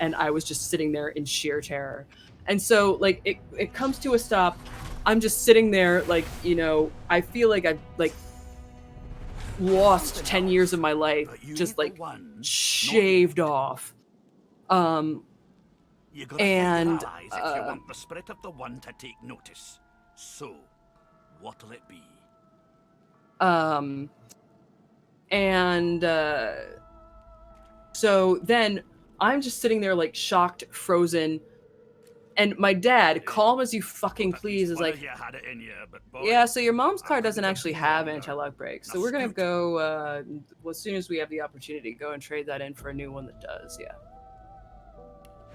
and I was just sitting there in sheer terror. And so it comes to a stop. I'm just sitting there I feel like I've lost 10 years of my life just shaved off. You gotta and fight your allies if you want the spirit of the one to take notice. So, what'll it be? So then I'm just sitting there shocked, frozen. And my dad, calm as you fucking please, is like, yeah, so your mom's car doesn't actually have anti-lock brakes. So we're going to go, as soon as we have the opportunity, go and trade that in for a new one that does, yeah.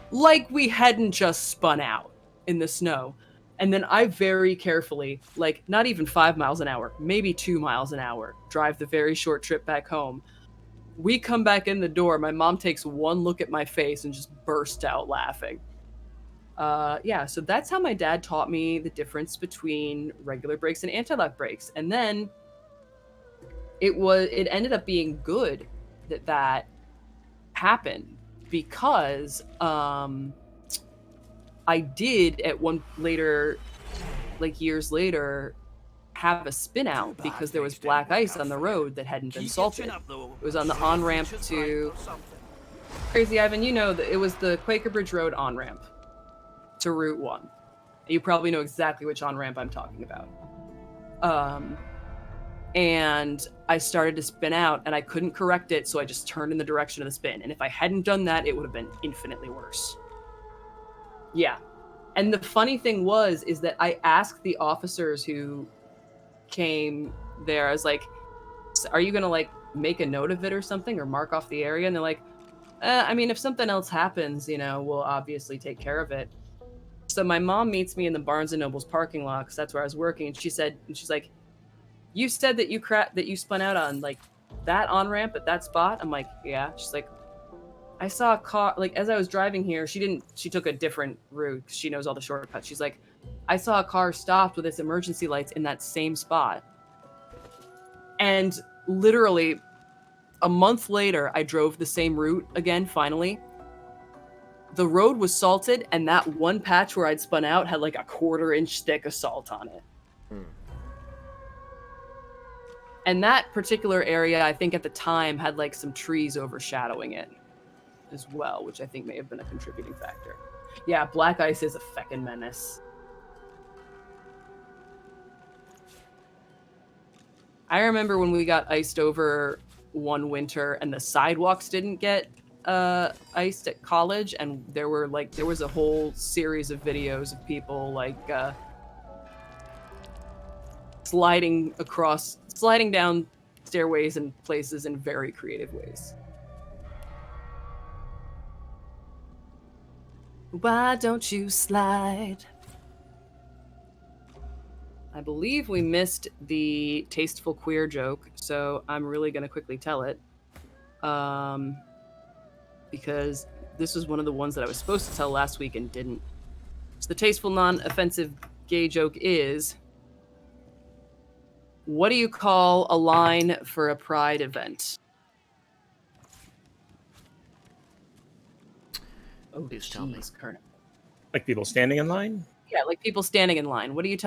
Like we hadn't just spun out in the snow. And then I very carefully, not even 5 miles an hour, maybe 2 miles an hour, drive the very short trip back home. We come back in the door. My mom takes one look at my face and just bursts out laughing. So that's how my dad taught me the difference between regular brakes and anti-lock brakes. And then it ended up being good that happen because I did at one later, like years later, have a spin out because there was black ice on the road that hadn't been salted. It was on the on ramp to Crazy Ivan. You know that it was the Quaker Bridge Road on ramp to Route 1. You probably know exactly which on ramp I'm talking about. And I started to spin out and I couldn't correct it, so I just turned in the direction of the spin. And if I hadn't done that, it would have been infinitely worse. Yeah. And the funny thing is that I asked the officers who came there, I was like, are you going to like make a note of it or something or mark off the area? And they're like, I mean, if something else happens, you know, we'll obviously take care of it. So my mom meets me in the Barnes & Noble's parking lot because that's where I was working. And she's like, you said that you spun out on like that on-ramp at that spot? I'm like, yeah. She's like, I saw a car, like as I was driving here, she took a different route because she knows all the shortcuts. She's like, I saw a car stopped with its emergency lights in that same spot. And literally a month later, I drove the same route again, finally. The road was salted, and that one patch where I'd spun out had like a 1/4 inch thick of salt on it. And that particular area, I think at the time, had like some trees overshadowing it as well, which I think may have been a contributing factor. Yeah, black ice is a feckin' menace. I remember when we got iced over one winter and the sidewalks didn't get iced at college, and there was a whole series of videos of people like sliding down stairways and places in very creative ways. Why don't you slide? I believe we missed the tasteful queer joke, so I'm really going to quickly tell it. Because this was one of the ones that I was supposed to tell last week and didn't. So the tasteful, non-offensive gay joke is, what do you call a line for a pride event? Oh, please tell me. Like people standing in line? Yeah, like people standing in line. What do you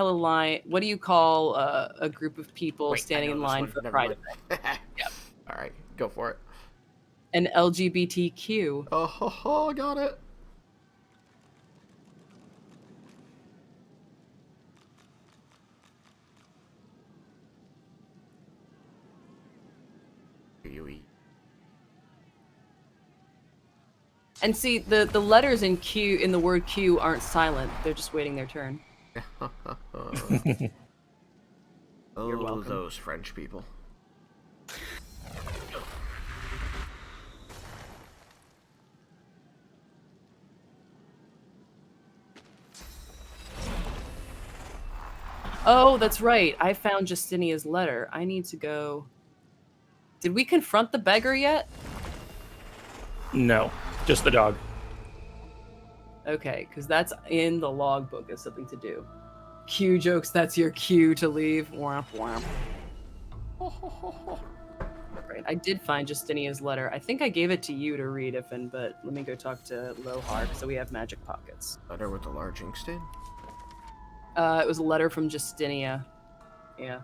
call a group of people standing in line for a pride event? Yeah. All right, go for it. An LGBTQ. Oh, got it. And see, the letters in the word Q aren't silent. They're just waiting their turn. You're welcome. Those French people. Oh, that's right. I found Justinia's letter. I need to go. Did we confront the beggar yet? No, just the dog. Okay, because that's in the logbook as something to do. Q jokes, that's your cue to leave. Womp womp. Right, I did find Justinia's letter. I think I gave it to you to read, Ifin, but let me go talk to Lohar, so we have magic pockets. Letter with a large inkstand? It was a letter from Justinia. Yeah.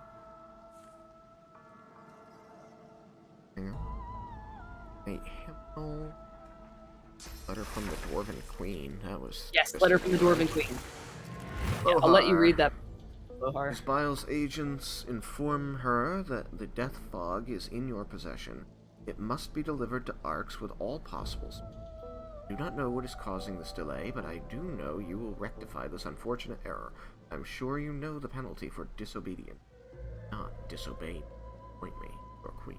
Wait, hello. Letter from the Dwarven Queen. That was... Yes, letter from the Dwarven Queen. Yeah, I'll let you read that, Lohar. Bile's agents inform her that the death fog is in your possession. It must be delivered to Arx with all possible speed. I do not know what is causing this delay, but I do know you will rectify this unfortunate error. I'm sure you know the penalty for disobedience. Not disobey. Point me, your queen.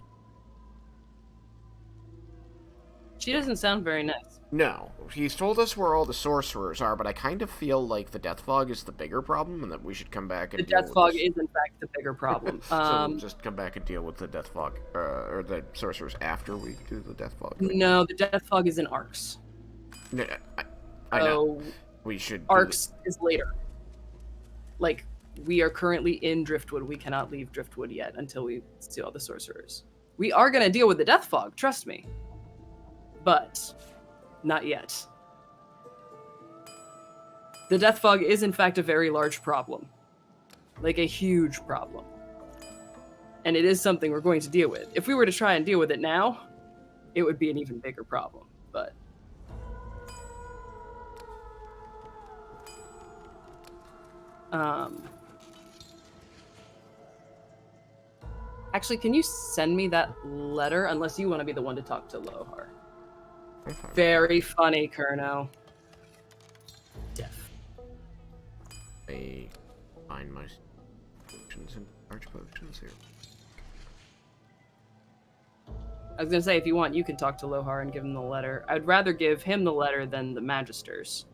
She doesn't sound very nice. No, he's told us where all the sorcerers are, but I kind of feel like the death fog is the bigger problem, and that we should come back and the death fog is in fact the bigger problem. So we'll just come back and deal with the death fog, or the sorcerers after we do the death fog. Right? No, the death fog is in Arx. No, I know. We should. Arx is later. Like, we are currently in Driftwood. We cannot leave Driftwood yet until we see all the sorcerers. We are going to deal with the death fog, trust me. but not yet. The death fog is in fact a very large problem. Like a huge problem. And it is something we're going to deal with. If we were to try and deal with it now, it would be an even bigger problem, but... Actually, can you send me that letter? Unless you want to be the one to talk to Lohar. Very funny, Kerno. Death. I find my potions and large potions here. I was gonna say, if you want, you can talk to Lohar and give him the letter. I'd rather give him the letter than the Magisters.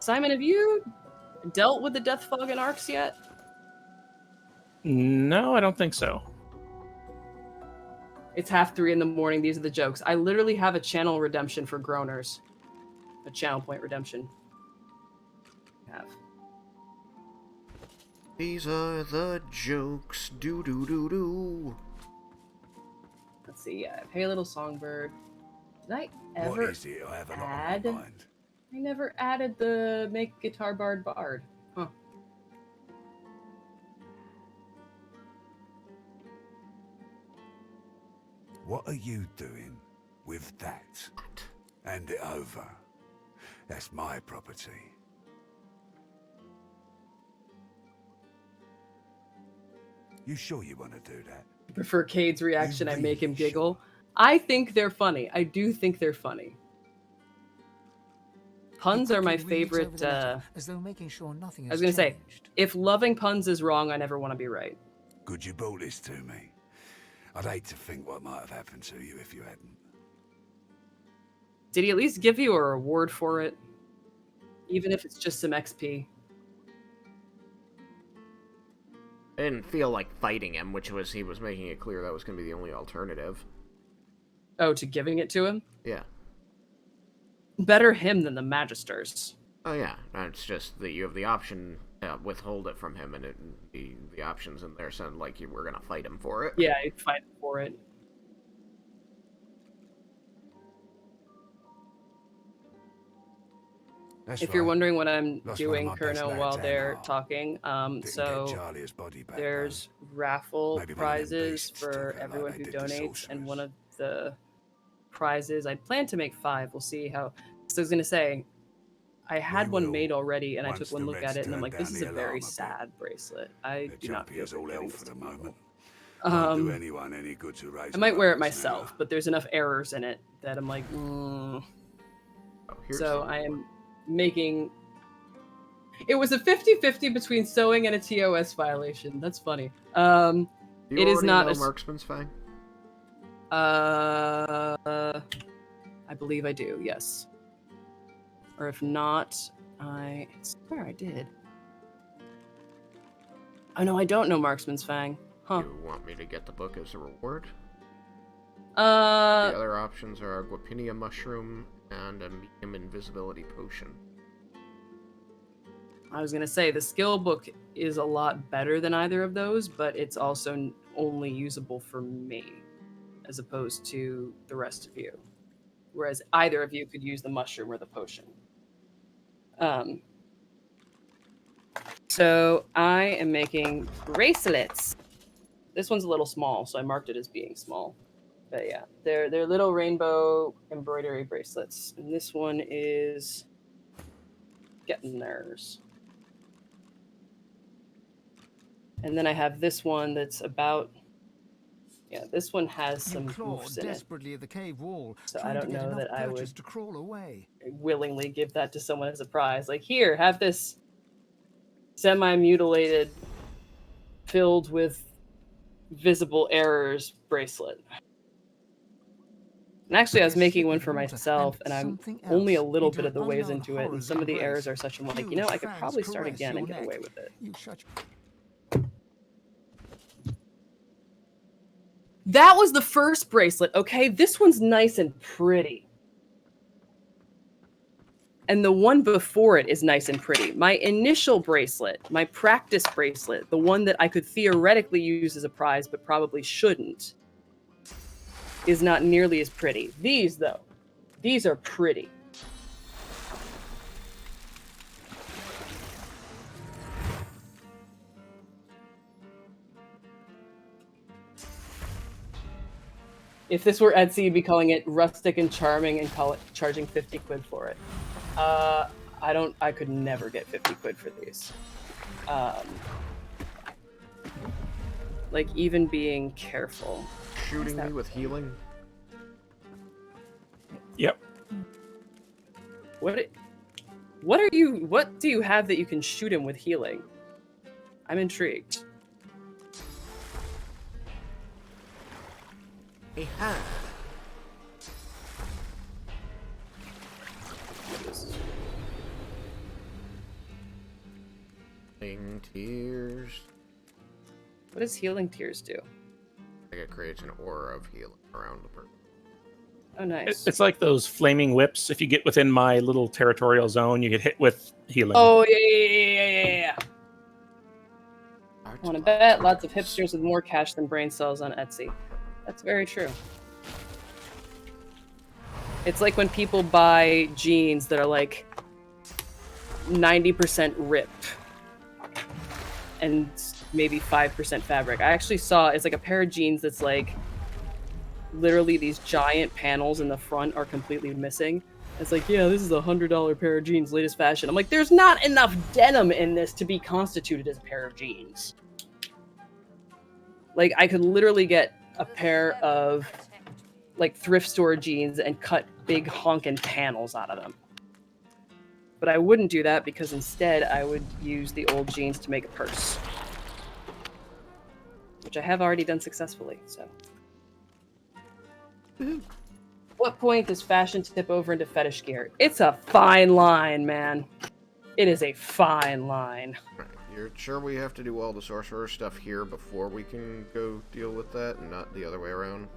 Simon, have you dealt with the death fog in Arcs yet? No, I don't think so. It's 3:30 in the morning. These are the jokes. I literally have a channel redemption for groaners. A channel point redemption. These are the jokes. Do do do do. Let's see. I have Hey Little Songbird. Did I ever What is it I have a lot on my mind? I never added the Make Guitar Bard Bard. Huh. What are you doing with that? Hand it over. That's my property. You sure you want to do that? I prefer Cade's reaction. I make him giggle. I think they're funny. I do think they're funny. Puns are my favorite. As though making sure nothing I was gonna say, if loving puns is wrong, I never want to be right. Could you brought this to me? I'd hate to think what might have happened to you if you hadn't. Did he at least give you a reward for it? Even if it's just some XP. I didn't feel like fighting him, which was, he was making it clear that was going to be the only alternative. Oh, to giving it to him? Yeah. Better him than the Magisters. Oh yeah, it's just that you have the option withhold it from him, and the options in there sound like you were going to fight him for it. Yeah, you'd fight for it. That's if you're right. wondering what I'm Lost doing, one of my best Kerno, lads, while they're Anhar. talking, Didn't so get Charlie's body back, there's raffle Maybe one of them prizes beasts for took her everyone like who they did the donates, and sorcerers. one of the prizes, I plan to make 5. We'll see how. So I was gonna say, I had one made already, and I once took one the look Reds at it, and I'm turned like, this down is the a very alarm a bit. sad bracelet. I The do not feel champion's all good hell giving for this the to people. moment. Won't do Um, anyone any good to raise I might wear it ruckus now. myself, but there's enough errors in it that I'm like, So I am making. It was a 50-50 between sewing and a TOS violation. That's funny. Do you it is already not know a. Marksman's Fang? I believe I do. Yes. Or if not, I swear I did. Oh no, I don't know Marksman's Fang. Huh. You want me to get the book as a reward? The The other options are a Guapinia mushroom and a medium invisibility potion. I was gonna say the skill book is a lot better than either of those, but it's also only usable for me, as opposed to the rest of you. Whereas either of you could use the mushroom or the potion. So I am making bracelets. This one's a little small, so I marked it as being small. But yeah, they're little rainbow embroidery bracelets, and this one is getting theirs. And then I have this one that's about. Yeah, this one has some clawed goofs in it. desperately at the cave wall, So I trying don't to get know enough that I purchase would to crawl away. willingly give that to someone as a prize. Like, here, have this semi-mutilated, filled with visible errors bracelet. And actually, I was making one for myself, and I'm only a little bit of the ways into it, and some of the errors are such I'm like, you know, I could probably start again and get away with it. That was the first bracelet, okay? This one's nice and pretty. And the one before it is nice and pretty. My initial bracelet, my practice bracelet, the one that I could theoretically use as a prize but probably shouldn't, is not nearly as pretty. These, though, these are pretty. If this were Etsy, you'd be calling it rustic and charming and call it charging 50 quid for it. I could never get 50 quid for these. Like, even being careful. Shooting me with healing? Yep. What do you have that you can shoot him with healing? I'm intrigued. Aha. Healing tears. What does healing tears do? Like it creates an aura of healing around the person. Oh, nice. It's like those flaming whips. If you get within my little territorial zone, you get hit with healing. Oh, yeah. I want to bet lots of hipsters with more cash than brain cells on Etsy. That's very true. It's like when people buy jeans that are like 90% rip and maybe 5% fabric. I actually saw, it's like a pair of jeans that's like literally these giant panels in the front are completely missing. It's like, yeah, this is a $100 pair of jeans, latest fashion. I'm like, there's not enough denim in this to be constituted as a pair of jeans. Like, I could literally get a pair of like thrift store jeans and cut big honkin' panels out of them. But I wouldn't do that because instead I would use the old jeans to make a purse. Which I have already done successfully, so. What point does fashion tip over into fetish gear? It's a fine line, man. It is a fine line. Right. You're sure we have to do all the sorcerer stuff here before we can go deal with that and not the other way around?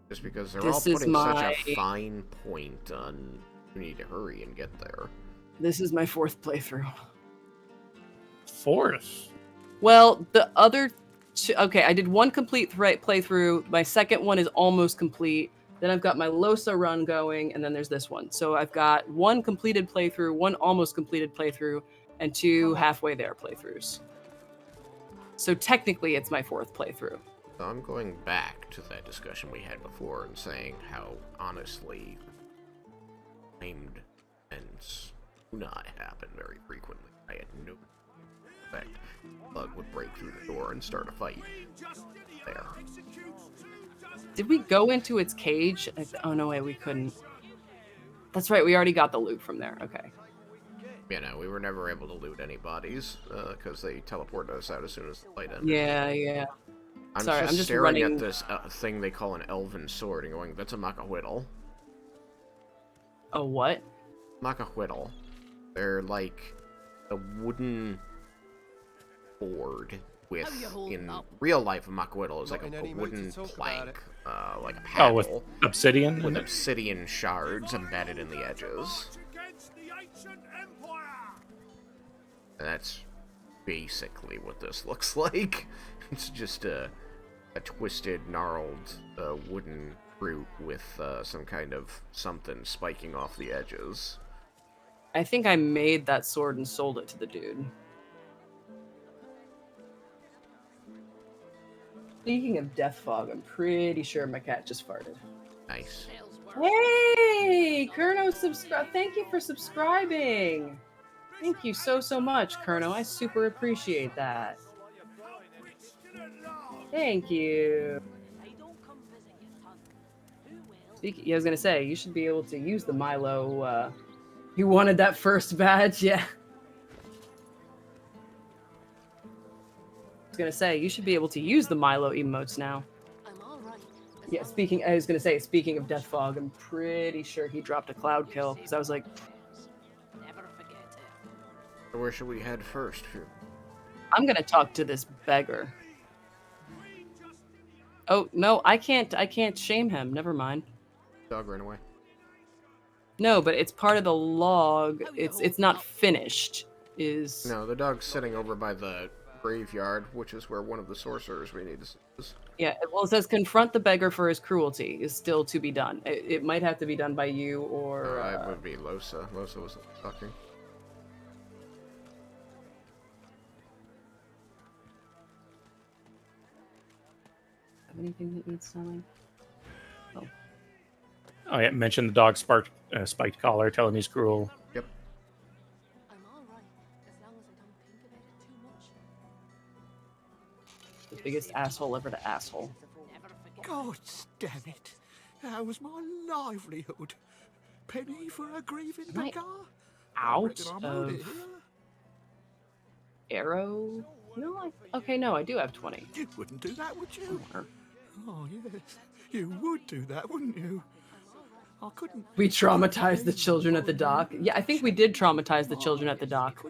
Just because they're all putting such a fine point on you need to hurry and get there. This is my 4th playthrough. 4th? Well, the other two... Okay, I did 1 complete playthrough. My 2nd one is almost complete. Then I've got my Losa run going, and then there's this one. So I've got 1 completed playthrough, 1 almost completed playthrough, and 2 halfway there playthroughs. So technically, it's my 4th playthrough. So I'm going back to that discussion we had before and saying how, honestly, named events do not happen very frequently. I had no effect. Bug would break through the door and start a fight. There. Did we go into its cage? Oh, no, wait, we couldn't. That's right, we already got the loot from there. Okay. Yeah, no, we were never able to loot any bodies, because they teleported us out as soon as the light ended. Yeah. I'm just staring at this thing they call an elven sword and going, that's a macahuitl. A what? Macahuitl. They're like a wooden board with, in real life, a macahuitl is like a wooden plank, like a paddle. Oh, with obsidian? With obsidian shards embedded in the edges. And that's basically what this looks like. It's just a twisted, gnarled wooden fruit with some kind of something spiking off the edges. I think I made that sword and sold it to the dude. Speaking of death fog, I'm pretty sure my cat just farted. Nice. Hey, Kerno, thank you for subscribing. Thank you so much, Kerno. I super appreciate that. Thank you. I was gonna say, you should be able to use the Milo, you wanted that first badge, yeah. I was gonna say, you should be able to use the Milo emotes now. Yeah, I was gonna say, speaking of Death Fog, I'm pretty sure he dropped a cloud kill, because I was like... Where should we head first? I'm gonna talk to this beggar. Oh, no, I can't shame him. Never mind. Dog ran away. No, but it's part of the log. It's not finished. No, the dog's sitting over by the graveyard, which is where one of the sorcerers we need is. Yeah, well, it says confront the beggar for his cruelty is still to be done. It might have to be done by you or. It would be Losa. Losa was talking. Have anything that needs selling? Oh. Oh yeah, mentioned the dog spiked collar, telling he's cruel. Yep. I'm all right, as long as I don't think about it too much. The biggest asshole ever to asshole. God damn it. That was my livelihood. Penny for a grieving Am I beggar? out of arrow? No, okay, no, I do have 20. You wouldn't do that, would you? More. Oh, yes. You would do that, wouldn't you? I couldn't. We traumatized the children at the dock. Yeah, I think we did traumatize the children at the dock.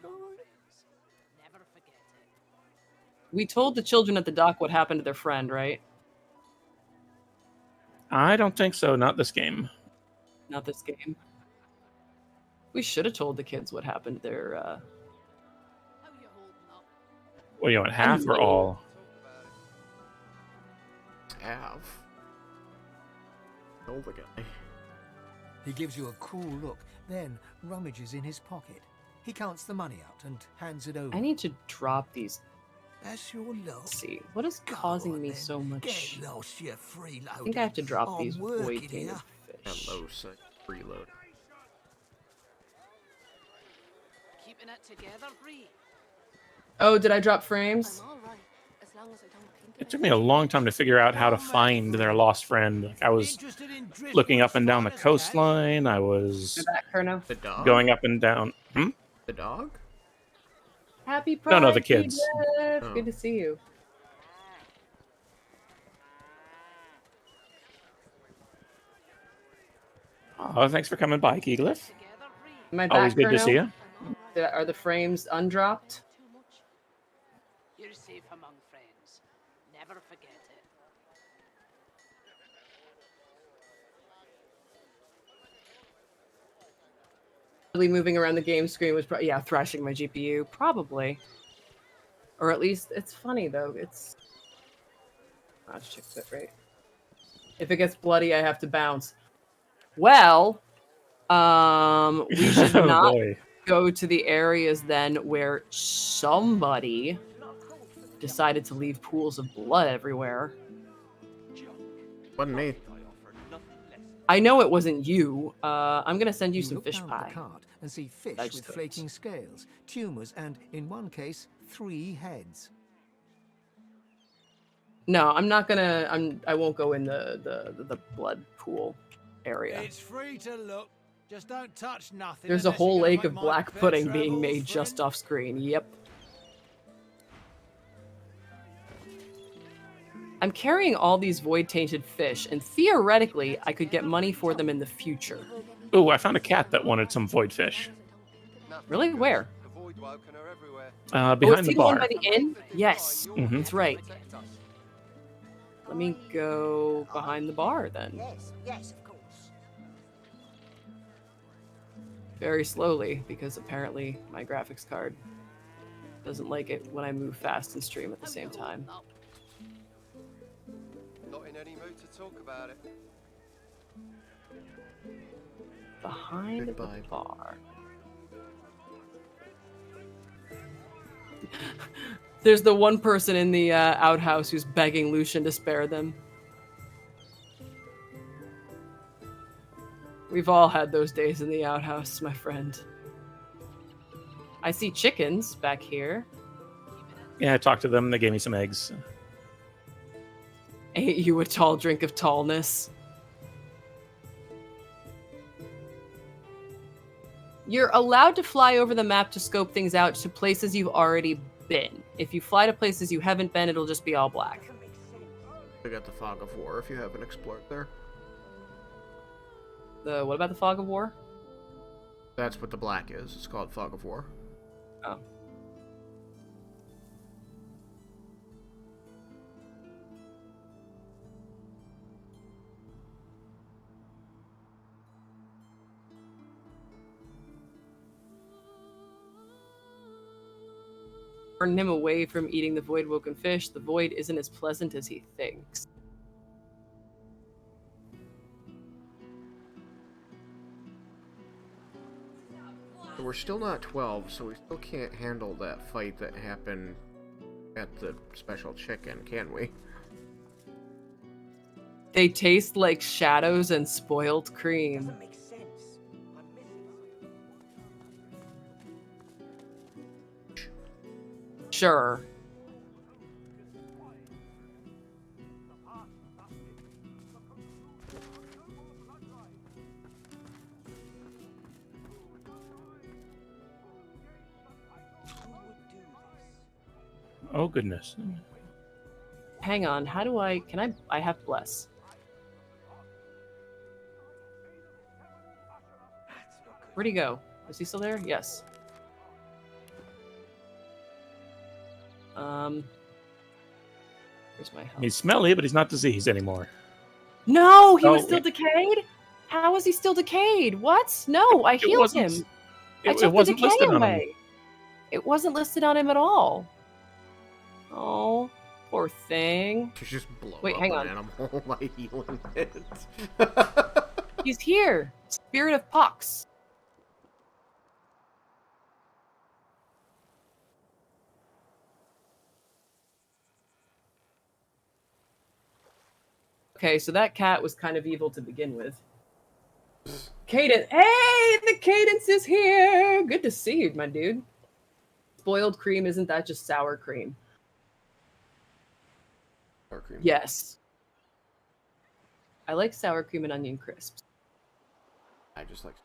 We told the children at the dock what happened to their friend, right? I don't think so. Not this game. Not this game. We should have told the kids what happened to their. What do you want, half or all? Half. Kill the guy. He gives you a cool look, then rummages in his pocket. He counts the money out and hands it over. I need to drop these. That's your luck. Let's see, what is causing me so much? Get lost, you freeloader. I think I have to drop these working void here. fish. Hello, sick. Reload. Keeping it together, Bree. Oh, did I drop frames? I'm all right, as long as I don't think It took me a long time to figure out how to find their lost friend. Like, I was looking up and down the coastline. I was The dog? going up and down. The dog? Happy Pride. No, the kids. Jeff. Oh. Good to see you. Oh, thanks for coming by, Keyglyph. Am I back, Always good to see you. Are the frames undropped? You're safe among friends. Never forget it. Really moving around the game screen was thrashing my GPU probably, or at least it's funny though. It's let's check that right. If it gets bloody, I have to bounce. Well, we should Oh, not boy. go to the areas then where somebody decided to leave pools of blood everywhere. Wasn't me. I know it wasn't you. I'm gonna send you some look fish down pie. the cart and see fish I just with cooked. flaking scales, tumors, and in one case, 3 heads. No, I'm not gonna. I won't go in the blood pool area. It's free to look. Just don't touch nothing. There's a unless you're whole gonna lake make of my black pet pudding being travels, made just friend. off screen. Yep. I'm carrying all these void tainted fish, and theoretically, I could get money for them in the future. Ooh, I found a cat that wanted some void fish. Really? Where? Behind Oh, is the he the one bar. by the inn? Yes, Mhm. that's right. Let me go behind the bar then. Yes, yes, of course. Very slowly, because apparently my graphics card doesn't like it when I move fast and stream at the same time. Not in any mood to talk about it. Behind Goodbye. the bar. There's the one person in the outhouse who's begging Lucian to spare them. We've all had those days in the outhouse, my friend. I see chickens back here. Yeah, I talked to them. They gave me some eggs. Ain't you a tall drink of tallness? You're allowed to fly over the map to scope things out to places you've already been. If you fly to places you haven't been, it'll just be all black. We got the Fog of War if you haven't explored there. What about the Fog of War? That's what the black is. It's called Fog of War. Oh. Turn him away from eating the void-woken fish. The void isn't as pleasant as he thinks. We're still not 12, so we still can't handle that fight that happened at the special chicken, can we? They taste like shadows and spoiled cream. Doesn't make sense. I'm missing. Sure. Who would do this? Oh, goodness. Hang on, how do I have bless. Where'd he go? Is he still there? Yes. Where's my health? He's smelly, but he's not diseased anymore. No, he was Oh, still yeah. decayed? How is he still decayed? What? No, I healed him. I took the decay away. It wasn't listed on him at all. Oh, poor thing. To just blow Wait, up hang an on. animal by healing it. He's here. Spirit of Pox. Okay, so that cat was kind of evil to begin with. Cadence. Hey, the Cadence is here. Good to see you, my dude. Spoiled cream, isn't that just sour cream? Sour cream. Yes. I like sour cream and onion crisps. I just like.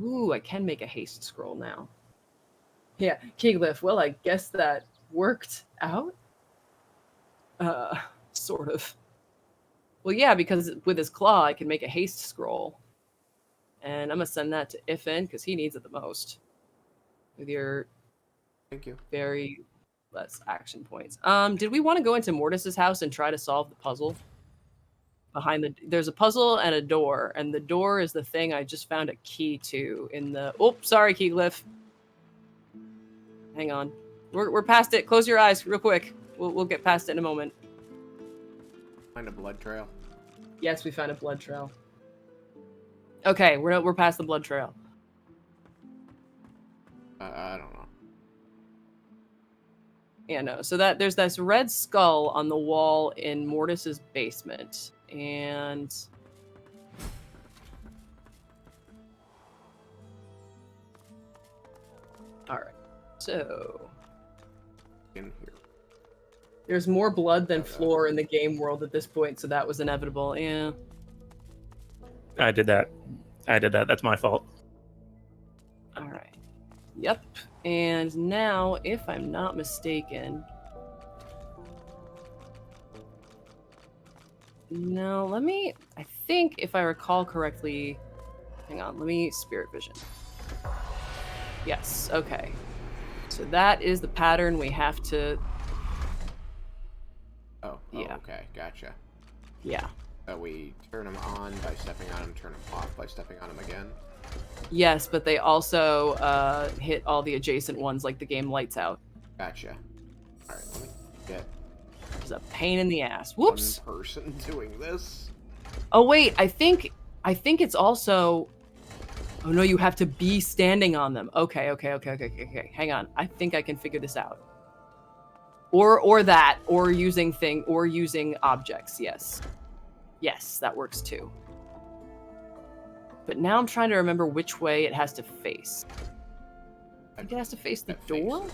Ooh, I can make a haste scroll now. Yeah, Keegliff, well, I guess that worked out? Sort of. Well, yeah, because with his claw, I can make a haste scroll. And I'm gonna send that to Ifin, because he needs it the most. With your Thank you. very less action points. Did we want to go into Mortis's house and try to solve the puzzle? There's a puzzle and a door, and the door is the thing I just found a key to in the... Oh, sorry, Keegliff. Hang on. We're past it. Close your eyes real quick. We'll get past it in a moment. Find a blood trail. Yes, we found a blood trail. Okay, we're past the blood trail. I don't know. Yeah, no. So there's this red skull on the wall in Mortis's basement, and all right. So In here. there's more blood than floor in the game world at this point, so that was inevitable. Yeah. I did that. That's my fault. All right. Yep. And now, if I'm not mistaken, no, I think if I recall correctly, hang on, let me spirit vision. Yes, okay. So that is the pattern we have to, Oh, yeah. Okay, gotcha. Yeah. We turn them on by stepping on them, turn them off by stepping on them again. Yes, but they also hit all the adjacent ones like the game lights out. Gotcha. Alright, let me get It's a pain in the ass. Whoops. one person doing this. Oh wait, I think it's also. Oh no, you have to be standing on them. Okay. Hang on. I think I can figure this out. Or using objects. Yes. Yes, that works too. But now I'm trying to remember which way it has to face. I think it has to face the door?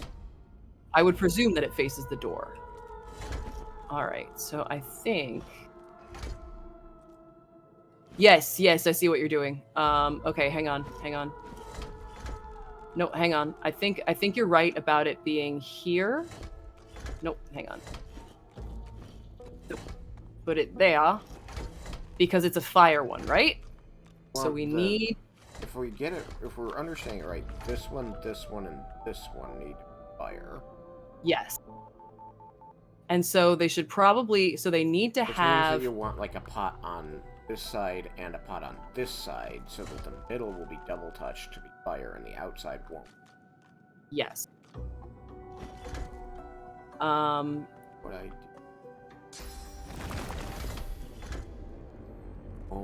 I would presume that it faces the door. Alright, so I think... Yes, I see what you're doing. Okay, hang on. No, hang on. I think you're right about it being here. Nope, hang on. Nope. Put it there. Because it's a fire one, right? Well, so we need... If we get it, if we're understanding it right, this one, and this one need fire. Yes. And so they should probably... So they need to Which have... means that you want like a pot on this side and a pot on this side, so that the middle will be double touched to be fire and the outside won't. Yes. What I do.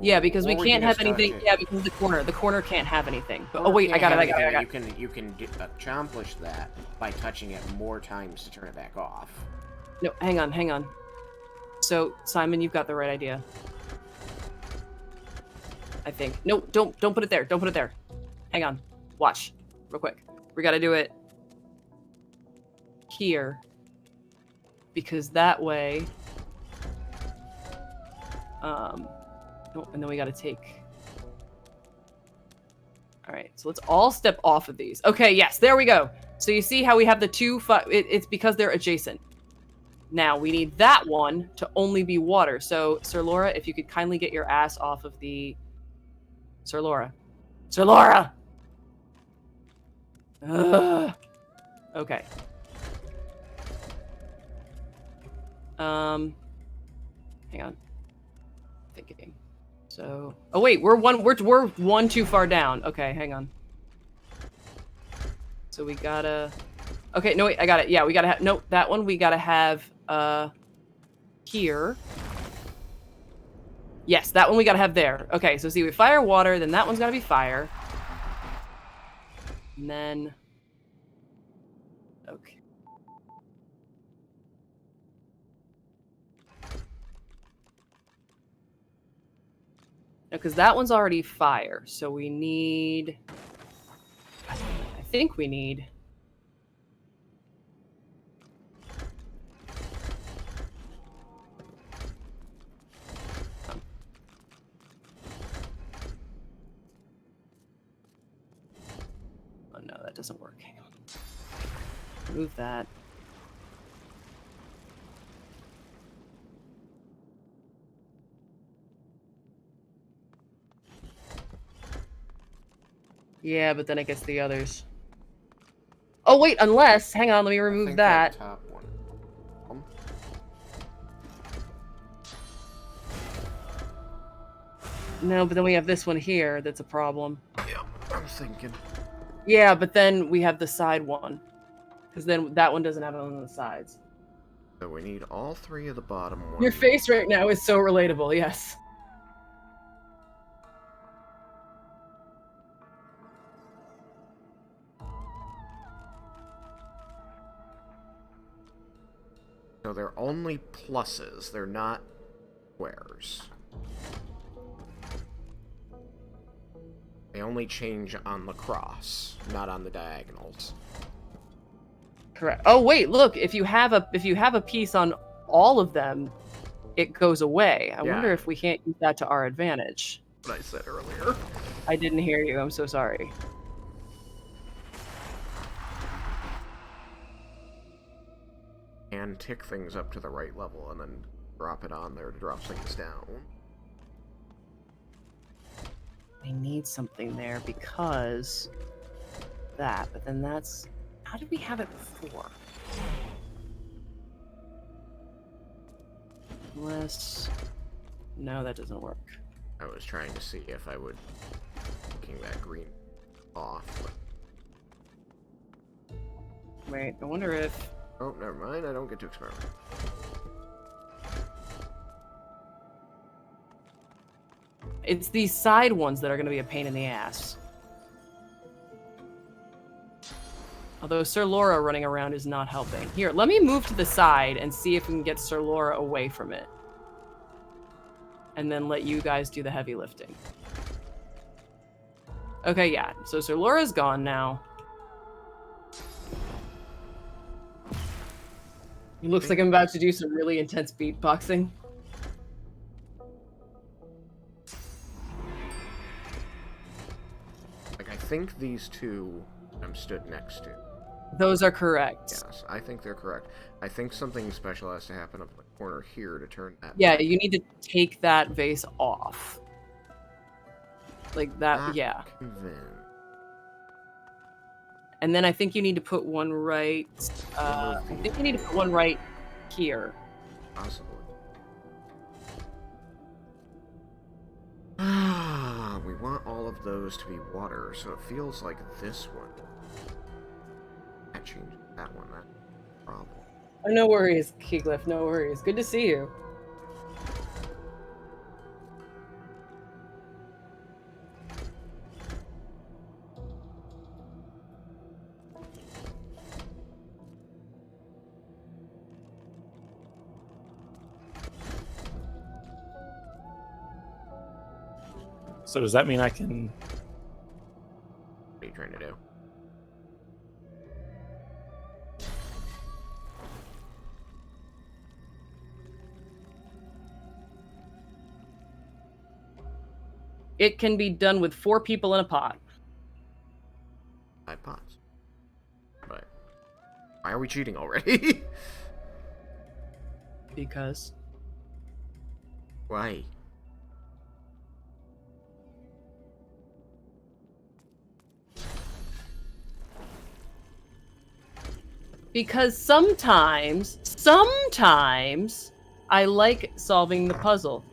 Yeah, because we Or can't can have just touch anything. it. Yeah, because the corner can't have anything. But, Corner oh wait, I can't got have it. anything, You can accomplish that by touching it more times to turn it back off. No, hang on. So Simon, you've got the right idea. I think. No, don't put it there. Don't put it there. Hang on. Watch, real quick. We got to do it here because that way. Oh, and then we got to take. All right, so let's all step off of these. Okay, yes, there we go. So you see how we have the two. It's because they're adjacent. Now we need that one to only be water. So Sir Laura, if you could kindly get your ass off of the. Sir Laura. Ugh. Okay. Hang on. Thinking. So. Oh wait, we're one too far down. Okay, hang on. So we gotta. Okay, no wait, I got it. Yeah, we gotta have. Nope, that one we gotta have. Here. Yes, that one we gotta have there. Okay, so see, we fire water, then that one's gotta be fire. And then. Okay. Because that one's already fire, so we need. I think we need. Oh no, that doesn't work. Hang on. Move that. Yeah, but then it gets the others. Oh wait, unless, hang on, let me remove that. Top one. No, but then we have this one here that's a problem. Yeah, I'm thinking. Yeah, but then we have the side one. Because then that one doesn't have it on the sides. So we need all three of the bottom ones. Your face right now is so relatable, yes. So they're only pluses, they're not squares. They only change on the cross, not on the diagonals. Correct. Oh wait, look, if you have a piece on all of them, it goes away. I wonder if we can't use that to our advantage. What I said earlier. I didn't hear you. I'm so sorry. And tick things up to the right level and then drop it on there to drop things down. I need something there because that, but then that's. How did we have it before? Unless. No, that doesn't work. I was trying to see if I would taking that green off. But... Wait, I wonder if. Oh, never mind. I don't get to experiment. It's these side ones that are going to be a pain in the ass. Although Sir Laura running around is not helping. Here, let me move to the side and see if we can get Sir Laura away from it. And then let you guys do the heavy lifting. Okay, yeah. So Sir Laura's gone now. It looks like I'm about to do some really intense beatboxing. Like, I think these two I'm stood next to. Those are correct. Yes, I think they're correct. I think something special has to happen up in the corner here to turn that. Yeah, back. you need to take that vase off. Like that, Not yeah. convinced. And then I think you need to put one right. I think you need to put one right here. Possibly. Ah, we want all of those to be water, so it feels like this one. change that one. That's a problem. Oh, no worries, Keyglyph. No worries. Good to see you. So does that mean I can... What are you trying to do? It can be done with 4 people in a pot. 5 pots. But why are we cheating already? Because Why? sometimes I like solving the puzzle.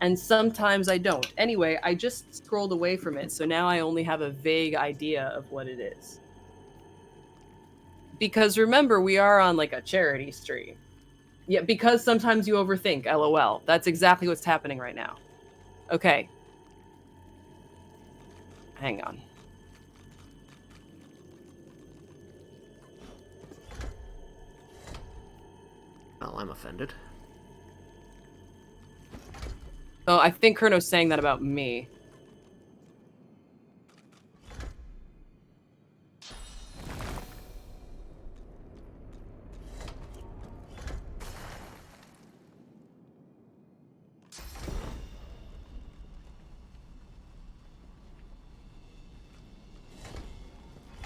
And sometimes I don't. Anyway, I just scrolled away from it, so now I only have a vague idea of what it is. Because remember, we are on like a charity stream. Yeah, because sometimes you overthink, LOL. That's exactly what's happening right now. Okay. Hang on. Well, I'm offended. Oh, I think Kurno's saying that about me.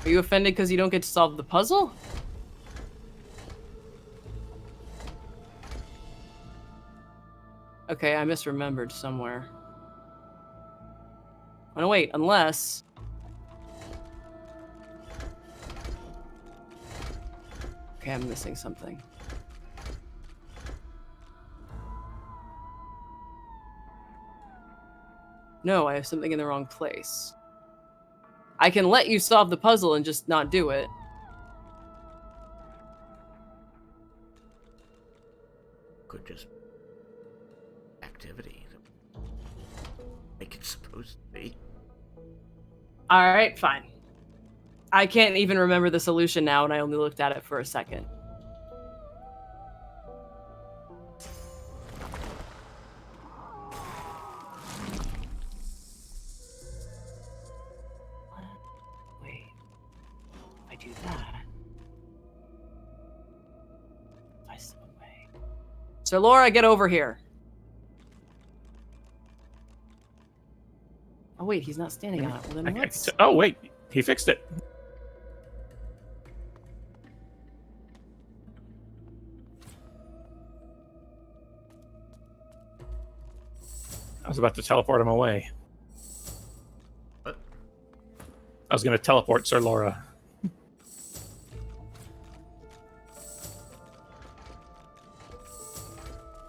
Are you offended because you don't get to solve the puzzle? Okay, I misremembered somewhere. Oh, no, wait, unless... Okay, I'm missing something. No, I have something in the wrong place. I can let you solve the puzzle and just not do it. Could just activity. Like it's supposed to be. Alright, fine. I can't even remember the solution now, and I only looked at it for a second. Wait. If I do that... I slip away. Sir Laura, get over here. Oh wait, he's not standing on it. Well, then what's... Oh wait, he fixed it. I was about to teleport him away. What? I was going to teleport Sir Laura.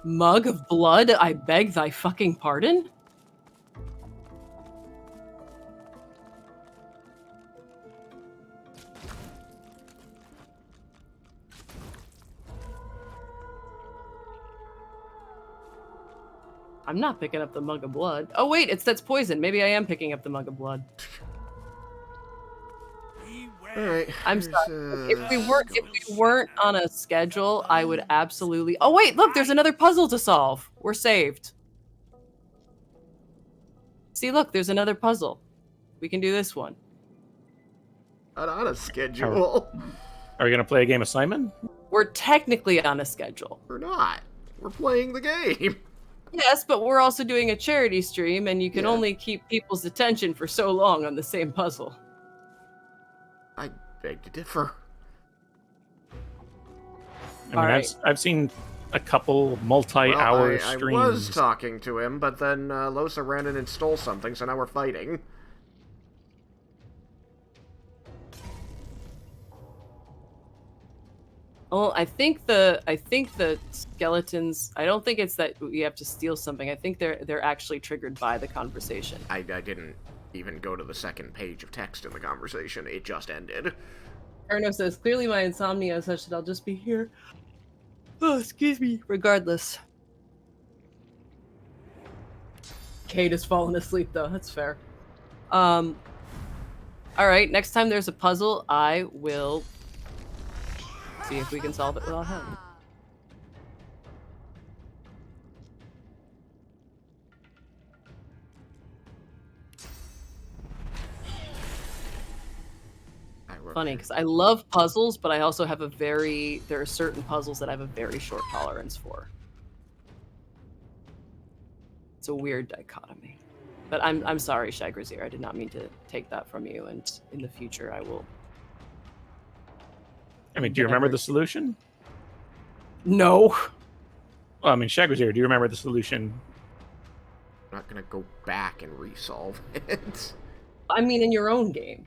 Mug of blood, I beg thy fucking pardon? I'm not picking up the mug of blood. Oh wait, that's poison. Maybe I am picking up the mug of blood. Alright. I'm sorry. If we weren't on a schedule, I would absolutely... Oh wait, look, there's another puzzle to solve. We're saved. See, look, there's another puzzle. We can do this one. Not on a schedule. Are we going to play a game of Simon? We're technically on a schedule. We're not. We're playing the game. Yes, but we're also doing a charity stream, and you can only keep people's attention for so long on the same puzzle. I beg to differ. I mean, I've seen a couple multi-hour streams. I was talking to him, but then Losa ran in and stole something, so now we're fighting. Well, I think the skeletons. I don't think it's that you have to steal something. I think they're actually triggered by the conversation. I didn't even go to the second page of text in the conversation. It just ended. Arno says, clearly my insomnia is such that I'll just be here. Oh, excuse me. Regardless. Kate has fallen asleep, though. That's fair. All right, next time there's a puzzle, I will see if we can solve it without him. Funny, because I love puzzles, but I also have there are certain puzzles that I have a very short tolerance for. It's a weird dichotomy. But I'm sorry, Shagrazier. I did not mean to take that from you, and in the future I will. I mean, do you remember the solution? No. Well, I mean, Shagrazier, do you remember the solution? I'm not gonna go back and resolve it. I mean, in your own game.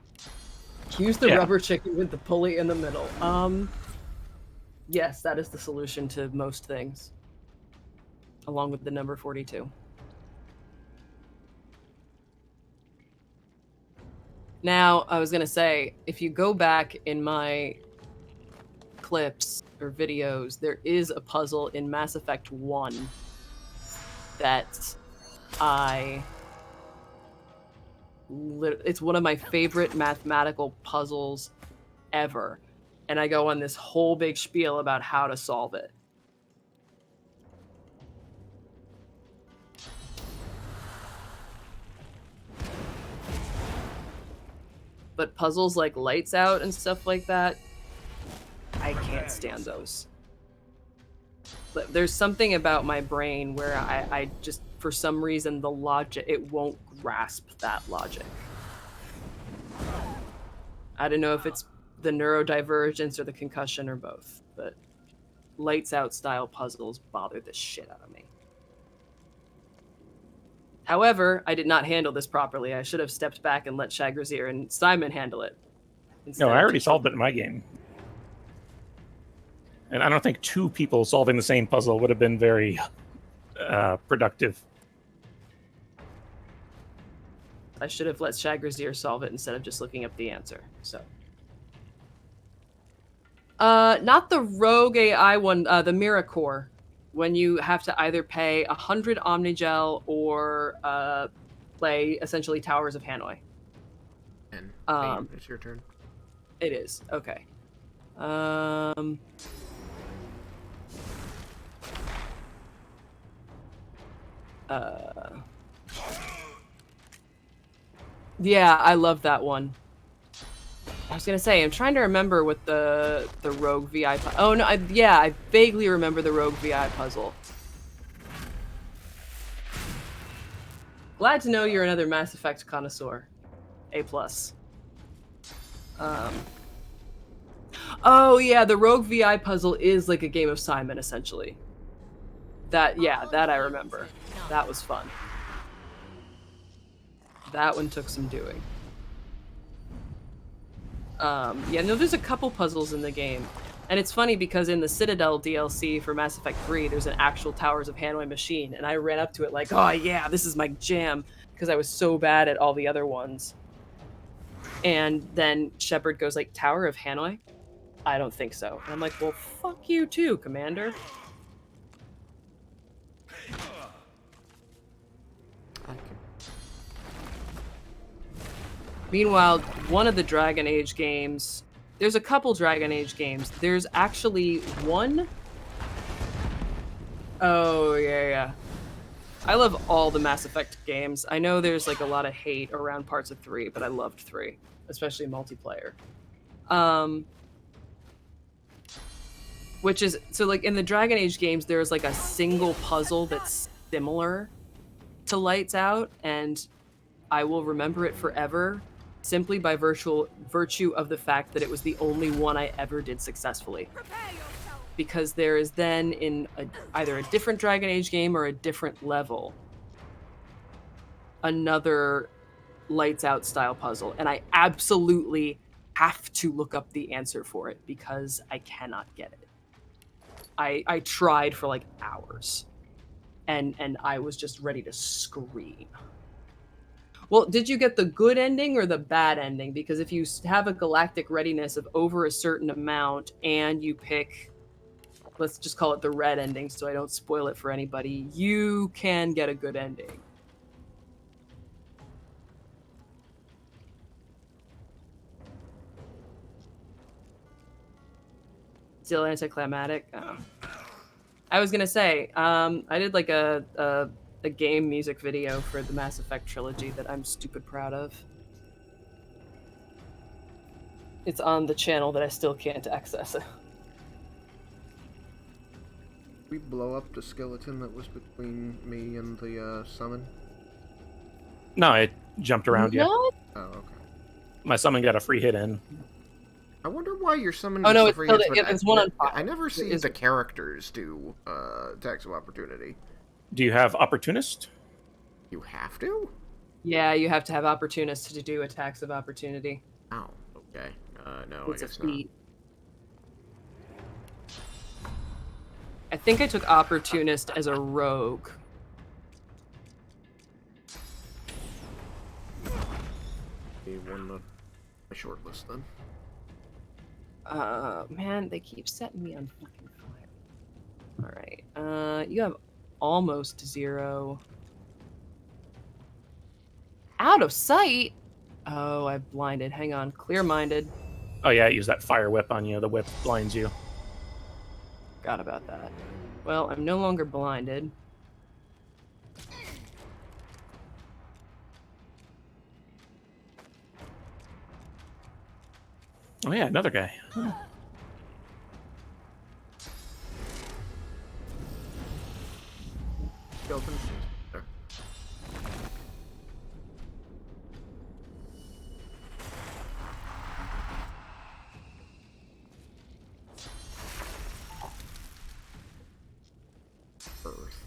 Use the rubber chicken with the pulley in the middle. Yes, that is the solution to most things. Along with the number 42. Now, I was gonna say, if you go back in my clips or videos, there is a puzzle in Mass Effect 1 that it's one of my favorite mathematical puzzles ever. And I go on this whole big spiel about how to solve it. But puzzles like Lights Out and stuff like that, I can't stand those. But there's something about my brain where I just, for some reason, the logic, it won't grasp that logic. I don't know if it's the neurodivergence or the concussion or both, but Lights Out style puzzles bother the shit out of me. However, I did not handle this properly. I should have stepped back and let Shagrazier and Simon handle it. No, I already solved it in my game. And I don't think two people solving the same puzzle would have been very productive. I should have let Shagrazier solve it instead of just looking up the answer. So, not the Rogue AI one, the Miracore, when you have to either pay 100 Omnigel or play essentially Towers of Hanoi. And it's your turn. It is okay. Yeah, I love that one. I was gonna say, I'm trying to remember what the Rogue VI. Oh no, I vaguely remember the Rogue VI puzzle. Glad to know you're another Mass Effect connoisseur. A+. Oh yeah, the Rogue VI puzzle is like a game of Simon, essentially. That I remember. That was fun. That one took some doing. Yeah, no, there's a couple puzzles in the game. And it's funny because in the Citadel DLC for Mass Effect 3, there's an actual Towers of Hanoi machine, and I ran up to it like, oh yeah, this is my jam, because I was so bad at all the other ones. And then Shepard goes like, Tower of Hanoi? I don't think so. And I'm like, well, fuck you too, Commander. Meanwhile, one of the Dragon Age games, there's a couple Dragon Age games. There's actually one. Oh, yeah. I love all the Mass Effect games. I know there's like a lot of hate around parts of 3, but I loved 3, especially multiplayer. Which is, so like in the Dragon Age games, there's like a single puzzle that's similar to Lights Out, and I will remember it forever simply by virtue of the fact that it was the only one I ever did successfully. Because there is then in either a different Dragon Age game or a different level, another Lights Out style puzzle, and I absolutely have to look up the answer for it because I cannot get it. I tried for like hours, and I was just ready to scream. Well, did you get the good ending or the bad ending? Because if you have a galactic readiness of over a certain amount and you pick, let's just call it the red ending so I don't spoil it for anybody, you can get a good ending. Still anticlimactic? Oh. I was gonna say, I did like a game music video for the Mass Effect trilogy that I'm stupid proud of. It's on the channel that I still can't access. We blow up the skeleton that was between me and the summon? No, it jumped around you. What? Oh, okay. My summon got a free hit in. I wonder why your summon Oh, no, gets the it's free still hits, but there's one on fire. I never see Is- the characters do attacks of opportunity. Do you have Opportunist? You have to? Yeah, you have to have opportunists to do attacks of opportunity. Oh, okay. No, It's I a guess not. feat. I think I took opportunist as a rogue. He won the short list then. Man, they keep setting me on fucking fire. Alright, you have almost 0. Out of sight? Oh, I blinded. Hang on. Clear-minded. Oh yeah, use that fire whip on you. The whip blinds you. Forgot about that. Well, I'm no longer blinded. Oh yeah, another guy. Skeleton. There. Earth.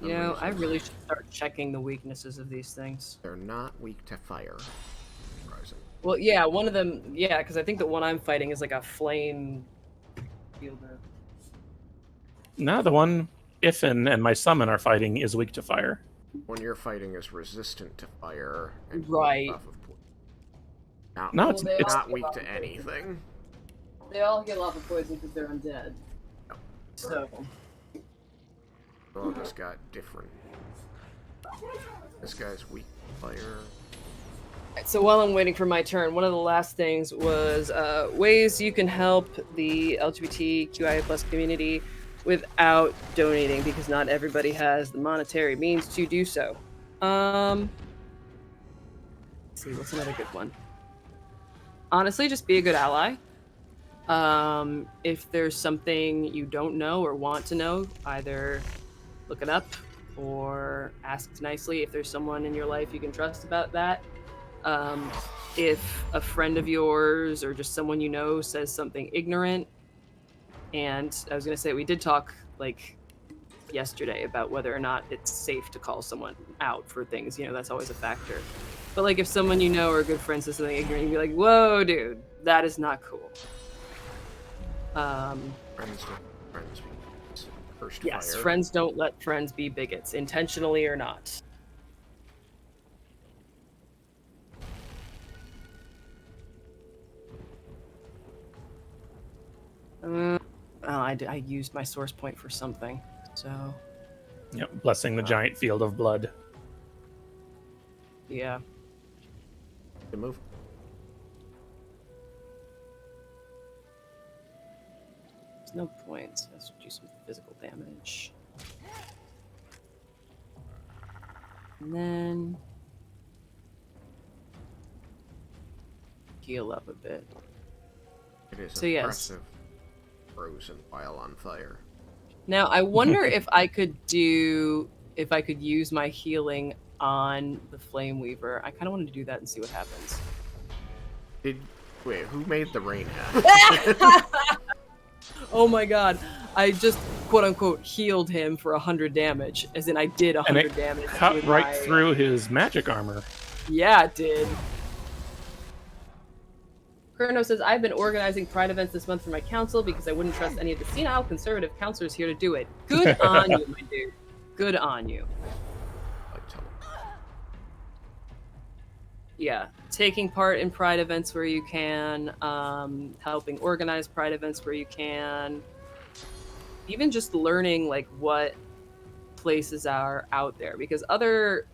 You know, I really should start checking the weaknesses of these things. They're not weak to fire. Surprising. Well, yeah, one of them, yeah, because I think the one I'm fighting is like a flame fielder. No, the one Ifin and my summon are fighting is weak to fire. When you're fighting is resistant to fire and Right. off of not, No, Well, it's they it's all not get weak off to of poison. anything. They all get off of poison because they're undead. No. So, All just got different. This guy's weak to fire. so while I'm waiting for my turn, one of the last things was ways you can help the LGBTQIA plus community without donating, because not everybody has the monetary means to do so. Let's see, what's another good one? Honestly, just be a good ally. If there's something you don't know or want to know, either look it up or ask nicely if there's someone in your life you can trust about that. If a friend of yours or just someone you know says something ignorant, and I was going to say, we did talk like yesterday about whether or not it's safe to call someone out for things, you know, that's always a factor. But like if someone you know or a good friend says something ignorant, you'd be like, whoa, dude, that is not cool. Friends be first Yes, fire. friends don't let friends be bigots, intentionally or not. I used my source point for something, so Yep, blessing the giant field of blood. yeah. Good move. There's no points. Let's do some physical damage. And then heal up a bit. It is So, yes. impressive. Frozen while on fire. Now I wonder if I could use my healing on the Flame Weaver. I kind of wanted to do that and see what happens. Wait, who made the rain hat? Oh my god. I just quote unquote healed him for 100 damage. As in I did And 100 it damage. cut with right my- through his magic armor. Yeah, it did. Kurno says, I've been organizing Pride events this month for my council because I wouldn't trust any of the senile conservative counselors here to do it. Good on you, my dude. Good on you. yeah, taking part in Pride events where you can, helping organize Pride events where you can, even just learning like what places are out there, because other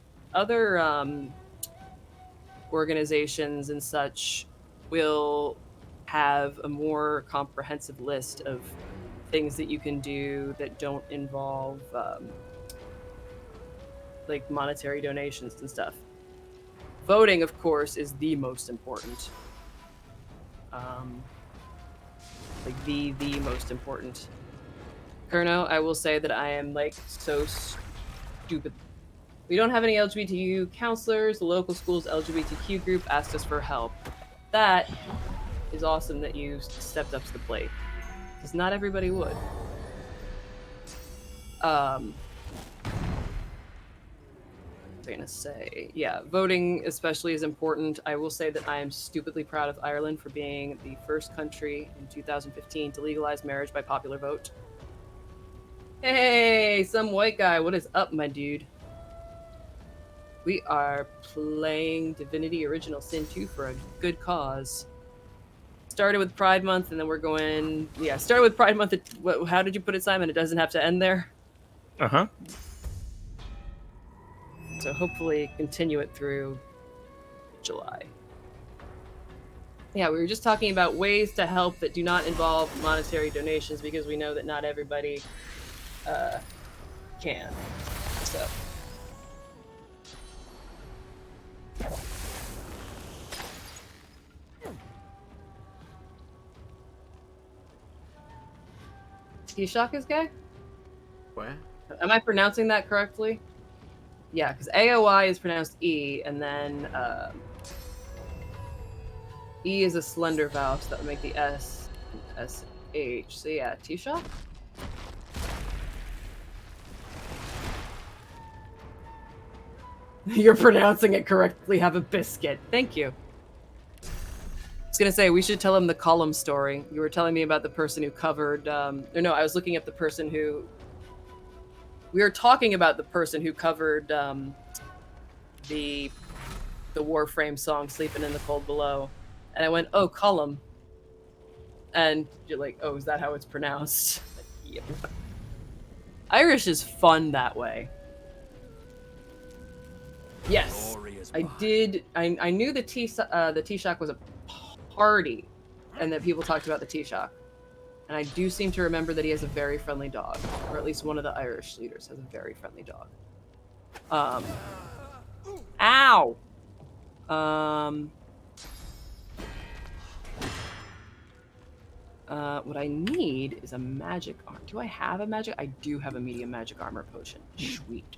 organizations and such will have a more comprehensive list of things that you can do that don't involve like monetary donations and stuff. Voting, of course, is the most important. Like the most important. Kerno, I will say that I am like so stupid. We don't have any LGBTQ counselors. The local school's LGBTQ group asked us for help. That is awesome that you stepped up to the plate, because not everybody would. What was I gonna say? Yeah, voting especially is important. I will say that I am stupidly proud of Ireland for being the first country in 2015 to legalize marriage by popular vote. Hey, some white guy, what is up, my dude? We are playing Divinity Original Sin 2 for a good cause. Started with Pride Month, and then we're going... Yeah, started with Pride Month. How did you put it, Simon? It doesn't have to end there? Uh-huh. So hopefully continue it through July. Yeah, we were just talking about ways to help that do not involve monetary donations, because we know that not everybody can. So... T-Shock is gay? What? Am I pronouncing that correctly? Yeah, because AOI is pronounced E, and then E is a slender vowel, so that would make the S and SH. So yeah, T-Shock? You're pronouncing it correctly. Have a biscuit. Thank you. I was gonna say, we should tell him the column story. You were telling me about the person who covered, or no, I was looking at the person who... We were talking about the person who covered the Warframe song "Sleeping in the Cold Below," and I went, "Oh, column," and you're like, "Oh, is that how it's pronounced?" Like, yep. Irish is fun that way. Yes, I did. I knew the T-Shock was a party, and that people talked about the T-Shock. And I do seem to remember that he has a very friendly dog, or at least one of the Irish leaders has a very friendly dog. Ow! What I need is a magic armor. Do I have a magic? I do have a medium magic armor potion. Sweet.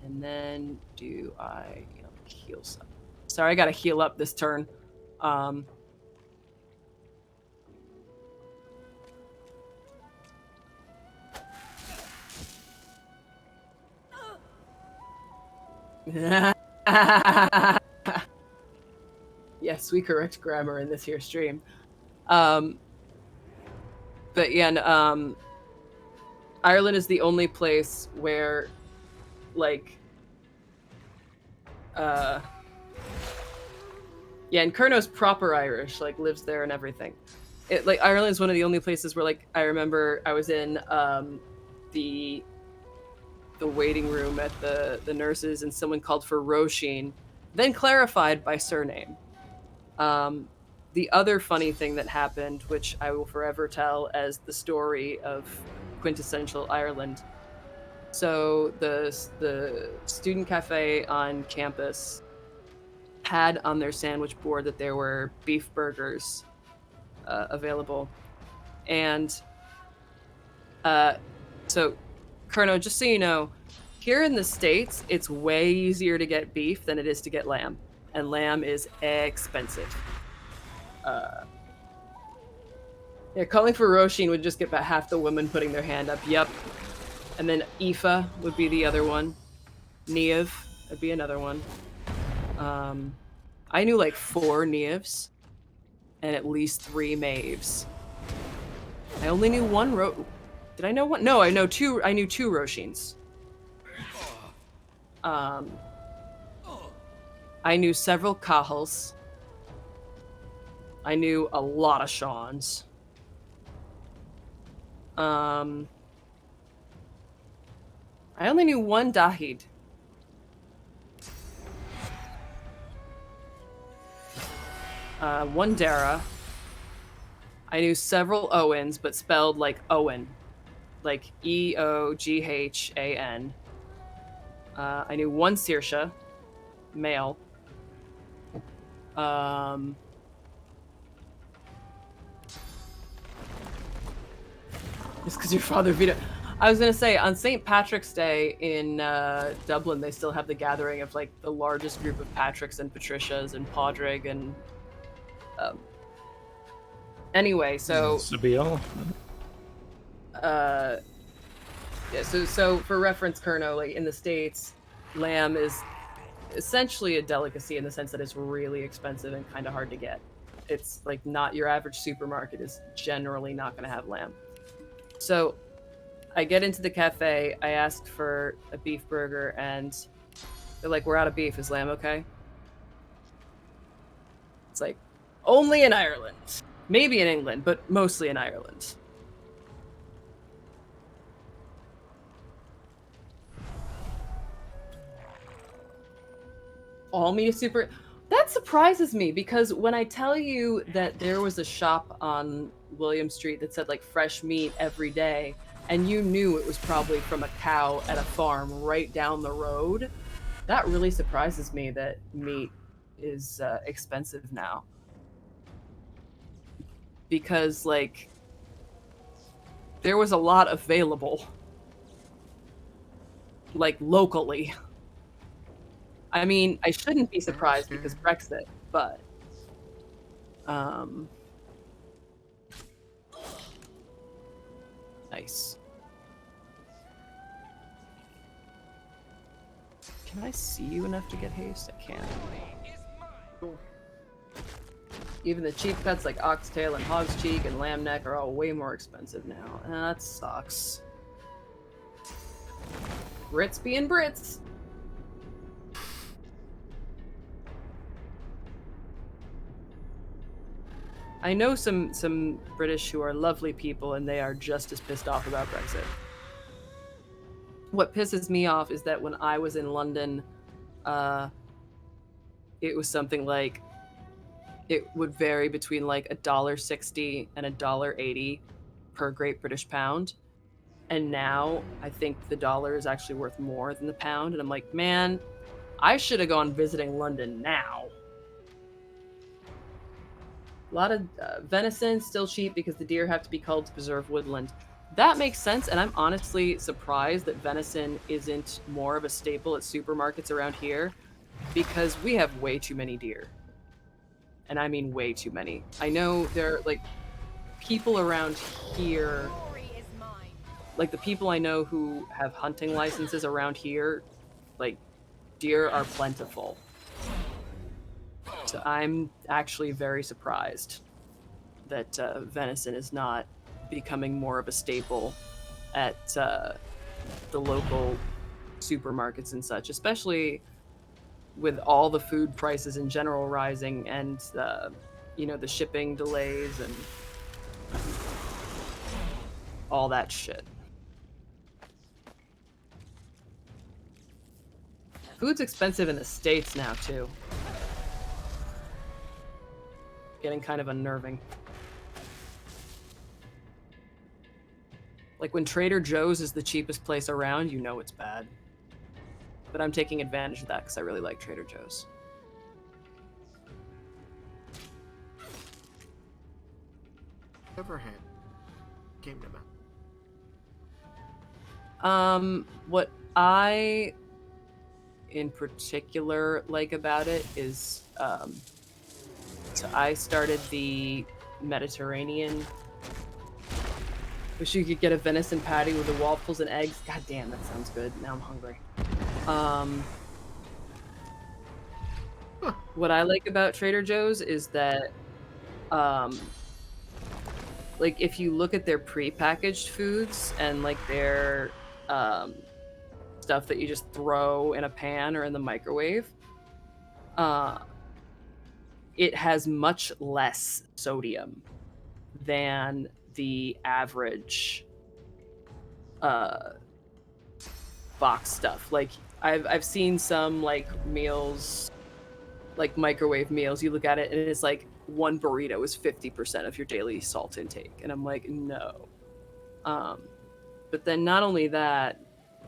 And then do I heal some? Sorry, I gotta heal up this turn. Yes, we correct grammar in this here stream. But yeah, Ireland is the only place where, like, yeah, and Kerno's proper Irish, like, lives there and everything. Like, Ireland is one of the only places where, like, I remember I was in the waiting room at the nurses, and someone called for Roisin, then clarified by surname. The other funny thing that happened, which I will forever tell as the story of quintessential Ireland. So the student cafe on campus had on their sandwich board that there were beef burgers available. And so, Kerno, just so you know, here in the States, it's way easier to get beef than it is to get lamb. And lamb is expensive. Yeah, calling for Roisin would just get about half the women putting their hand up. Yep. And then Aoife would be the other one. Niamh would be another one. I knew like 4 Niamhs and at least 3 Maeves. I only knew 1 Did I know 1? No, I knew 2 Roishins. I knew several Cahals. I knew a lot of Shawns. I only knew one Dahid. One Dara. I knew several Owens, but spelled like Owen. Like Eoghan. I knew one Saoirse, male. Just because your father vetoed. I was gonna say on St. Patrick's Day in Dublin, they still have the gathering of like the largest group of Patricks and Patricias and Padraig and. Anyway, so. Sabille. Yeah, so for reference, Kerno, like in the States, lamb is essentially a delicacy in the sense that it's really expensive and kind of hard to get. It's like not your average supermarket is generally not going to have lamb. So I get into the cafe, I asked for a beef burger, and they're like, we're out of beef, is lamb okay? It's like, only in Ireland. Maybe in England, but mostly in Ireland. All meat is super. That surprises me because when I tell you that there was a shop on William Street that said like fresh meat every day, and you knew it was probably from a cow at a farm right down the road, that really surprises me that meat is expensive now. Because like there was a lot available, like locally. I mean, I shouldn't be surprised because Brexit, but nice. Can I see you enough to get haste? I can. Even the cheap cuts like oxtail and hog's cheek and lamb neck are all way more expensive now. And that sucks. Brits being Brits. I know some British who are lovely people and they are just as pissed off about Brexit. What pisses me off is that when I was in London, it was something like, it would vary between like $1.60 and $1.80 per Great British Pound. And now I think the dollar is actually worth more than the pound. And I'm like, man, I should have gone visiting London now. A lot of venison, still cheap because the deer have to be culled to preserve woodland. That makes sense, and I'm honestly surprised that venison isn't more of a staple at supermarkets around here because we have way too many deer. And I mean way too many. I know there are, like, people around here, like the people I know who have hunting licenses around here, like, deer are plentiful. So I'm actually very surprised that venison is not becoming more of a staple at the local supermarkets and such, especially with all the food prices in general rising and the shipping delays and all that shit. Food's expensive in the States now too. Getting kind of unnerving. Like when Trader Joe's is the cheapest place around, you know it's bad. But I'm taking advantage of that because I really like Trader Joe's. Never had came to mind. What I in particular like about it is so I started the Mediterranean. Wish you could get a venison patty with the waffles and eggs. God damn, that sounds good. Now I'm hungry. What I like about Trader Joe's is that, like, if you look at their pre-packaged foods and, like, their stuff that you just throw in a pan or in the microwave, it has much less sodium than the average box stuff. Like I've seen some like meals, like microwave meals, you look at it and it's like one burrito is 50% of your daily salt intake, and I'm like, no. But then not only that,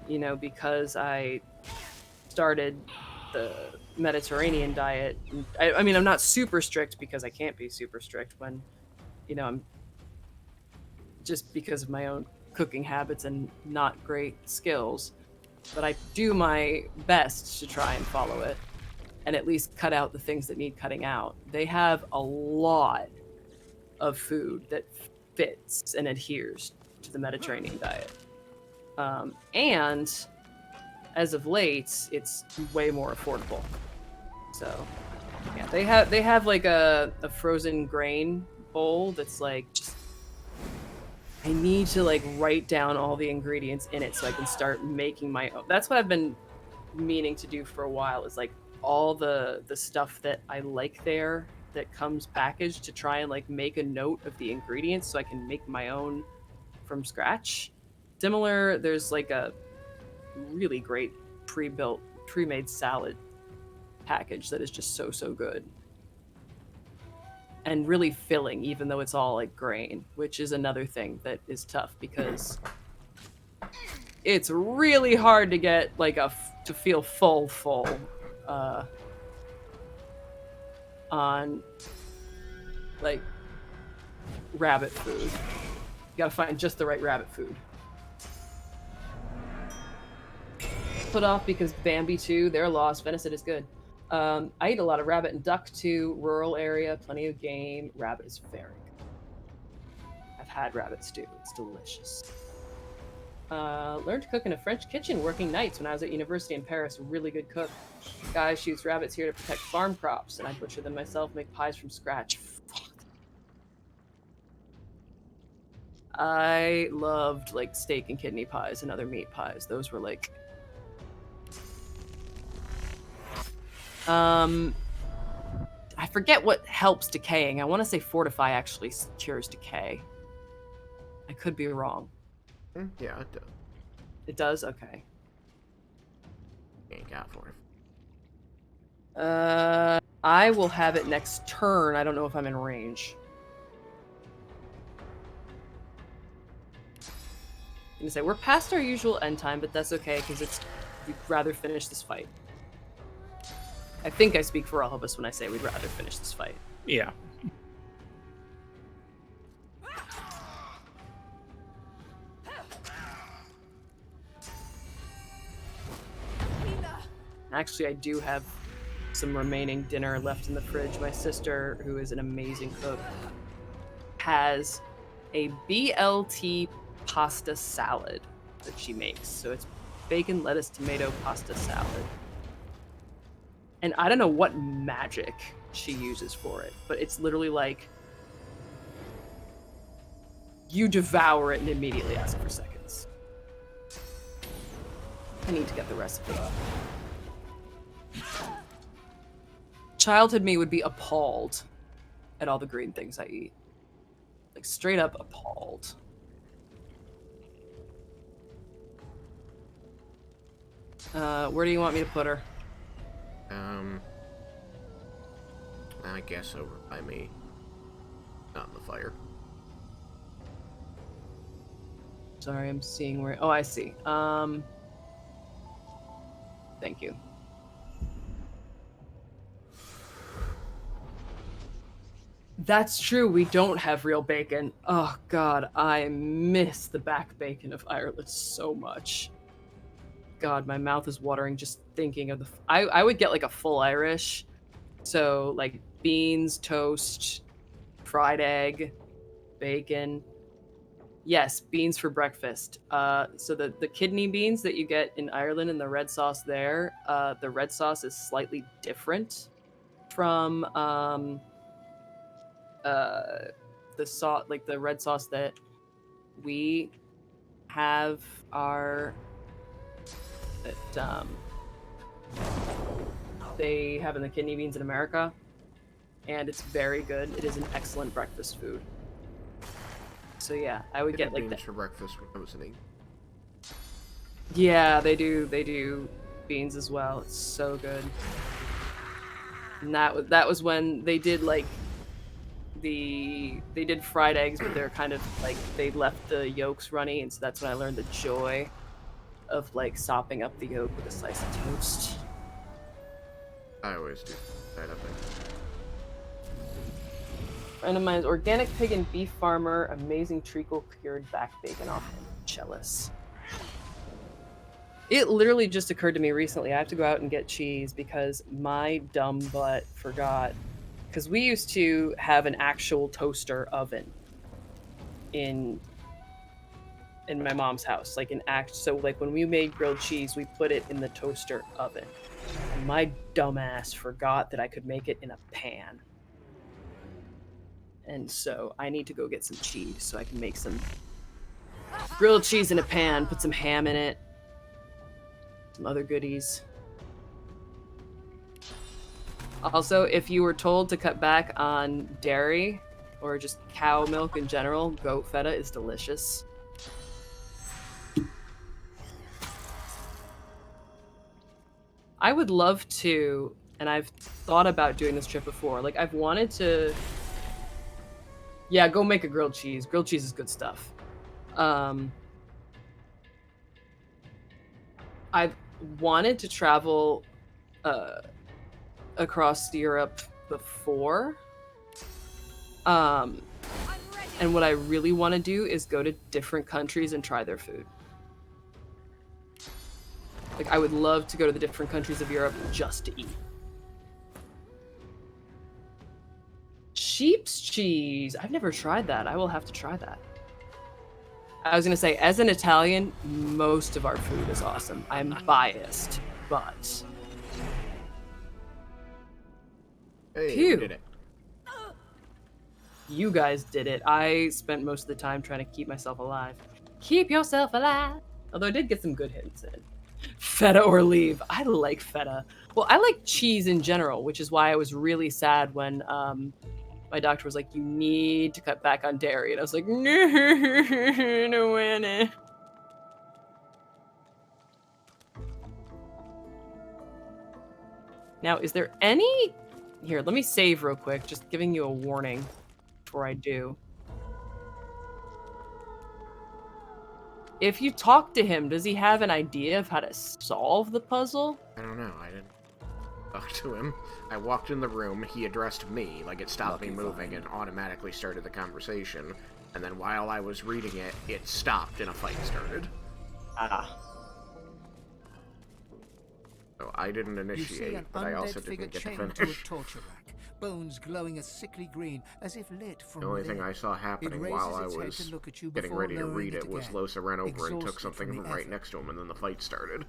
you know, because I started the Mediterranean diet, I mean, I'm not super strict because I can't be super strict when, you know, I'm just because of my own cooking habits and not great skills, but I do my best to try and follow it and at least cut out the things that need cutting out. They have a lot of food that fits and adheres to the Mediterranean diet. And as of late, it's way more affordable. So yeah, they have like a frozen grain bowl that's like just, I need to like write down all the ingredients in it so I can start making my own. That's what I've been meaning to do for a while, is like all the stuff that I like there that comes packaged, to try and like make a note of the ingredients so I can make my own from scratch. Similar, there's like a really great pre-made salad package that is just so good. And really filling, even though it's all like grain, which is another thing that is tough because it's really hard to get like to feel full on like rabbit food. You gotta find just the right rabbit food. Put off because Bambi 2, they're lost. Venison is good. I eat a lot of rabbit and duck too. Rural area, plenty of game. Rabbit is very good. I've had rabbit stew. It's delicious. Learned to cook in a French kitchen working nights when I was at university in Paris. Really good cook. Guy shoots rabbits here to protect farm crops, and I butcher them myself, make pies from scratch. Fuck. I loved like steak and kidney pies and other meat pies. Those were like I forget what helps decaying. I want to say Fortify actually cures decay. I could be wrong. Yeah, it does. It does? Okay. Ain't got Fortify. I will have it next turn. I don't know if I'm in range. I'm gonna say we're past our usual end time, but that's okay because we'd rather finish this fight. I think I speak for all of us when I say we'd rather finish this fight. Yeah. Actually, I do have some remaining dinner left in the fridge. My sister, who is an amazing cook, has a BLT pasta salad that she makes. So it's bacon, lettuce, tomato, pasta salad. And I don't know what magic she uses for it, but it's literally like you devour it and immediately ask for seconds. I need to get the recipe. Childhood me would be appalled at all the green things I eat. Like straight up appalled. Where do you want me to put her? I guess over by me. Not in the fire. Sorry, I'm seeing where... Oh, I see. Thank you. That's true, we don't have real bacon. Oh god, I miss the back bacon of Ireland so much. God, my mouth is watering just thinking of the... I would get like a full Irish. So like beans, toast, fried egg, bacon. Yes, beans for breakfast. So the kidney beans that you get in Ireland and the red sauce there, the red sauce is slightly different from the sauce, like the red sauce that we have they have in the kidney beans in America, and it's very good. It is an excellent breakfast food. So yeah, I would get like beans that. for breakfast when I was an egg. Yeah, they do beans as well. It's so good. And that was when they did like they did fried eggs, but they're kind of like they left the yolks runny, and so that's when I learned the joy of like sopping up the yolk with a slice of toast. I always do that, I think. Friend of mine's organic pig and beef farmer, amazing treacle cured back bacon off him. Jealous. It literally just occurred to me recently. I have to go out and get cheese because my dumb butt forgot. Because we used to have an actual toaster oven in my mom's house, like so like when we made grilled cheese, we put it in the toaster oven. And my dumbass forgot that I could make it in a pan. And so I need to go get some cheese so I can make some grilled cheese in a pan, put some ham in it, some other goodies. Also, if you were told to cut back on dairy or just cow milk in general, goat feta is delicious. I would love to, and I've thought about doing this trip before. Like, I've wanted to... Yeah, go make a grilled cheese. Grilled cheese is good stuff. I've wanted to travel across Europe before. And what I really want to do is go to different countries and try their food. Like, I would love to go to the different countries of Europe just to eat. Sheep's cheese. I've never tried that. I will have to try that. I was going to say, as an Italian, most of our food is awesome. I'm biased, but... Hey, Phew. we did it. You guys did it. I spent most of the time trying to keep myself alive. Keep yourself alive. Although I did get some good hints in. Feta or leave. I like feta. Well, I like cheese in general, which is why I was really sad when my doctor was like, you need to cut back on dairy. And I was like, no way. Now, is there any... Here, let me save real quick. Just giving you a warning before I do. If you talk to him, does he have an idea of how to solve the puzzle? I don't know. I didn't talk to him. I walked in the room, he addressed me, like it stopped me moving and automatically started the conversation. And then while I was reading it, it stopped and a fight started. Ah. So I didn't initiate, but I also didn't get to finish. Torture rack, bones glowing a sickly green, as if lit from The only thing I saw happening while I was getting ready to read it was Losa ran over and took something from right next to him, and then the fight started.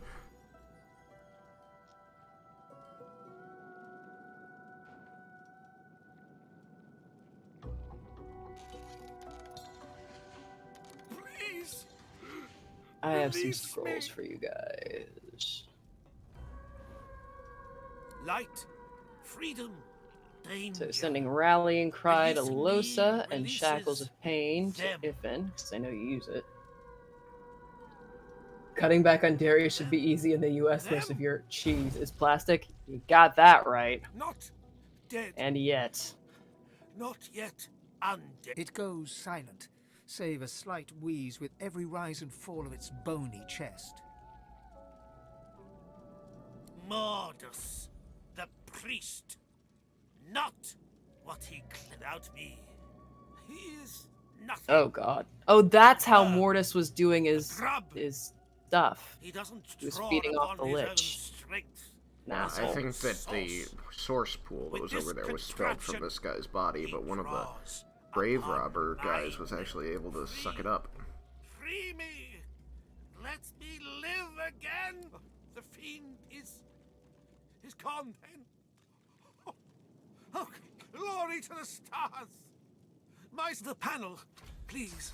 Please! I have some scrolls for you guys. Light, freedom, danger. So sending Rallying Cry to Release me Losa and releases Shackles of Pain to them. Ifin, because I know you use it. Cutting back on dairy should be easy in the US. Most of your cheese is plastic. You got that right. Not dead. And yet. Not yet undead. It goes silent, save a slight wheeze with every rise and fall of its bony chest. Mordus, the priest. Not what he cleared out me. He is nothing. Oh god. Oh, that's how Mortis was doing his stuff. He doesn't was feeding off the upon his own lich. strength. I think that the source pool that was over there was spelled from this guy's body, but one of the grave robber guys was actually able to suck it up. Free me! Let me live again! The fiend is gone then. Oh, glory to the stars! The panel, please.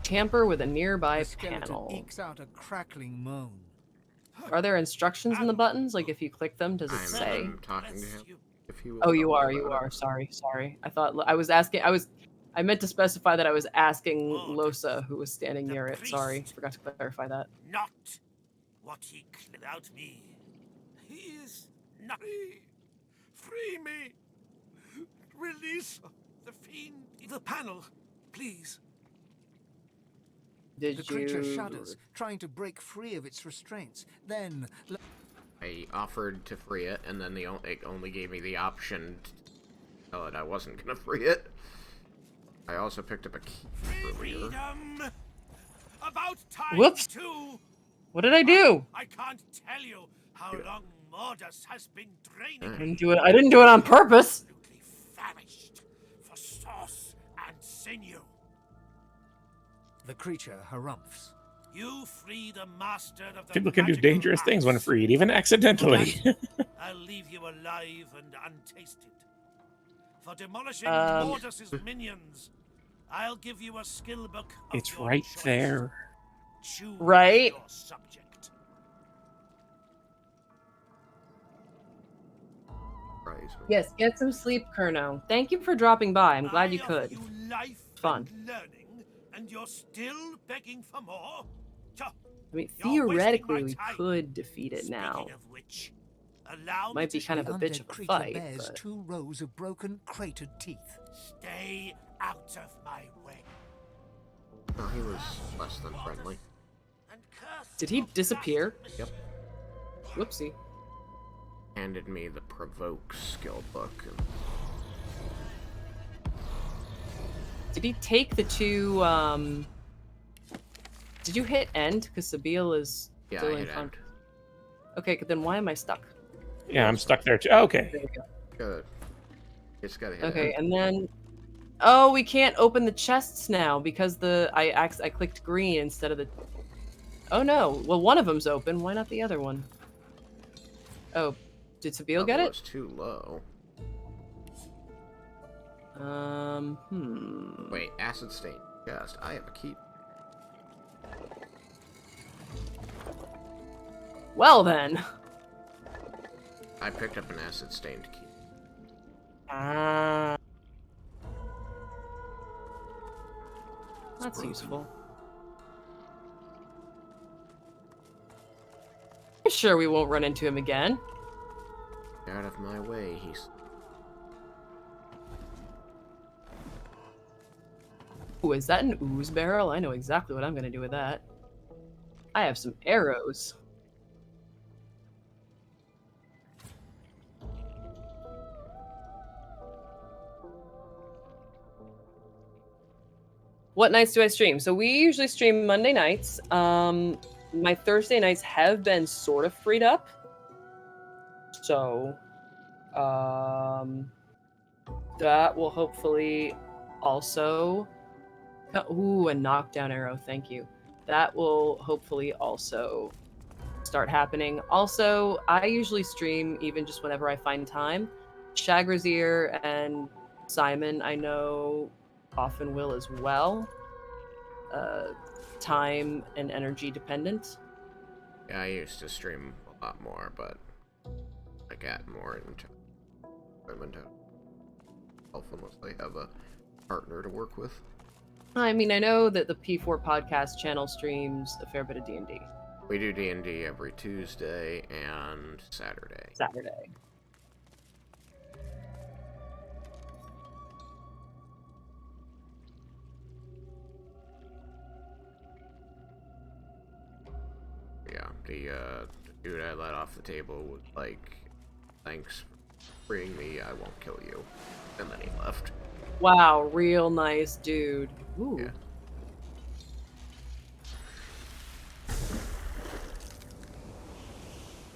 Tamper with a nearby The skeleton panel. ekes out a crackling moan. Are there instructions in the buttons? Like if you click them, does it say? I'm talking to him. If he will Oh, you tell are. me You about are. it. Sorry. I thought I was asking. I meant to specify that I was asking Losa, who was standing near it. Sorry, forgot to clarify that. Not what he without me. He is not free me. Release the fiend. The panel, please. Did The creature you? shudders, trying to break free of its restraints. Then I offered to free it, and then it only gave me the option to tell it I wasn't gonna free it. I also picked up a key earlier. Freedom. About time. Whoops. Too. What did I do? I can't tell you how long Mordus has been draining. I didn't do it. I didn't do it on purpose. Absolutely famished for sauce and sinew. the creature harumphs. You free the master of the People can do magical dangerous things when arts. freed, even accidentally. I'll leave you alive and untasted. For demolishing Um, Mordus's minions, I'll give you a skill book of It's your right choice. there. Choose Right. your subject. Yes, get some sleep, Kerno. Thank you for dropping by. I'm glad you I could. offer you life Fun. and learning, and you're still begging for more? I mean, You're wasting theoretically, my we time. could defeat it now. Speaking of which, allow me Might be to kind of The a bitch undead of a creature fight, bears but 2 rows of broken, cratered teeth. stay out of my way. Oh, he was less than friendly. And curse did he your disappear? Yep. Whoopsie. Handed me the provoke skill book. Did he take the 2? Did you hit end? Because Sabine is Yeah, still I in hit front. end. Okay, then why am I stuck? Yeah, I'm stuck there too. Oh, okay. There we go. Good. Just gotta hit Okay, end. and then oh, we can't open the chests now because I clicked green instead of the. Oh no! Well, one of them's open. Why not the other one? Oh, did Sabine get Level it? was too low. Wait, acid stain. Chest. I have a key. Well then. I picked up an acid stained key. Ah. That's broken. useful. I'm sure we won't run into him again. Out of my way, he's. Ooh, is that an ooze barrel? I know exactly what I'm gonna do with that. I have some arrows. What nights do I stream? So we usually stream Monday nights. My Thursday nights have been sort of freed up. So, that will hopefully also. Ooh, a knockdown arrow. Thank you. That will hopefully also start happening. Also, I usually stream even just whenever I find time. Shagrazier and Simon, I know, often will as well. Time and energy dependent. Yeah, I used to stream a lot more, but I got more into health unless I have a partner to work with. I mean, I know that the P4 podcast channel streams a fair bit of D&D. We do D&D every Tuesday and Saturday. Saturday. Yeah, the dude I let off the table was like, "Thanks for freeing me, I won't kill you." And then he left. Wow, real nice dude. Ooh. Yeah.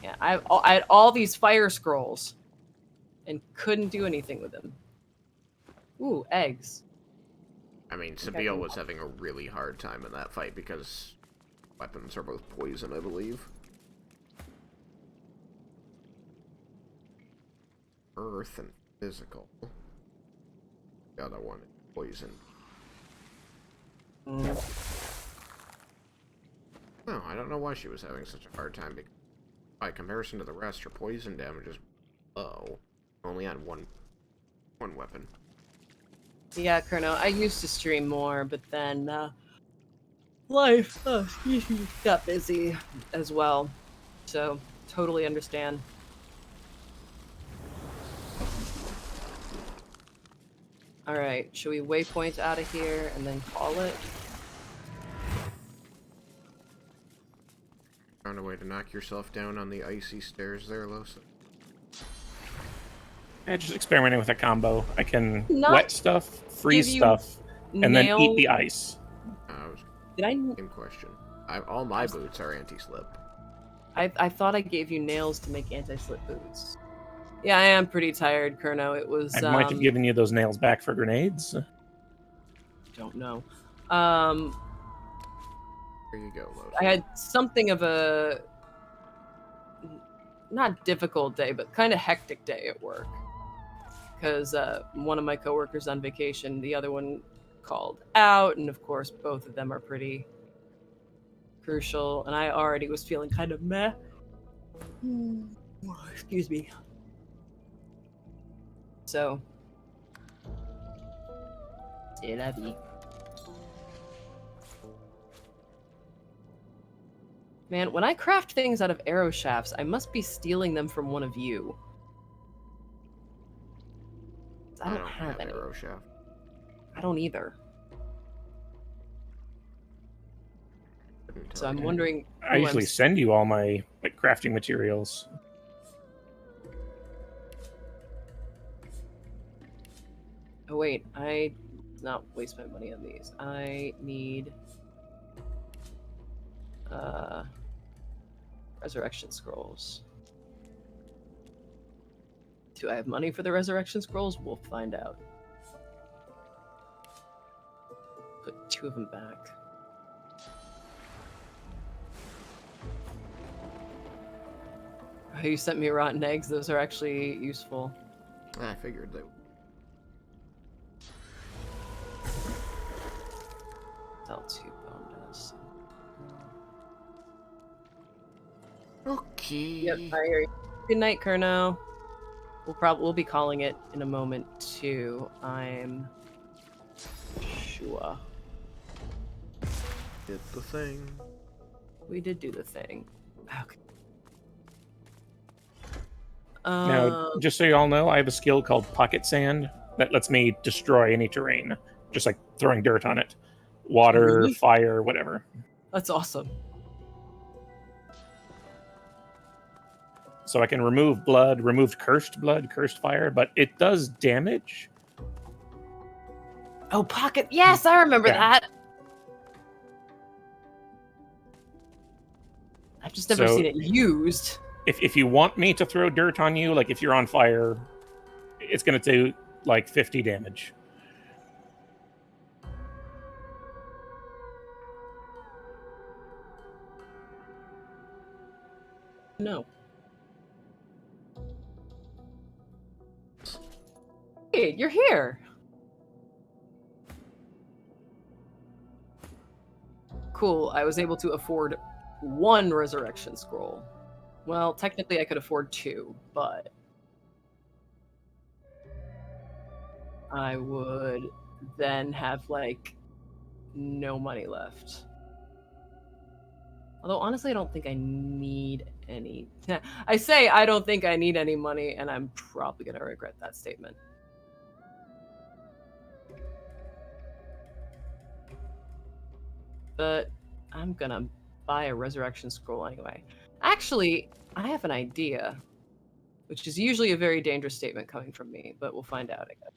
Yeah, I had all these fire scrolls and couldn't do anything with them. Ooh, eggs. I mean, Sabille was having a really hard time in that fight because weapons are both poison, I believe. Earth and physical. The other one is poison. No, I don't know why she was having such a hard time. By comparison to the rest, her poison damage is low. Only on one weapon. Yeah, Kerno, I used to stream more, but then life got busy as well. So, totally understand. Alright, should we waypoint out of here and then call it? Found a way to knock yourself down on the icy stairs there, Losa. Yeah, just experimenting with a combo. I can Not wet stuff, freeze stuff, and then eat the ice. Did I? Same question. All my boots are anti-slip. I thought I gave you nails to make anti-slip boots. Yeah, I am pretty tired, Kerno. It was. I might have given you those nails back for grenades. Don't know. There you go, Losa. I had something of a not difficult day, but kind of hectic day at work. Because one of my coworkers on vacation, the other one called out, and of course both of them are pretty crucial, and I already was feeling kind of meh. Excuse me. So, c'est la vie. Man, when I craft things out of arrow shafts, I must be stealing them from one of you. I don't have any. Arrow shaft. I don't either. So I'm wondering. I usually send you all my crafting materials. Oh wait, I not waste my money on these. I need resurrection scrolls. Do I have money for the resurrection scrolls? We'll find out. Put 2 of them back. Oh, you sent me rotten eggs. Those are actually useful. I figured that. L2 bonus. Okay. Yep, I hear you. Good night, Kerno. We'll be calling it in a moment too. I'm sure. Did the thing. We did do the thing. Okay. Now, just so you all know, I have a skill called Pocket Sand that lets me destroy any terrain, just like throwing dirt on it. Water, Really? fire, whatever. That's awesome. So I can remove blood, cursed blood, cursed fire, but it does damage. Oh, pocket. Yes, I remember that. I've just never seen it used. If you want me to throw dirt on you, like if you're on fire, it's going to do like 50 damage. No. Hey, you're here. Cool. I was able to afford 1 resurrection scroll. Well, technically I could afford 2, but I would then have like no money left. Although honestly, I don't think I need any. I say I don't think I need any money, and I'm probably gonna regret that statement. But I'm gonna buy a resurrection scroll anyway. Actually, I have an idea, which is usually a very dangerous statement coming from me, but we'll find out, I guess.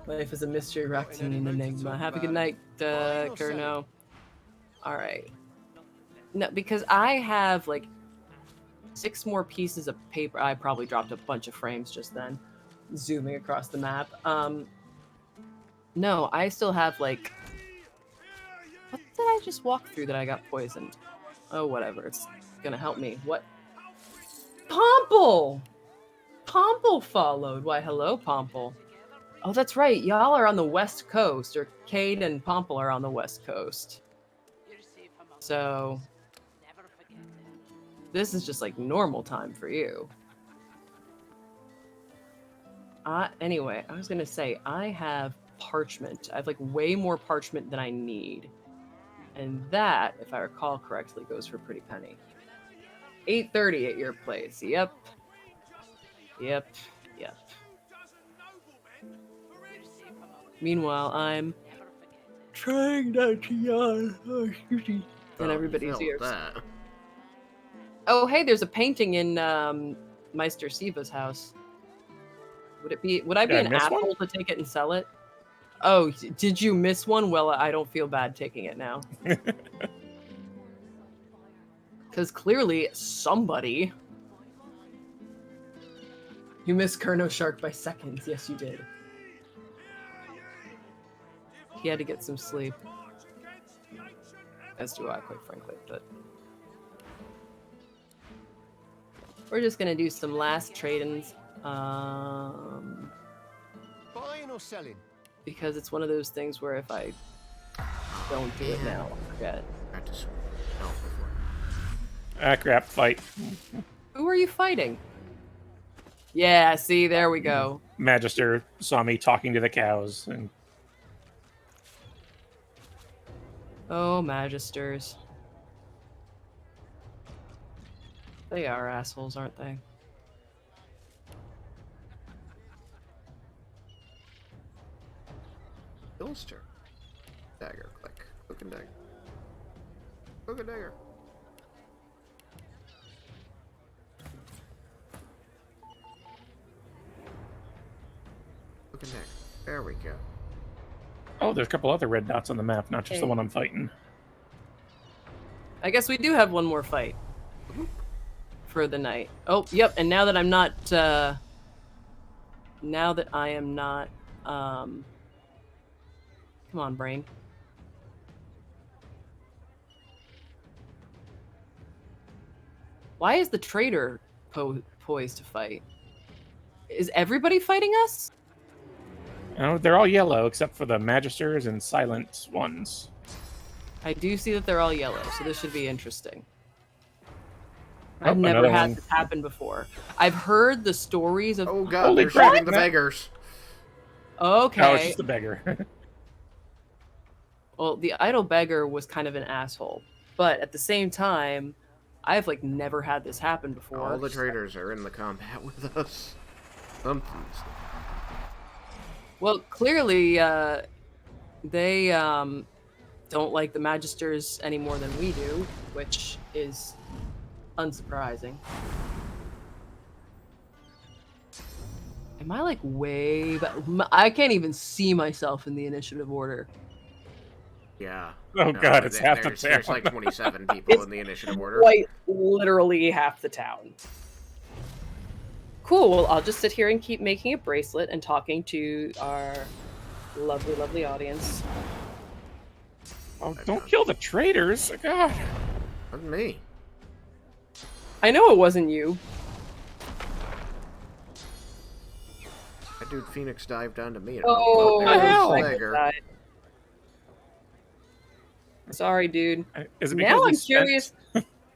Life is a mystery wrapped in an enigma. Have a good night, Kerno. Alright. No, because I have like 6 more pieces of paper. I probably dropped a bunch of frames just then, zooming across the map. No, I still have like... What did I just walk through that I got poisoned? Oh, whatever. It's gonna help me. What? Pomple! Pomple followed. Why, hello, Pomple. Oh, that's right. Y'all are on the West Coast, or Cade and Pomple are on the West Coast. So this is just like normal time for you. Anyway, I was gonna say I have parchment. I have like way more parchment than I need. And that, if I recall correctly, goes for a pretty penny. 8:30 at your place. Yep. Yep. Yep. Meanwhile, I'm trying not to yawn. Oh, excuse me. In everybody's ears. Oh, hey, there's a painting in Meister Siva's house. Would I be an asshole to take it and sell it? Oh, did you miss one? Well, I don't feel bad taking it now. Because clearly somebody... You missed Kurno Shark by seconds. Yes, you did. He had to get some sleep. As do I, quite frankly, but... We're just gonna do some last trade-ins. Buying or selling? Because it's one of those things where if I don't do it now, I'll forget. Crap, fight. Who are you fighting? Yeah, see, there we go. Magister saw me talking to the cows. And... Oh, Magisters. They are assholes, aren't they? Ilster. Dagger, click. Click and dagger. Click and dagger. Click and dagger. There we go. Oh, there's a couple other red dots on the map, not just the one I'm fighting. I guess we do have one more fight. For the night. Oh, yep, and now that I'm not, now that I am not, come on, brain. Why is the traitor poised to fight? Is everybody fighting us? No, they're all yellow, except for the Magisters and Silent ones. I do see that they're all yellow, so this should be interesting. Oh, I've never had this happen before. I've heard the stories of... Oh god, they're shooting the beggars. Okay. Oh, it's just the beggar. Well, the idle beggar was kind of an asshole. But at the same time, I've like never had this happen before. All the traitors are in the combat with us. Something's... Well, clearly, they don't like the Magisters any more than we do, which is unsurprising. Am I like way back? I can't even see myself in the initiative order. Yeah. Oh god, it's half the town. There's like 27 people in the initiative order. Quite literally half the town. Cool, well, I'll just sit here and keep making a bracelet and talking to our lovely, lovely audience. Oh, don't kill the traitors! God. Wasn't me. I know it wasn't you. That dude Phoenix dived onto me. Oh, hell! Sorry, dude. Is it now I'm curious.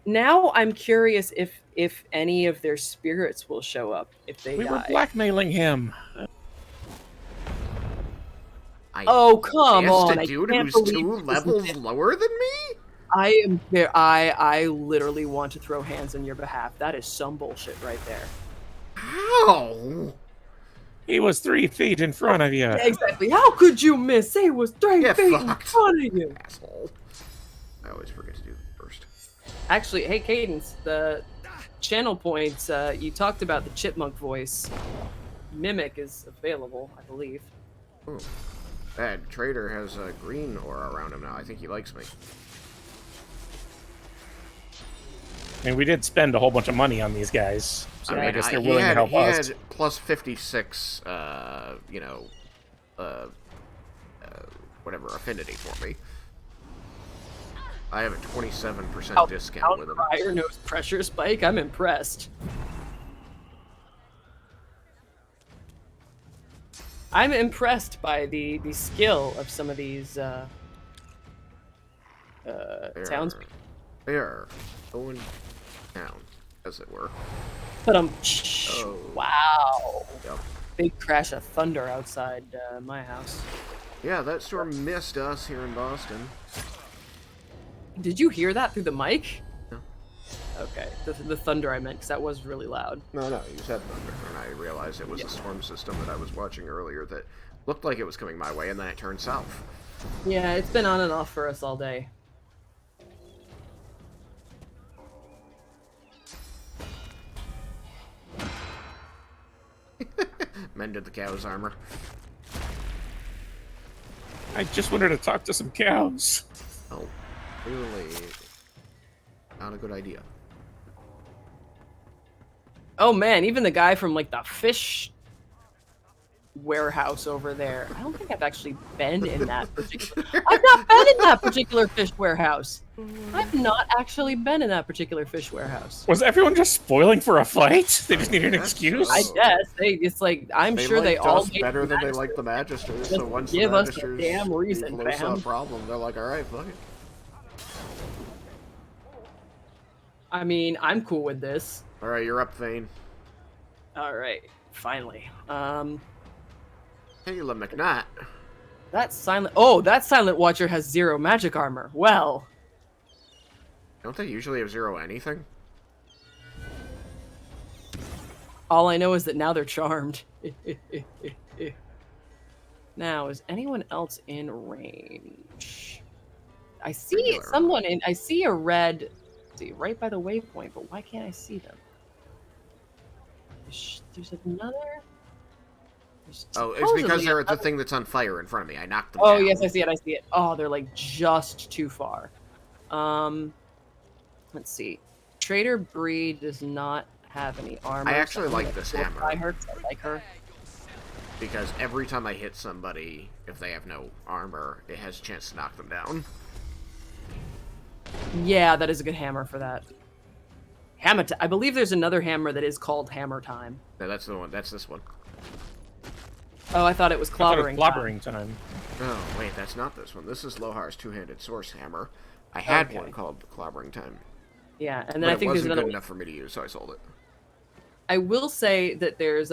Now I'm curious if any of their spirits will show up if they die. We were blackmailing him. Oh, come on! A dude who's 2 levels lower than me? I am there. I literally want to throw hands on your behalf. That is some bullshit right there. How? He was 3 feet in front of you. Yeah, exactly. How could you miss? He was 3 feet in front of you. Asshole. I always forget to do that first. Actually, hey, Cadence, the channel points, you talked about the chipmunk voice. Mimic is available, I believe. Ooh. That traitor has a green aura around him now. I think he likes me. I mean, we did spend a whole bunch of money on these guys, so I guess they're willing to help us. He had plus 56, whatever, affinity for me. I have a 27% discount with him. Fire nose pressure spike. I'm impressed. I'm impressed by the skill of some of these townspeople. They are going down, as it were. But Oh. Wow. Yep. Big crash of thunder outside my house. Yeah, that storm missed us here in Boston. Did you hear that through the mic? No. Okay, the thunder I meant, because that was really loud. No, you said thunder, and I realized it was a storm system that I was watching earlier that looked like it was coming my way, and then it turned south. Yeah, it's been on and off for us all day. Mended the cow's armor. I just wanted to talk to some cows. Oh, clearly not a good idea. Oh man, even the guy from like the fish warehouse over there. I don't think I've actually been in that particular. I've not been in that particular fish warehouse. I've not actually been in that particular fish warehouse. Was everyone just spoiling for a fight? They just needed an excuse? I guess it's like I'm sure they all better than they like the Magisters. So once give the us Magisters a damn reason, saw a problem, they're like, all right, fuck it. I mean, I'm cool with this. All right, you're up, Thane. All right, finally. Kayla McNutt. That silent watcher has 0 magic armor. Well, don't they usually have 0 anything? All I know is that now they're charmed. Now, is anyone else in range? I see someone in. I see a red. See, right by the waypoint, but why can't I see them? There's another. Oh, it's because they're at the thing that's on fire in front of me. I knocked them down. Oh, yes, I see it. Oh, they're like just too far. Let's see. Trader Bree does not have any armor. I actually like this hammer. I like her. Because every time I hit somebody, if they have no armor, it has a chance to knock them down. Yeah, that is a good hammer for that. I believe there's another hammer that is called Hammer Time. No, that's the one. That's this one. Oh, I thought it was clobbering time. Oh, wait, that's not this one. This is Lohar's two-handed source hammer. I had one called clobbering time. Yeah, and then I think there's another. It wasn't good enough for me to use, so I sold it. I will say that there's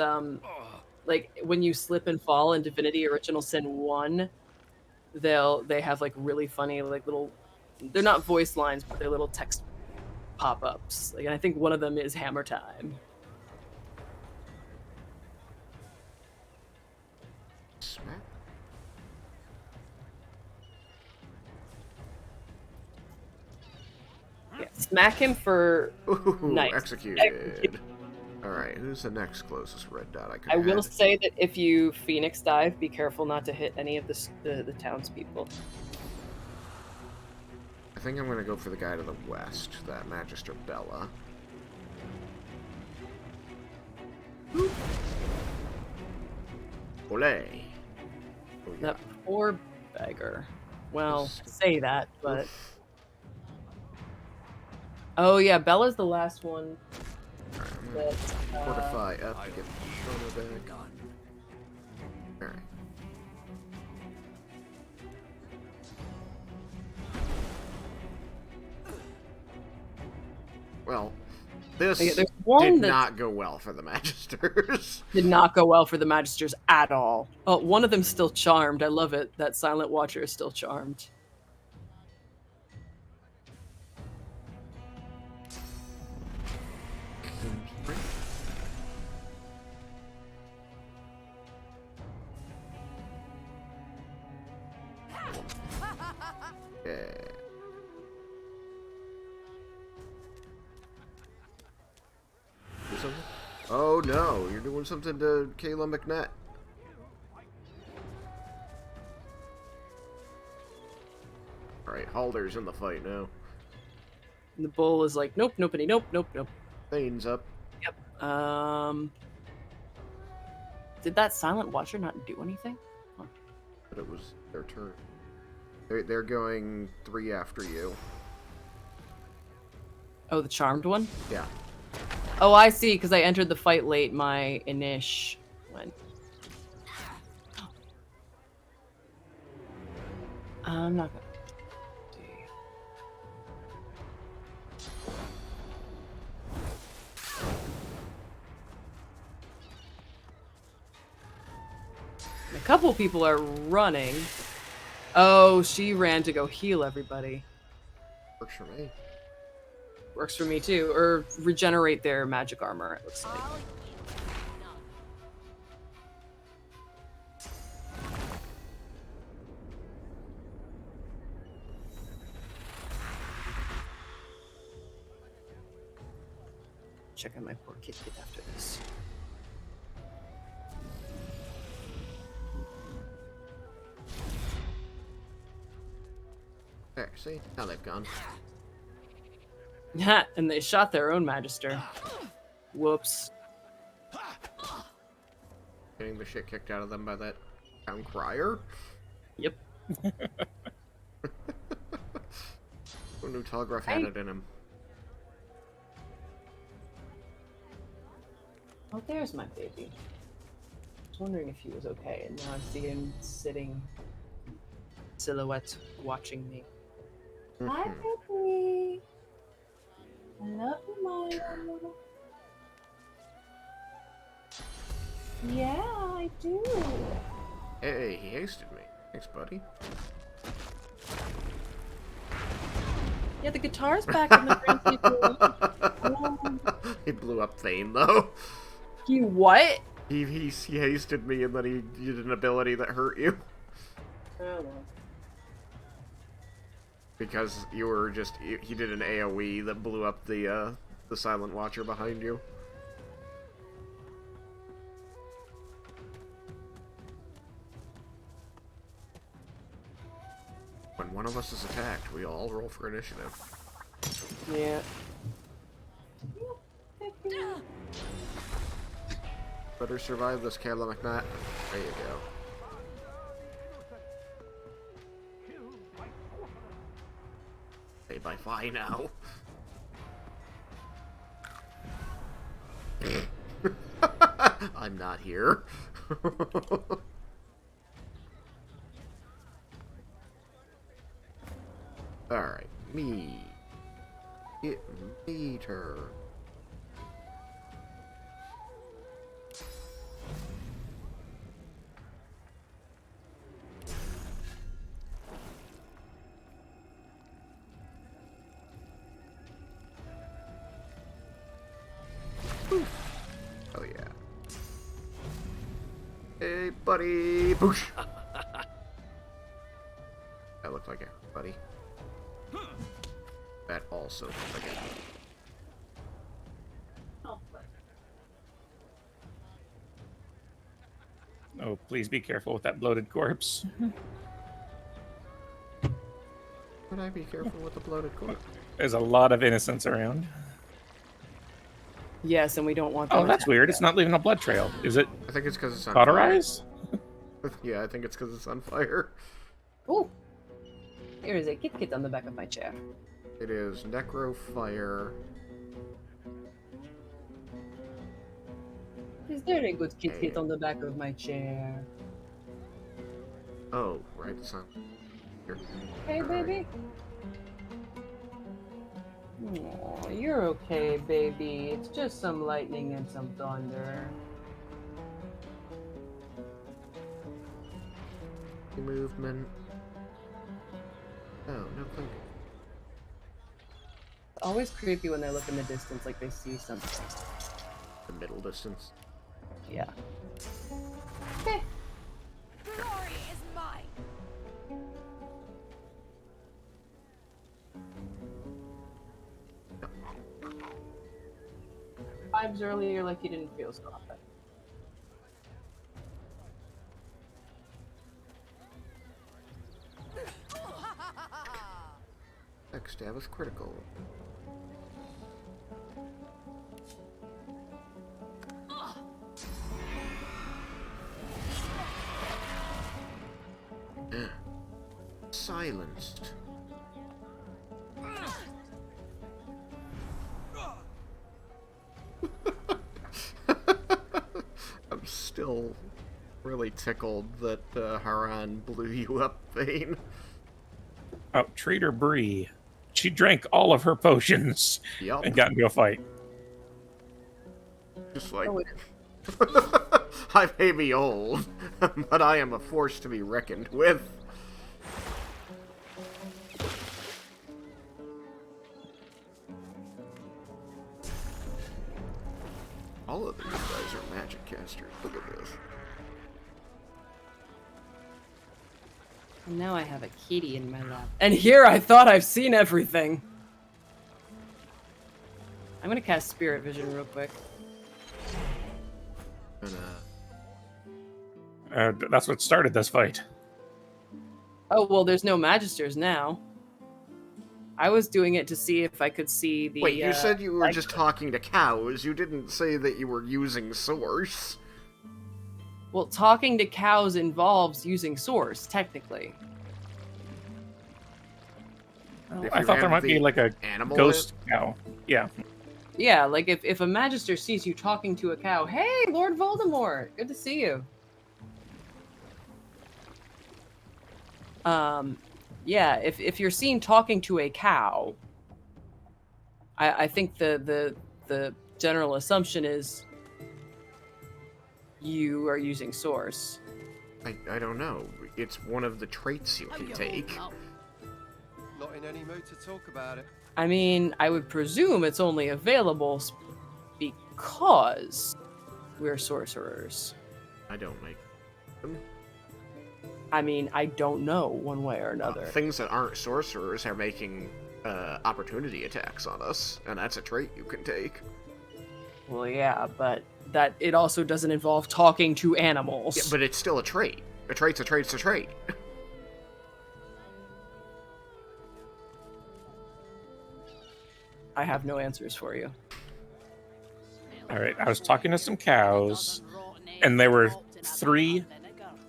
like when you slip and fall in Divinity Original Sin 1, they have like really funny like little. They're not voice lines, but they're little text pop-ups. Like, and I think one of them is Hammer Time. Smack. Yeah, smack him for nice. Executed. Alright, who's the next closest red dot I could add? will say that if you Phoenix dive, be careful not to hit any of the townspeople. I think I'm going to go for the guy to the west, that Magister Bella. Olé! Oh, yeah. That poor beggar. Well, say that, but... Oof. Oh yeah, Bella's the last one. Right, fortify up to get the Shona back. Alright. Well, this did not go well for the Magisters. Did not go well for the Magisters at all. Oh, one of them's still charmed. I love it. That Silent Watcher is still charmed. Yeah. Oh no, you're doing something to Kayla McNutt. Alright, Halder's in the fight now. And the bull is like, nope, nopey, nope. Thane's up. Yep. Did that Silent Watcher not do anything? Huh. But it was their turn. They're going 3 after you. Oh, the charmed one? Yeah. Oh, I see, because I entered the fight late. My Inish went. I'm not gonna see. A couple people are running. Oh, she ran to go heal everybody. Works for me. Works for me too. Or regenerate their magic armor, it looks like. Check on my poor kid after this. There, see? Now they've gone. And they shot their own magister. Whoops. Getting the shit kicked out of them by that town crier? Yep. Who knew Telegraph had it in him? Oh, there's my baby. I was wondering if he was okay, and now I see him sitting silhouette watching me. Hi, baby. I love you, Maya. Yeah, I do. Hey, he hasted me. Thanks, buddy. Yeah, the guitar's back in the room. He blew up Thane, though. He what? He hasted me, and then he did an ability that hurt you. Oh. Because you were just... He did an AoE that blew up the Silent Watcher behind you. When one of us is attacked, we all roll for initiative. Yeah. Better survive this, Kayla McNatt. There you go. Say bye-bye now. I'm not here. Alright, me. Get meter. Oh yeah. Hey buddy! Boosh! That looked like it, buddy. That also looked like it. Oh, please be careful with that bloated corpse. Would I be careful with the bloated corpse? There's a lot of innocents around. Yes, and we don't want them. Oh, that's weird. It's not leaving a blood trail. Is it? I think it's because it's on cauterized? fire. Yeah, I think it's because it's on fire. Ooh. Here is a kit on the back of my chair. It is Necro Fire. Is there a good kit on the back of my chair? Oh, right, it's on here. Hey, baby. Aw, you're okay, baby. It's just some lightning and some thunder. Movement. Oh, no click. It's always creepy when they look in the distance like they see something. The middle distance. Yeah. Okay. Glory is mine. Vibes earlier like you didn't feel so often. Backstab is critical. Silenced. I'm still really tickled that Haran blew you up, Thane. Oh, Trader Bree. She drank all of her potions Yup. and got into a fight. Just like, Oh, I may be old, but I am a force to be reckoned with. All of these guys are magic casters. Look at this. And now I have a kitty in my lap. And here I thought I've seen everything. I'm gonna cast Spirit Vision real quick. That's what started this fight. Oh, well, there's no Magisters now. I was doing it to see if I could see the... Wait, you said you were just talking to cows. You didn't say that you were using Source. Well, talking to cows involves using Source, technically. Oh, I thought there might be like a ghost cow. Yeah. Yeah, like if a Magister sees you talking to a cow, hey, Lord Voldemort, good to see you. Yeah, if you're seen talking to a cow, I think the general assumption is you are using Source. I don't know. It's one of the traits you can take. Not in any mood to talk about it. I mean, I would presume it's only available because we're sorcerers. I don't make them. I mean, I don't know one way or another. Things that aren't sorcerers are making opportunity attacks on us, and that's a trait you can take. Well, yeah, but that it also doesn't involve talking to animals. Yeah, but it's still a trait. A trait's a trait's a trait. I have no answers for you. All right, I was talking to some cows, and there were 3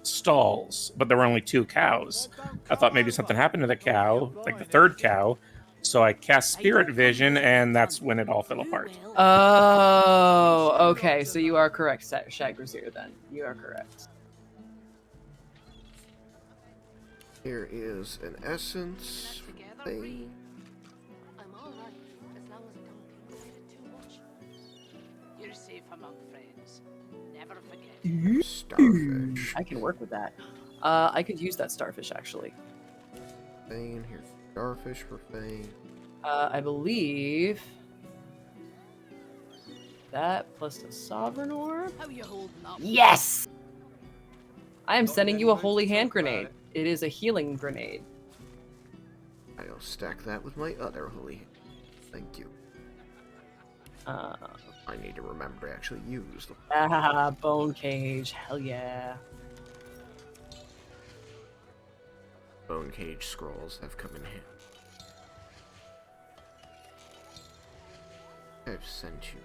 stalls, but there were only 2 cows. I thought maybe something happened to the cow, like the 3rd cow, so I cast Spirit Vision, and that's when it all fell apart. Oh, okay, so you are correct, Shagrazir, then. You are correct. Here is an essence thing. You're safe among friends. Never forget. Starfish. I can work with that. I could use that starfish, actually. Fane, here's starfish for Fane. I believe... that plus the Sovereign Orb? How you holding up? Yes! I am sending you a Holy Hand Grenade. It is a healing grenade. I'll stack that with my other holy hand. Thank you. I need to remember to actually use them. Ah, Bone Cage. Hell yeah. Bone Cage scrolls have come in handy. I've sent you.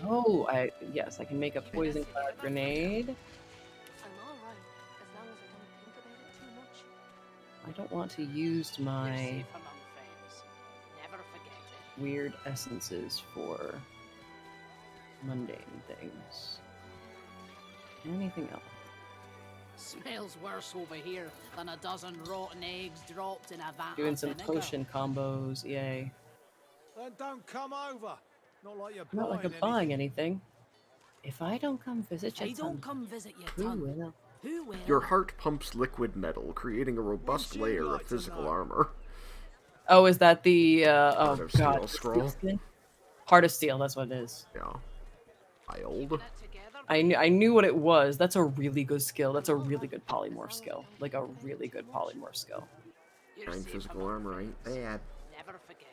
Oh, yes, I can make a Poison Cloud Grenade. I'm alright, as long as I don't think about it too much. I don't want to use my You're safe among friends. Never forget it. weird essences for mundane things. Anything else? Smells worse over here than a dozen rotten eggs dropped in a vat Doing of some vinegar. potion combos, yay. Then don't come over. Not like you're Not like I'm buying anything. If I don't come visit you, I don't come visit you, who Ton. will? Who will? Your heart pumps liquid metal, creating a robust layer of physical armor. Oh, is that the, oh Heart of Steel god. scroll. Skin? Heart of Steel, that's what it is. Yeah. Wild. I knew what it was. That's a really good skill. That's a really good polymorph skill. Like a really good polymorph skill. Nine physical armor ain't bad. Never forget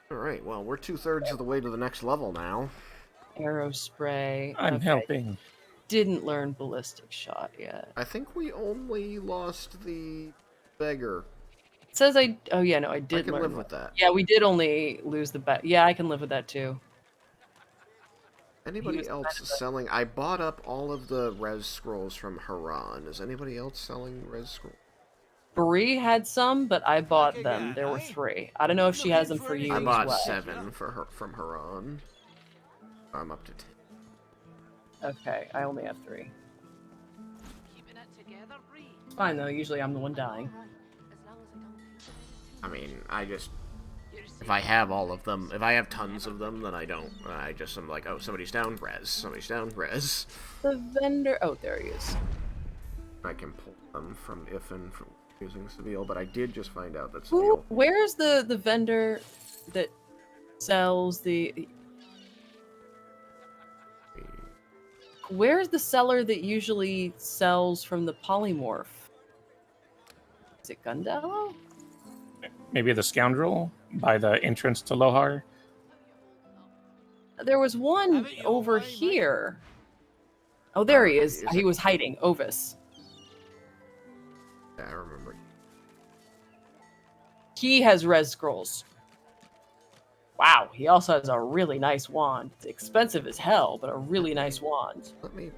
it. Alright, well, we're 2/3 of the way to the next level now. Arrow spray. I'm Okay. helping. Didn't learn ballistic shot yet. I think we only lost the beggar. It says oh yeah, no, I I did can learn live with that. Yeah, we did only lose the bet. Yeah, I can live with that too. Anybody else selling? I bought up all of the res scrolls from Haran. Is anybody else selling res scrolls? Bree had some, but I bought them. There were 3. I don't know if she has them for you I as bought well. 7 for her from Haran. I'm up to 10. Okay, I only have 3. Keeping it together, Bree. It's fine though, usually I'm the one dying. As long as I I mean, if I have all of them, if I have tons of them, then I don't. I'm like, oh, somebody's down, res. Somebody's down, res. The vendor. Oh, there he is. I can pull them from Ifin from using Seville, but I did just find out that Seville. Where's the vendor that sells the? Where's the seller that usually sells from the polymorph? Is it Gundello? Maybe the scoundrel by the entrance to Lohar. There was one over here. Oh, there he is. He was hiding. Ovis. Yeah, I remember. He has res scrolls. Wow, he also has a really nice wand. It's expensive as hell, but a really nice wand. Let me.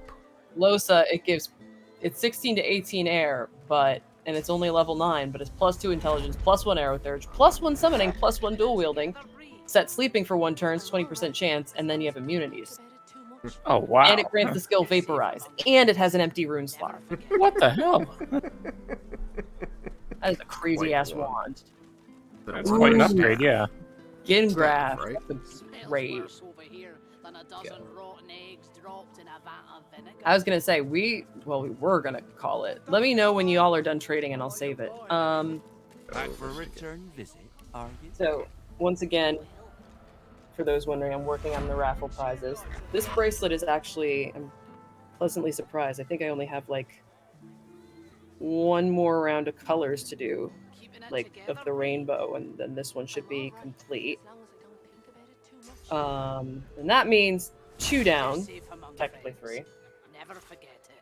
Losa, it's 16 to 18 air, and it's only level 9, but it's +2 intelligence, +1 arrow surge, +1 summoning, +1 dual wielding. Set sleeping for 1 turn, 20% chance, and then you have immunities. Oh, wow. And it grants the skill Vaporize, and it has an empty rune slot. What the hell? That is a crazy ass wand. That's quite an upgrade, yeah. Gingrath, right? great. Over here than a dozen rotten eggs dropped in a vat of vinegar. I was gonna say we were gonna call it. Let me know when you all are done trading, and I'll save it. Back for a return visit, are you? So once again, for those wondering, I'm working on the raffle prizes. This bracelet is actually, I'm pleasantly surprised. I think I only have like one more round of colors to do, like of the rainbow, and then this one should be complete. And that means 2 down, technically 3. Never forget it.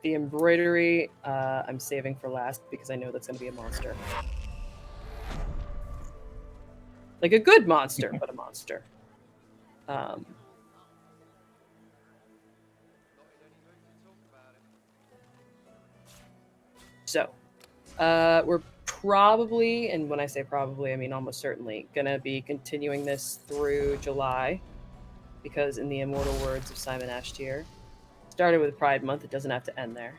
The embroidery, I'm saving for last because I know that's going to be a monster. Like a good monster, but a monster. So, we're probably, and when I say probably, I mean almost certainly, going to be continuing this through July, because in the immortal words of Simon Ashtier, started with Pride Month, it doesn't have to end there.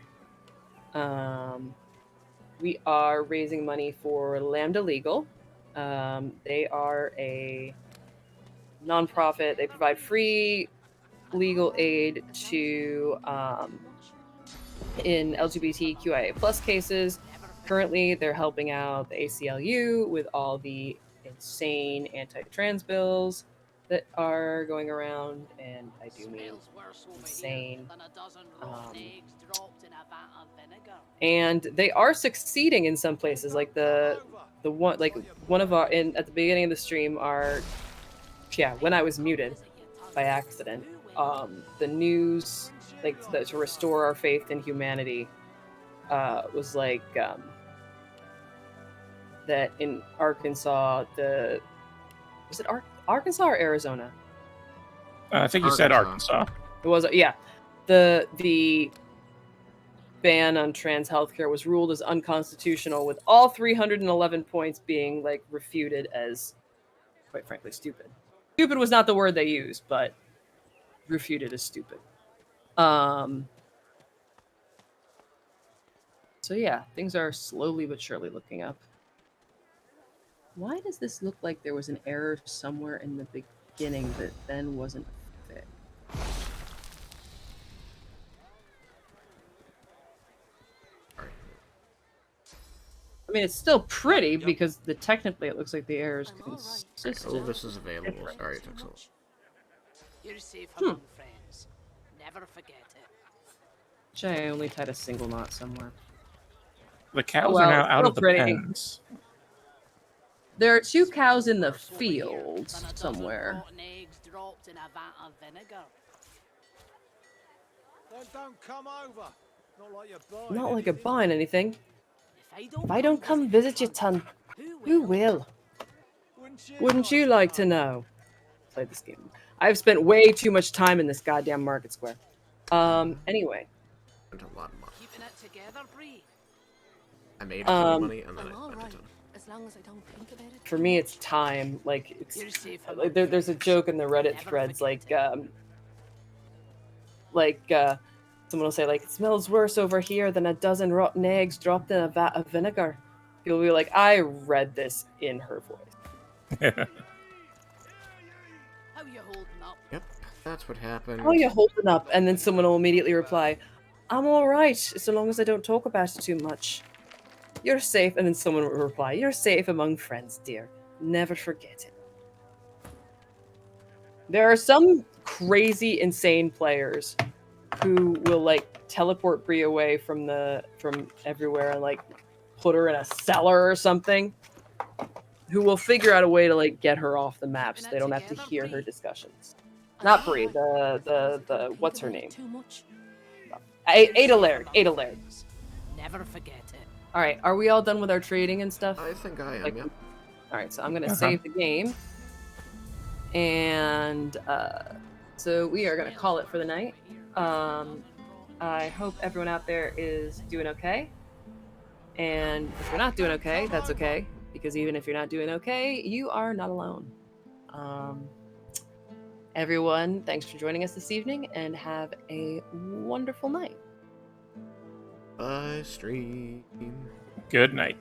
We are raising money for Lambda Legal. They are a nonprofit. They provide free legal aid to in LGBTQIA plus cases. Currently, they're helping out the ACLU with all the insane anti-trans bills that are going around, and I do mean insane. And they are succeeding in some places, like the one, like one of our at the beginning of the stream, when I was muted by accident, the news, like to restore our faith in humanity, was like that in Arkansas, was it Arkansas or Arizona? I think you said Arkansas. It was, yeah. The ban on trans healthcare was ruled as unconstitutional, with all 311 points being like refuted as, quite frankly, stupid. Stupid was not the word they used, but refuted as stupid. So yeah, things are slowly but surely looking up. Why does this look like there was an error somewhere in the beginning that then wasn't fixed? I mean, it's still pretty because technically it looks like the error is consistent. Oh, this is available. Sorry, it took so long. You're safe among friends. Never forget it. I only tied a single knot somewhere. The cows are now out of the pretty. pens. There are 2 cows in the field somewhere. Don't come over. Not like you're buying anything. If I don't come visit you, ton, who will? Wouldn't you like to know? Play this game. I've spent way too much time in this goddamn market square. Anyway. A lot of money. Keeping it together, Bree. I made a ton of money and then I spent a ton. As long as I don't think about it. For me, it's time. Like, there's a joke in the Reddit threads, Someone will say, like, it smells worse over here than a dozen rotten eggs dropped in a vat of vinegar. People will be like, I read this in her voice. How you holding up? Yep, that's what happened. How are you holding up? And then someone will immediately reply, I'm alright, so long as I don't talk about it too much. You're safe. And then someone will reply, you're safe among friends, dear. Never forget it. There are some crazy, insane players who will, like, teleport Bree away from everywhere and, like, put her in a cellar or something. Who will figure out a way to, like, get her off the map so they don't have to hear her discussions. Not Bree, the what's her name? Ada Laird. Ada Laird. Never forget it. Alright, are we all done with our trading and stuff? I think I am, Like, yep. Alright, so I'm gonna save the game. And so we are gonna call it for the night. I hope everyone out there is doing okay. And if you're not doing okay, that's okay. Because even if you're not doing okay, you are not alone. Everyone, thanks for joining us this evening and have a wonderful night. Bye, stream. Good night.